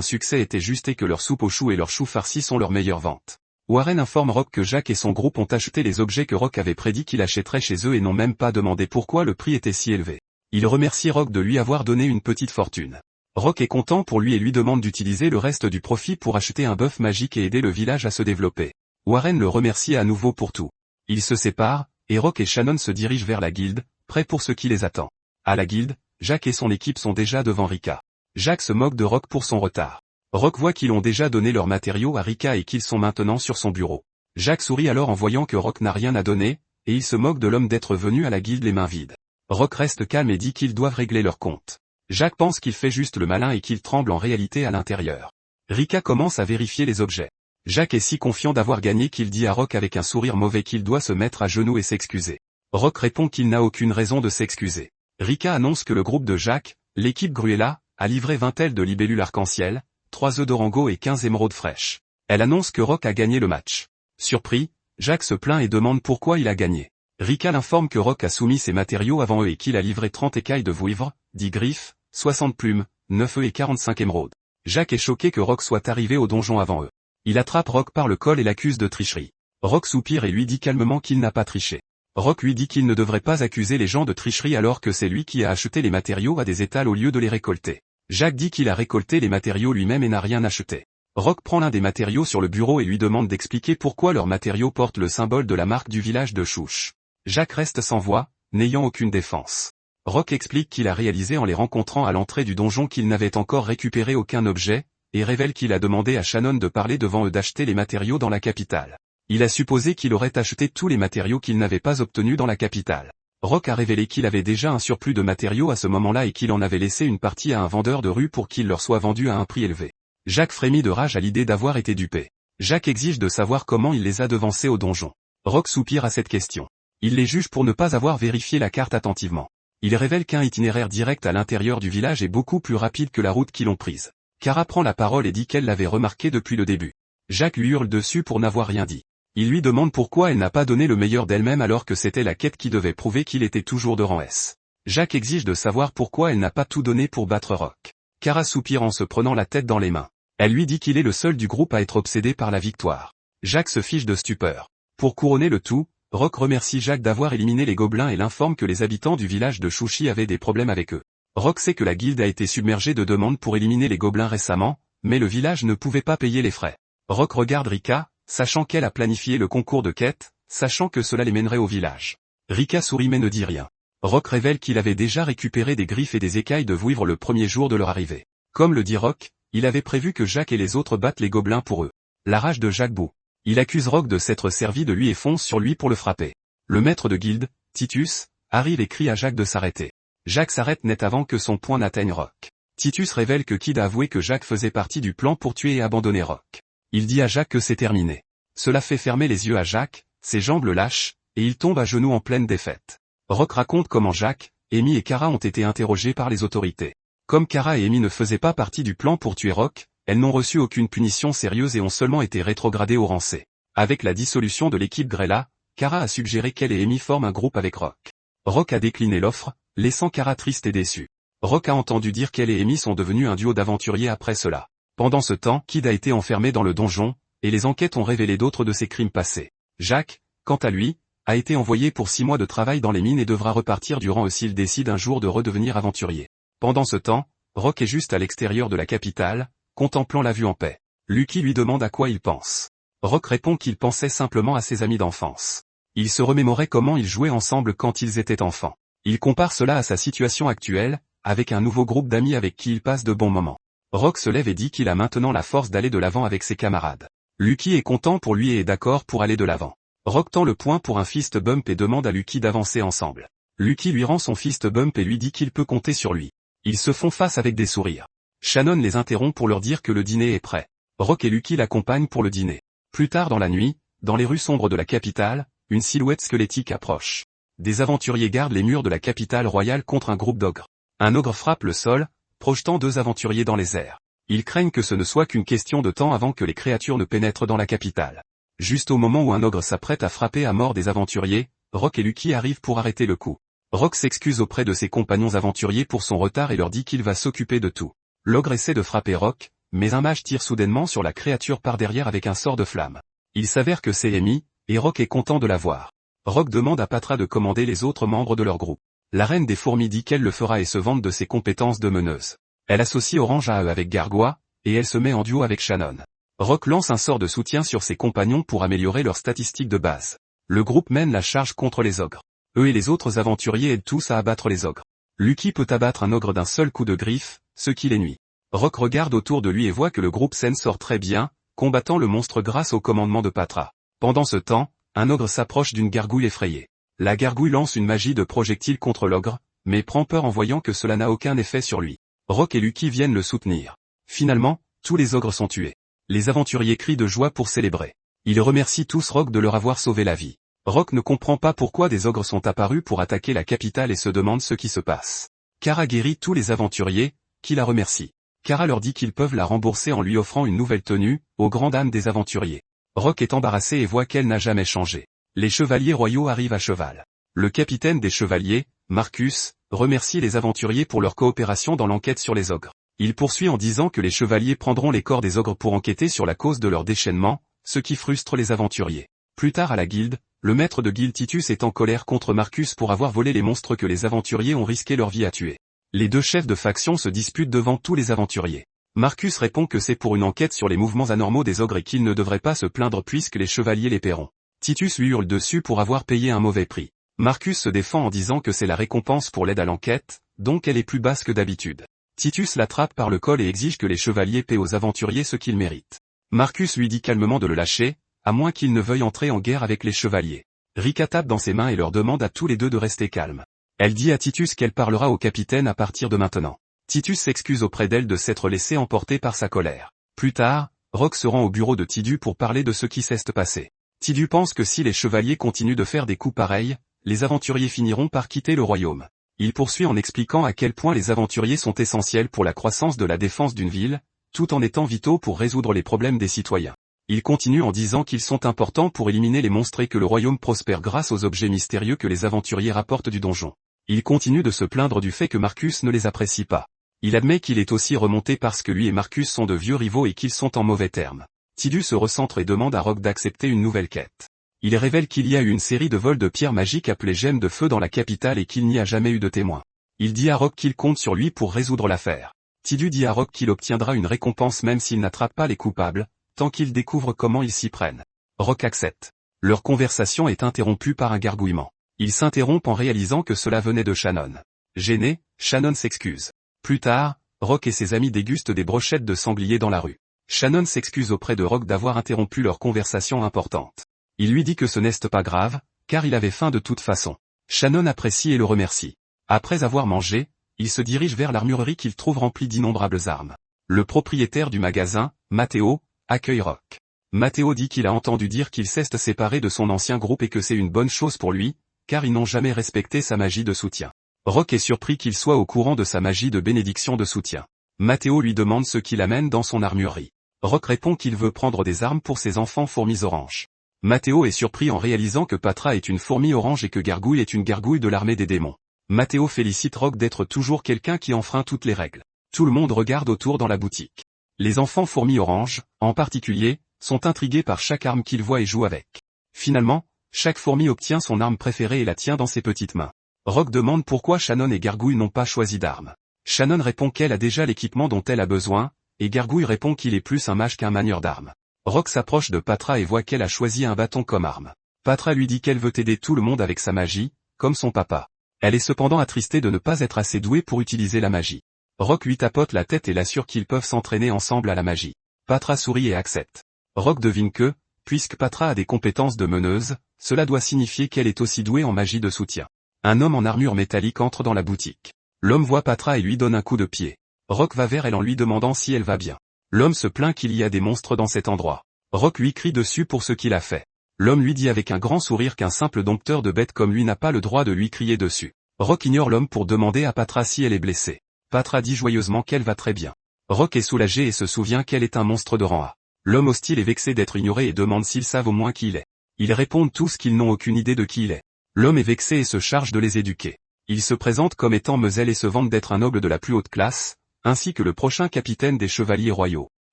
succès était juste et que leur soupe aux choux et leurs choux farcis sont leurs meilleures ventes. Warren informe Rock que Jacques et son groupe ont acheté les objets que Rock avait prédit qu'il achèterait chez eux et n'ont même pas demandé pourquoi le prix était si élevé. Il remercie Rock de lui avoir donné une petite fortune. Rock est content pour lui et lui demande d'utiliser le reste du profit pour acheter un bœuf magique et aider le village à se développer. Warren le remercie à nouveau pour tout. Ils se séparent, et Rock et Shannon se dirigent vers la guilde, prêts pour ce qui les attend. À la guilde, Jacques et son équipe sont déjà devant Rika. Jacques se moque de Rock pour son retard. Rock voit qu'ils ont déjà donné leurs matériaux à Rika et qu'ils sont maintenant sur son bureau. Jacques sourit alors en voyant que Rock n'a rien à donner, et il se moque de l'homme d'être venu à la guilde les mains vides. Rock reste calme et dit qu'ils doivent régler leur compte. Jacques pense qu'il fait juste le malin et qu'il tremble en réalité à l'intérieur. Rika commence à vérifier les objets. Jacques est si confiant d'avoir gagné qu'il dit à Rock avec un sourire mauvais qu'il doit se mettre à genoux et s'excuser. Rock répond qu'il n'a aucune raison de s'excuser. Rika annonce que le groupe de Jacques, l'équipe Gruella, a livré 20 ailes de libellules arc-en-ciel, 3 œufs d'orango et 15 émeraudes fraîches. Elle annonce que Rock a gagné le match. Surpris, Jacques se plaint et demande pourquoi il a gagné. Rika l'informe que Rock a soumis ses matériaux avant eux et qu'il a livré 30 écailles de vouivre, 10 griffes, 60 plumes, 9 œufs et 45 émeraudes. Jacques est choqué que Rock soit arrivé au donjon avant eux. Il attrape Rock par le col et l'accuse de tricherie. Rock soupire et lui dit calmement qu'il n'a pas triché. Rock lui dit qu'il ne devrait pas accuser les gens de tricherie alors que c'est lui qui a acheté les matériaux à des étals au lieu de les récolter. Jacques dit qu'il a récolté les matériaux lui-même et n'a rien acheté. Rock prend l'un des matériaux sur le bureau et lui demande d'expliquer pourquoi leurs matériaux portent le symbole de la marque du village de Chouche. Jacques reste sans voix, n'ayant aucune défense. Rock explique qu'il a réalisé en les rencontrant à l'entrée du donjon qu'il n'avait encore récupéré aucun objet, et révèle qu'il a demandé à Shannon de parler devant eux d'acheter les matériaux dans la capitale. Il a supposé qu'il aurait acheté tous les matériaux qu'il n'avait pas obtenus dans la capitale. Rock a révélé qu'il avait déjà un surplus de matériaux à ce moment-là et qu'il en avait laissé une partie à un vendeur de rue pour qu'il leur soit vendu à un prix élevé. Jacques frémit de rage à l'idée d'avoir été dupé. Jacques exige de savoir comment il les a devancés au donjon. Rock soupire à cette question. Il les juge pour ne pas avoir vérifié la carte attentivement. Il révèle qu'un itinéraire direct à l'intérieur du village est beaucoup plus rapide que la route qu'ils ont prise. Kara prend la parole et dit qu'elle l'avait remarqué depuis le début. Jacques lui hurle dessus pour n'avoir rien dit. Il lui demande pourquoi elle n'a pas donné le meilleur d'elle-même alors que c'était la quête qui devait prouver qu'il était toujours de rang S. Jacques exige de savoir pourquoi elle n'a pas tout donné pour battre Rock. Kara soupire en se prenant la tête dans les mains. Elle lui dit qu'il est le seul du groupe à être obsédé par la victoire. Jacques se fiche de stupeur. Pour couronner le tout, Rock remercie Jacques d'avoir éliminé les gobelins et l'informe que les habitants du village de Chouchi avaient des problèmes avec eux. Rock sait que la guilde a été submergée de demandes pour éliminer les gobelins récemment, mais le village ne pouvait pas payer les frais. Rock regarde Rika, sachant qu'elle a planifié le concours de quête, sachant que cela les mènerait au village. Rika sourit mais ne dit rien. Rock révèle qu'il avait déjà récupéré des griffes et des écailles de vouivre le premier jour de leur arrivée. Comme le dit Rock, il avait prévu que Jacques et les autres battent les gobelins pour eux. La rage de Jacques bout. Il accuse Rock de s'être servi de lui et fonce sur lui pour le frapper. Le maître de guilde, Titus, arrive et crie à Jacques de s'arrêter. Jacques s'arrête net avant que son poing n'atteigne Rock. Titus révèle que Kid a avoué que Jacques faisait partie du plan pour tuer et abandonner Rock. Il dit à Jacques que c'est terminé. Cela fait fermer les yeux à Jacques, ses jambes le lâchent, et il tombe à genoux en pleine défaite. Rock raconte comment Jack, Amy et Kara ont été interrogés par les autorités. Comme Kara et Amy ne faisaient pas partie du plan pour tuer Rock, elles n'ont reçu aucune punition sérieuse et ont seulement été rétrogradées au rang C. Avec la dissolution de l'équipe Grella, Kara a suggéré qu'elle et Amy forment un groupe avec Rock. Rock a décliné l'offre, laissant Kara triste et déçue. Rock a entendu dire qu'elle et Amy sont devenus un duo d'aventuriers après cela. Pendant ce temps, Kid a été enfermé dans le donjon, et les enquêtes ont révélé d'autres de ses crimes passés. Jack, quant à lui, a été envoyé pour 6 mois de travail dans les mines et devra repartir durant eux s'il décide un jour de redevenir aventurier. Pendant ce temps, Rock est juste à l'extérieur de la capitale, contemplant la vue en paix. Lucky lui demande à quoi il pense. Rock répond qu'il pensait simplement à ses amis d'enfance. Il se remémorait comment ils jouaient ensemble quand ils étaient enfants. Il compare cela à sa situation actuelle, avec un nouveau groupe d'amis avec qui il passe de bons moments. Rock se lève et dit qu'il a maintenant la force d'aller de l'avant avec ses camarades. Lucky est content pour lui et est d'accord pour aller de l'avant. Rock tend le poing pour un fist bump et demande à Lucky d'avancer ensemble. Lucky lui rend son fist bump et lui dit qu'il peut compter sur lui. Ils se font face avec des sourires. Shannon les interrompt pour leur dire que le dîner est prêt. Rock et Lucky l'accompagnent pour le dîner. Plus tard dans la nuit, dans les rues sombres de la capitale, une silhouette squelettique approche. Des aventuriers gardent les murs de la capitale royale contre un groupe d'ogres. Un ogre frappe le sol, projetant 2 aventuriers dans les airs. Ils craignent que ce ne soit qu'une question de temps avant que les créatures ne pénètrent dans la capitale. Juste au moment où un ogre s'apprête à frapper à mort des aventuriers, Rock et Lucky arrivent pour arrêter le coup. Rock s'excuse auprès de ses compagnons aventuriers pour son retard et leur dit qu'il va s'occuper de tout. L'ogre essaie de frapper Rock, mais un mage tire soudainement sur la créature par derrière avec un sort de flamme. Il s'avère que c'est Amy, et Rock est content de la voir. Rock demande à Patra de commander les autres membres de leur groupe. La reine des fourmis dit qu'elle le fera et se vante de ses compétences de meneuse. Elle associe Orange à eux avec Gargoyle, et elle se met en duo avec Shannon. Rock lance un sort de soutien sur ses compagnons pour améliorer leurs statistiques de base. Le groupe mène la charge contre les ogres. Eux et les autres aventuriers aident tous à abattre les ogres. Lucky peut abattre un ogre d'un seul coup de griffe, ce qui les nuit. Rock regarde autour de lui et voit que le groupe s'en sort très bien, combattant le monstre grâce au commandement de Patra. Pendant ce temps, un ogre s'approche d'une gargouille effrayée. La gargouille lance une magie de projectile contre l'ogre, mais prend peur en voyant que cela n'a aucun effet sur lui. Rock et Lucky viennent le soutenir. Finalement, tous les ogres sont tués. Les aventuriers crient de joie pour célébrer. Ils remercient tous Rock de leur avoir sauvé la vie. Rock ne comprend pas pourquoi des ogres sont apparus pour attaquer la capitale et se demande ce qui se passe. Kara guérit tous les aventuriers, qui la remercient. Kara leur dit qu'ils peuvent la rembourser en lui offrant une nouvelle tenue, aux grandes dames des aventuriers. Rock est embarrassé et voit qu'elle n'a jamais changé. Les chevaliers royaux arrivent à cheval. Le capitaine des chevaliers, Marcus, remercie les aventuriers pour leur coopération dans l'enquête sur les ogres. Il poursuit en disant que les chevaliers prendront les corps des ogres pour enquêter sur la cause de leur déchaînement, ce qui frustre les aventuriers. Plus tard à la guilde, le maître de guilde Titus est en colère contre Marcus pour avoir volé les monstres que les aventuriers ont risqué leur vie à tuer. Les 2 chefs de faction se disputent devant tous les aventuriers. Marcus répond que c'est pour une enquête sur les mouvements anormaux des ogres et qu'il ne devrait pas se plaindre puisque les chevaliers les paieront. Titus lui hurle dessus pour avoir payé un mauvais prix. Marcus se défend en disant que c'est la récompense pour l'aide à l'enquête, donc elle est plus basse que d'habitude. Titus l'attrape par le col et exige que les chevaliers paient aux aventuriers ce qu'ils méritent. Marcus lui dit calmement de le lâcher, à moins qu'il ne veuille entrer en guerre avec les chevaliers. Rika tape dans ses mains et leur demande à tous les 2 de rester calmes. Elle dit à Titus qu'elle parlera au capitaine à partir de maintenant. Titus s'excuse auprès d'elle de s'être laissé emporter par sa colère. Plus tard, Rock se rend au bureau de Tidu pour parler de ce qui s'est passé. Tidu pense que si les chevaliers continuent de faire des coups pareils, les aventuriers finiront par quitter le royaume. Il poursuit en expliquant à quel point les aventuriers sont essentiels pour la croissance de la défense d'une ville, tout en étant vitaux pour résoudre les problèmes des citoyens. Il continue en disant qu'ils sont importants pour éliminer les monstres et que le royaume prospère grâce aux objets mystérieux que les aventuriers rapportent du donjon. Il continue de se plaindre du fait que Marcus ne les apprécie pas. Il admet qu'il est aussi remonté parce que lui et Marcus sont de vieux rivaux et qu'ils sont en mauvais termes. Tidus se recentre et demande à Rock d'accepter une nouvelle quête. Il révèle qu'il y a eu une série de vols de pierres magiques appelées gemmes de feu dans la capitale et qu'il n'y a jamais eu de témoins. Il dit à Rock qu'il compte sur lui pour résoudre l'affaire. Tidus dit à Rock qu'il obtiendra une récompense même s'il n'attrape pas les coupables, tant qu'il découvre comment ils s'y prennent. Rock accepte. Leur conversation est interrompue par un gargouillement. Ils s'interrompent en réalisant que cela venait de Shannon. Gêné, Shannon s'excuse. Plus tard, Rock et ses amis dégustent des brochettes de sanglier dans la rue. Shannon s'excuse auprès de Rock d'avoir interrompu leur conversation importante. Il lui dit que ce n'est pas grave, car il avait faim de toute façon. Shannon apprécie et le remercie. Après avoir mangé, il se dirige vers l'armurerie qu'il trouve remplie d'innombrables armes. Le propriétaire du magasin, Matteo, accueille Rock. Matteo dit qu'il a entendu dire qu'il s'est séparé de son ancien groupe et que c'est une bonne chose pour lui, car ils n'ont jamais respecté sa magie de soutien. Rock est surpris qu'il soit au courant de sa magie de bénédiction de soutien. Matteo lui demande ce qu'il amène dans son armurerie. Rock répond qu'il veut prendre des armes pour ses enfants fourmis oranges. Matteo est surpris en réalisant que Patra est une fourmi orange et que Gargouille est une gargouille de l'armée des démons. Matteo félicite Rock d'être toujours quelqu'un qui enfreint toutes les règles. Tout le monde regarde autour dans la boutique. Les enfants fourmis oranges, en particulier, sont intrigués par chaque arme qu'ils voient et jouent avec. Finalement, chaque fourmi obtient son arme préférée et la tient dans ses petites mains. Rock demande pourquoi Shannon et Gargouille n'ont pas choisi d'armes. Shannon répond qu'elle a déjà l'équipement dont elle a besoin, et Gargouille répond qu'il est plus un mage qu'un manieur d'armes. Rock s'approche de Patra et voit qu'elle a choisi un bâton comme arme. Patra lui dit qu'elle veut aider tout le monde avec sa magie, comme son papa. Elle est cependant attristée de ne pas être assez douée pour utiliser la magie. Rock lui tapote la tête et l'assure qu'ils peuvent s'entraîner ensemble à la magie. Patra sourit et accepte. Rock devine que, puisque Patra a des compétences de meneuse, cela doit signifier qu'elle est aussi douée en magie de soutien. Un homme en armure métallique entre dans la boutique. L'homme voit Patra et lui donne un coup de pied. Rock va vers elle en lui demandant si elle va bien. L'homme se plaint qu'il y a des monstres dans cet endroit. Rock lui crie dessus pour ce qu'il a fait. L'homme lui dit avec un grand sourire qu'un simple dompteur de bêtes comme lui n'a pas le droit de lui crier dessus. Rock ignore l'homme pour demander à Patra si elle est blessée. Patra dit joyeusement qu'elle va très bien. Rock est soulagé et se souvient qu'elle est un monstre de rang A. L'homme hostile est vexé d'être ignoré et demande s'ils savent au moins qui il est. Ils répondent tous qu'ils n'ont aucune idée de qui il est. L'homme est vexé et se charge de les éduquer. Il se présente comme étant Mezel et se vante d'être un noble de la plus haute classe, ainsi que le prochain capitaine des chevaliers royaux.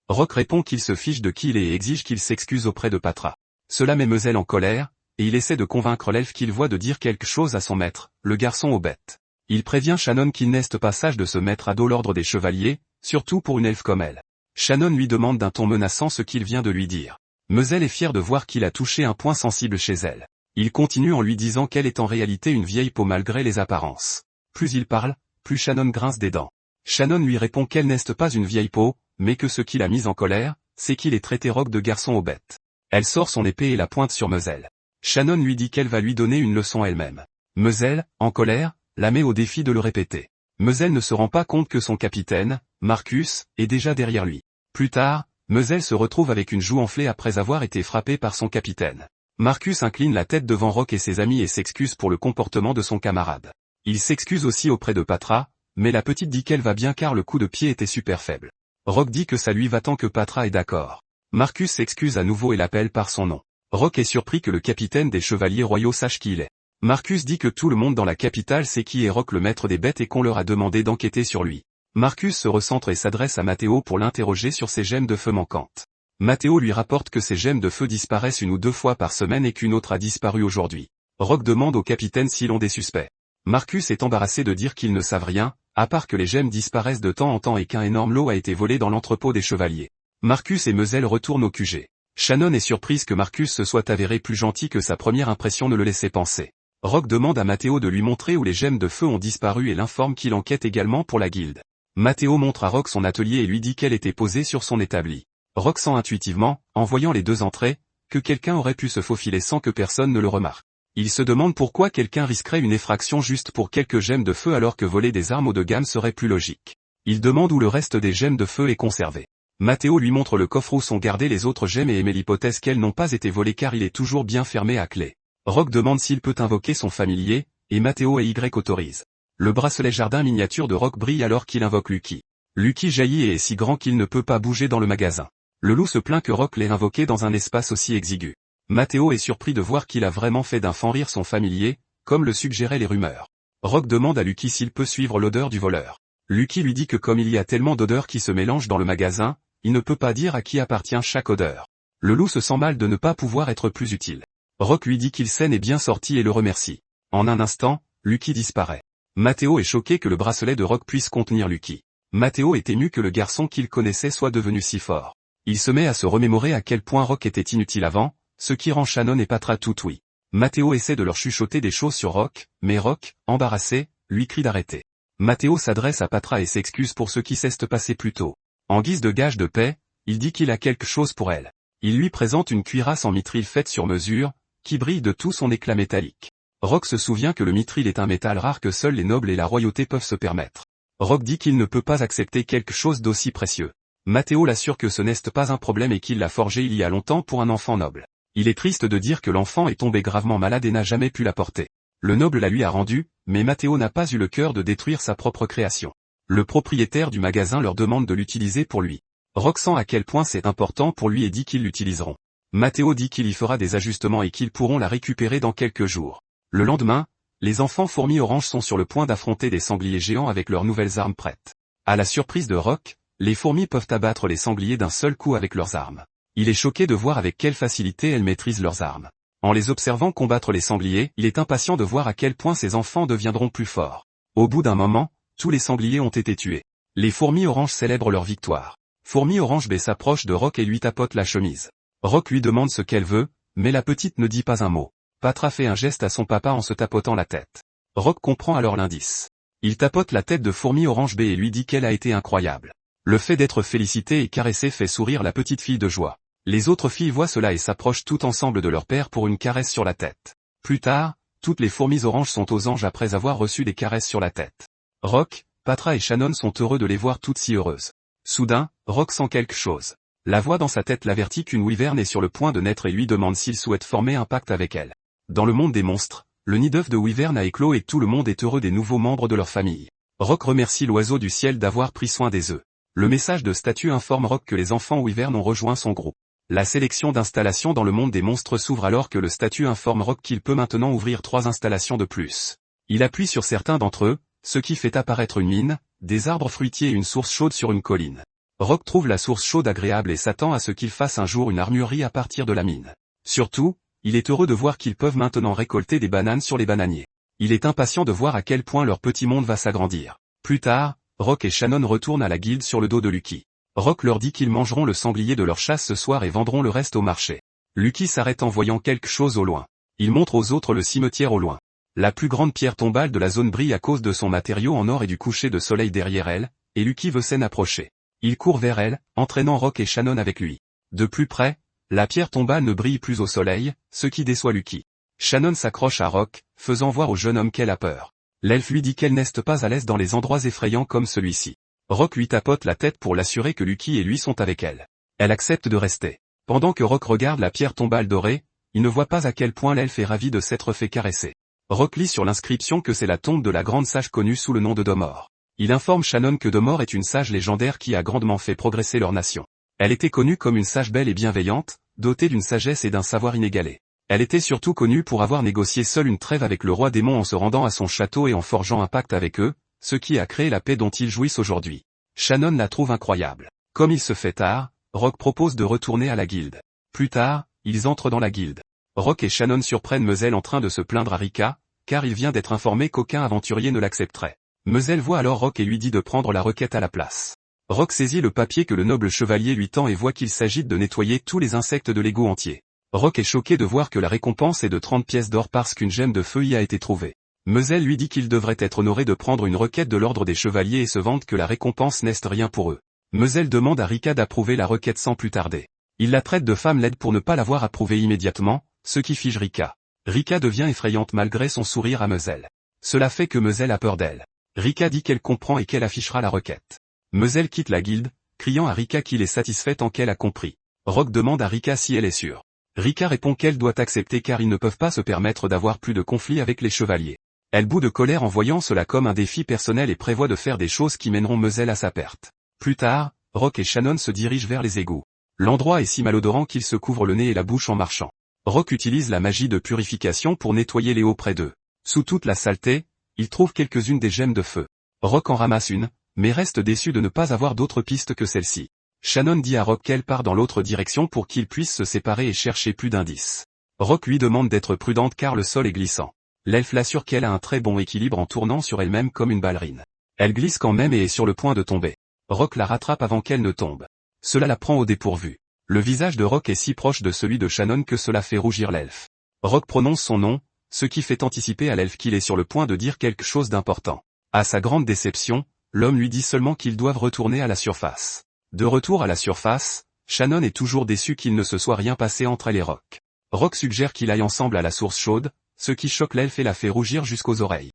Rock répond qu'il se fiche de qui il est et exige qu'il s'excuse auprès de Patra. Cela met Mezel en colère, et il essaie de convaincre l'elfe qu'il voit de dire quelque chose à son maître, le garçon aux bêtes. Il prévient Shannon qu'il n'est pas sage de se mettre à dos l'ordre des chevaliers, surtout pour une elfe comme elle. Shannon lui demande d'un ton menaçant ce qu'il vient de lui dire. Mezel est fier de voir qu'il a touché un point sensible chez elle. Il continue en lui disant qu'elle est en réalité une vieille peau malgré les apparences. Plus il parle, plus Shannon grince des dents. Shannon lui répond qu'elle n'est pas une vieille peau, mais que ce qui l'a mise en colère, c'est qu'il ait traité Rock de garçon aux bêtes. Elle sort son épée et la pointe sur Mezel. Shannon lui dit qu'elle va lui donner une leçon elle-même. Mezel, en colère, la met au défi de le répéter. Mezel ne se rend pas compte que son capitaine, Marcus, est déjà derrière lui. Plus tard, Mezel se retrouve avec une joue enflée après avoir été frappé par son capitaine. Marcus incline la tête devant Rock et ses amis et s'excuse pour le comportement de son camarade. Il s'excuse aussi auprès de Patra, mais la petite dit qu'elle va bien car le coup de pied était super faible. Rock dit que ça lui va tant que Patra est d'accord. Marcus s'excuse à nouveau et l'appelle par son nom. Rock est surpris que le capitaine des chevaliers royaux sache qui il est. Marcus dit que tout le monde dans la capitale sait qui est Rock le maître des bêtes et qu'on leur a demandé d'enquêter sur lui. Marcus se recentre et s'adresse à Matteo pour l'interroger sur ses gemmes de feu manquantes. Matteo lui rapporte que ses gemmes de feu disparaissent une ou deux fois par semaine et qu'une autre a disparu aujourd'hui. Rock demande au capitaine s'ils ont des suspects. Marcus est embarrassé de dire qu'ils ne savent rien, à part que les gemmes disparaissent de temps en temps et qu'un énorme lot a été volé dans l'entrepôt des chevaliers. Marcus et Mezel retournent au QG. Shannon est surprise que Marcus se soit avéré plus gentil que sa première impression ne le laissait penser. Rock demande à Matteo de lui montrer où les gemmes de feu ont disparu et l'informe qu'il enquête également pour la guilde. Matteo montre à Rock son atelier et lui dit qu'elle était posée sur son établi. Rock sent intuitivement, en voyant les deux entrées, que quelqu'un aurait pu se faufiler sans que personne ne le remarque. Il se demande pourquoi quelqu'un risquerait une effraction juste pour quelques gemmes de feu alors que voler des armes haut de gamme serait plus logique. Il demande où le reste des gemmes de feu est conservé. Matteo lui montre le coffre où sont gardées les autres gemmes et émet l'hypothèse qu'elles n'ont pas été volées car il est toujours bien fermé à clé. Rock demande s'il peut invoquer son familier, et Matteo et Y autorise. Le bracelet jardin miniature de Rock brille alors qu'il invoque Lucky. Lucky jaillit et est si grand qu'il ne peut pas bouger dans le magasin. Le loup se plaint que Rock l'ait invoqué dans un espace aussi exigu. Matteo est surpris de voir qu'il a vraiment fait d'un fan rire son familier, comme le suggéraient les rumeurs. Rock demande à Lucky s'il peut suivre l'odeur du voleur. Lucky lui dit que comme il y a tellement d'odeurs qui se mélangent dans le magasin, il ne peut pas dire à qui appartient chaque odeur. Le loup se sent mal de ne pas pouvoir être plus utile. Rock lui dit qu'il s'en est bien sorti et le remercie. En un instant, Lucky disparaît. Matteo est choqué que le bracelet de Rock puisse contenir Lucky. Matteo est ému que le garçon qu'il connaissait soit devenu si fort. Il se met à se remémorer à quel point Rock était inutile avant, ce qui rend Shannon et Patra tout oui. Matteo essaie de leur chuchoter des choses sur Rock, mais Rock, embarrassé, lui crie d'arrêter. Matteo s'adresse à Patra et s'excuse pour ce qui s'est passé plus tôt. En guise de gage de paix, il dit qu'il a quelque chose pour elle. Il lui présente une cuirasse en mithril faite sur mesure, qui brille de tout son éclat métallique. Rock se souvient que le mithril est un métal rare que seuls les nobles et la royauté peuvent se permettre. Rock dit qu'il ne peut pas accepter quelque chose d'aussi précieux. Matteo l'assure que ce n'est pas un problème et qu'il l'a forgé il y a longtemps pour un enfant noble. Il est triste de dire que l'enfant est tombé gravement malade et n'a jamais pu la porter. Le noble la lui a rendue, mais Matteo n'a pas eu le cœur de détruire sa propre création. Le propriétaire du magasin leur demande de l'utiliser pour lui. Rock sent à quel point c'est important pour lui et dit qu'ils l'utiliseront. Matteo dit qu'il y fera des ajustements et qu'ils pourront la récupérer dans quelques jours. Le lendemain, les enfants fourmis oranges sont sur le point d'affronter des sangliers géants avec leurs nouvelles armes prêtes. À la surprise de Rock, les fourmis peuvent abattre les sangliers d'un seul coup avec leurs armes. Il est choqué de voir avec quelle facilité elles maîtrisent leurs armes. En les observant combattre les sangliers, il est impatient de voir à quel point ses enfants deviendront plus forts. Au bout d'un moment, tous les sangliers ont été tués. Les fourmis oranges célèbrent leur victoire. Fourmi orange B s'approche de Rock et lui tapote la chemise. Rock lui demande ce qu'elle veut, mais la petite ne dit pas un mot. Patra fait un geste à son papa en se tapotant la tête. Rock comprend alors l'indice. Il tapote la tête de Fourmi orange B et lui dit qu'elle a été incroyable. Le fait d'être félicité et caressée fait sourire la petite fille de joie. Les autres filles voient cela et s'approchent tout ensemble de leur père pour une caresse sur la tête. Plus tard, toutes les fourmis oranges sont aux anges après avoir reçu des caresses sur la tête. Rock, Patra et Shannon sont heureux de les voir toutes si heureuses. Soudain, Rock sent quelque chose. La voix dans sa tête l'avertit qu'une wyverne est sur le point de naître et lui demande s'il souhaite former un pacte avec elle. Dans le monde des monstres, le nid d'œuf de wyverne a éclos et tout le monde est heureux des nouveaux membres de leur famille. Rock remercie l'oiseau du ciel d'avoir pris soin des œufs. Le message de statut informe Rock que les enfants wyvern ont rejoint son groupe. La sélection d'installations dans le monde des monstres s'ouvre alors que le statut informe Rock qu'il peut maintenant ouvrir 3 installations de plus. Il appuie sur certains d'entre eux, ce qui fait apparaître une mine, des arbres fruitiers et une source chaude sur une colline. Rock trouve la source chaude agréable et s'attend à ce qu'il fasse un jour une armurerie à partir de la mine. Surtout, il est heureux de voir qu'ils peuvent maintenant récolter des bananes sur les bananiers. Il est impatient de voir à quel point leur petit monde va s'agrandir. Plus tard, Rock et Shannon retournent à la guilde sur le dos de Lucky. Rock leur dit qu'ils mangeront le sanglier de leur chasse ce soir et vendront le reste au marché. Lucky s'arrête en voyant quelque chose au loin. Il montre aux autres le cimetière au loin. La plus grande pierre tombale de la zone brille à cause de son matériau en or et du coucher de soleil derrière elle, et Lucky veut s'en approcher. Il court vers elle, entraînant Rock et Shannon avec lui. De plus près, la pierre tombale ne brille plus au soleil, ce qui déçoit Lucky. Shannon s'accroche à Rock, faisant voir au jeune homme qu'elle a peur. L'elfe lui dit qu'elle n'est pas à l'aise dans les endroits effrayants comme celui-ci. Rock lui tapote la tête pour l'assurer que Lucky et lui sont avec elle. Elle accepte de rester. Pendant que Rock regarde la pierre tombale dorée, il ne voit pas à quel point l'elfe est ravi de s'être fait caresser. Rock lit sur l'inscription que c'est la tombe de la grande sage connue sous le nom de Domor. Il informe Shannon que Domor est une sage légendaire qui a grandement fait progresser leur nation. Elle était connue comme une sage belle et bienveillante, dotée d'une sagesse et d'un savoir inégalé. Elle était surtout connue pour avoir négocié seule une trêve avec le roi démon en se rendant à son château et en forgeant un pacte avec eux, ce qui a créé la paix dont ils jouissent aujourd'hui. Shannon la trouve incroyable. Comme il se fait tard, Rock propose de retourner à la guilde. Plus tard, ils entrent dans la guilde. Rock et Shannon surprennent Mezel en train de se plaindre à Rika, car il vient d'être informé qu'aucun aventurier ne l'accepterait. Mezel voit alors Rock et lui dit de prendre la requête à la place. Rock saisit le papier que le noble chevalier lui tend et voit qu'il s'agit de nettoyer tous les insectes de l'égout entier. Rock est choqué de voir que la récompense est de 30 pièces d'or parce qu'une gemme de feu y a été trouvée. Mezel lui dit qu'il devrait être honoré de prendre une requête de l'ordre des chevaliers et se vante que la récompense n'est rien pour eux. Mezel demande à Rika d'approuver la requête sans plus tarder. Il la traite de femme laide pour ne pas l'avoir approuvée immédiatement, ce qui fige Rika. Rika devient effrayante malgré son sourire à Mezel. Cela fait que Mezel a peur d'elle. Rika dit qu'elle comprend et qu'elle affichera la requête. Mezel quitte la guilde, criant à Rika qu'il est satisfait tant qu'elle a compris. Rock demande à Rika si elle est sûre. Rika répond qu'elle doit accepter car ils ne peuvent pas se permettre d'avoir plus de conflits avec les chevaliers. Elle bout de colère en voyant cela comme un défi personnel et prévoit de faire des choses qui mèneront Mezel à sa perte. Plus tard, Rock et Shannon se dirigent vers les égouts. L'endroit est si malodorant qu'ils se couvrent le nez et la bouche en marchant. Rock utilise la magie de purification pour nettoyer les eaux près d'eux. Sous toute la saleté, il trouve quelques-unes des gemmes de feu. Rock en ramasse une, mais reste déçu de ne pas avoir d'autres pistes que celle-ci. Shannon dit à Rock qu'elle part dans l'autre direction pour qu'ils puissent se séparer et chercher plus d'indices. Rock lui demande d'être prudente car le sol est glissant. L'elfe l'assure qu'elle a un très bon équilibre en tournant sur elle-même comme une ballerine. Elle glisse quand même et est sur le point de tomber. Rock la rattrape avant qu'elle ne tombe. Cela la prend au dépourvu. Le visage de Rock est si proche de celui de Shannon que cela fait rougir l'elfe. Rock prononce son nom, ce qui fait anticiper à l'elfe qu'il est sur le point de dire quelque chose d'important. À sa grande déception, l'homme lui dit seulement qu'ils doivent retourner à la surface. De retour à la surface, Shannon est toujours déçu qu'il ne se soit rien passé entre elle et Rock. Rock suggère qu'ils aillent ensemble à la source chaude, ce qui choque l'elfe et la fait rougir jusqu'aux oreilles.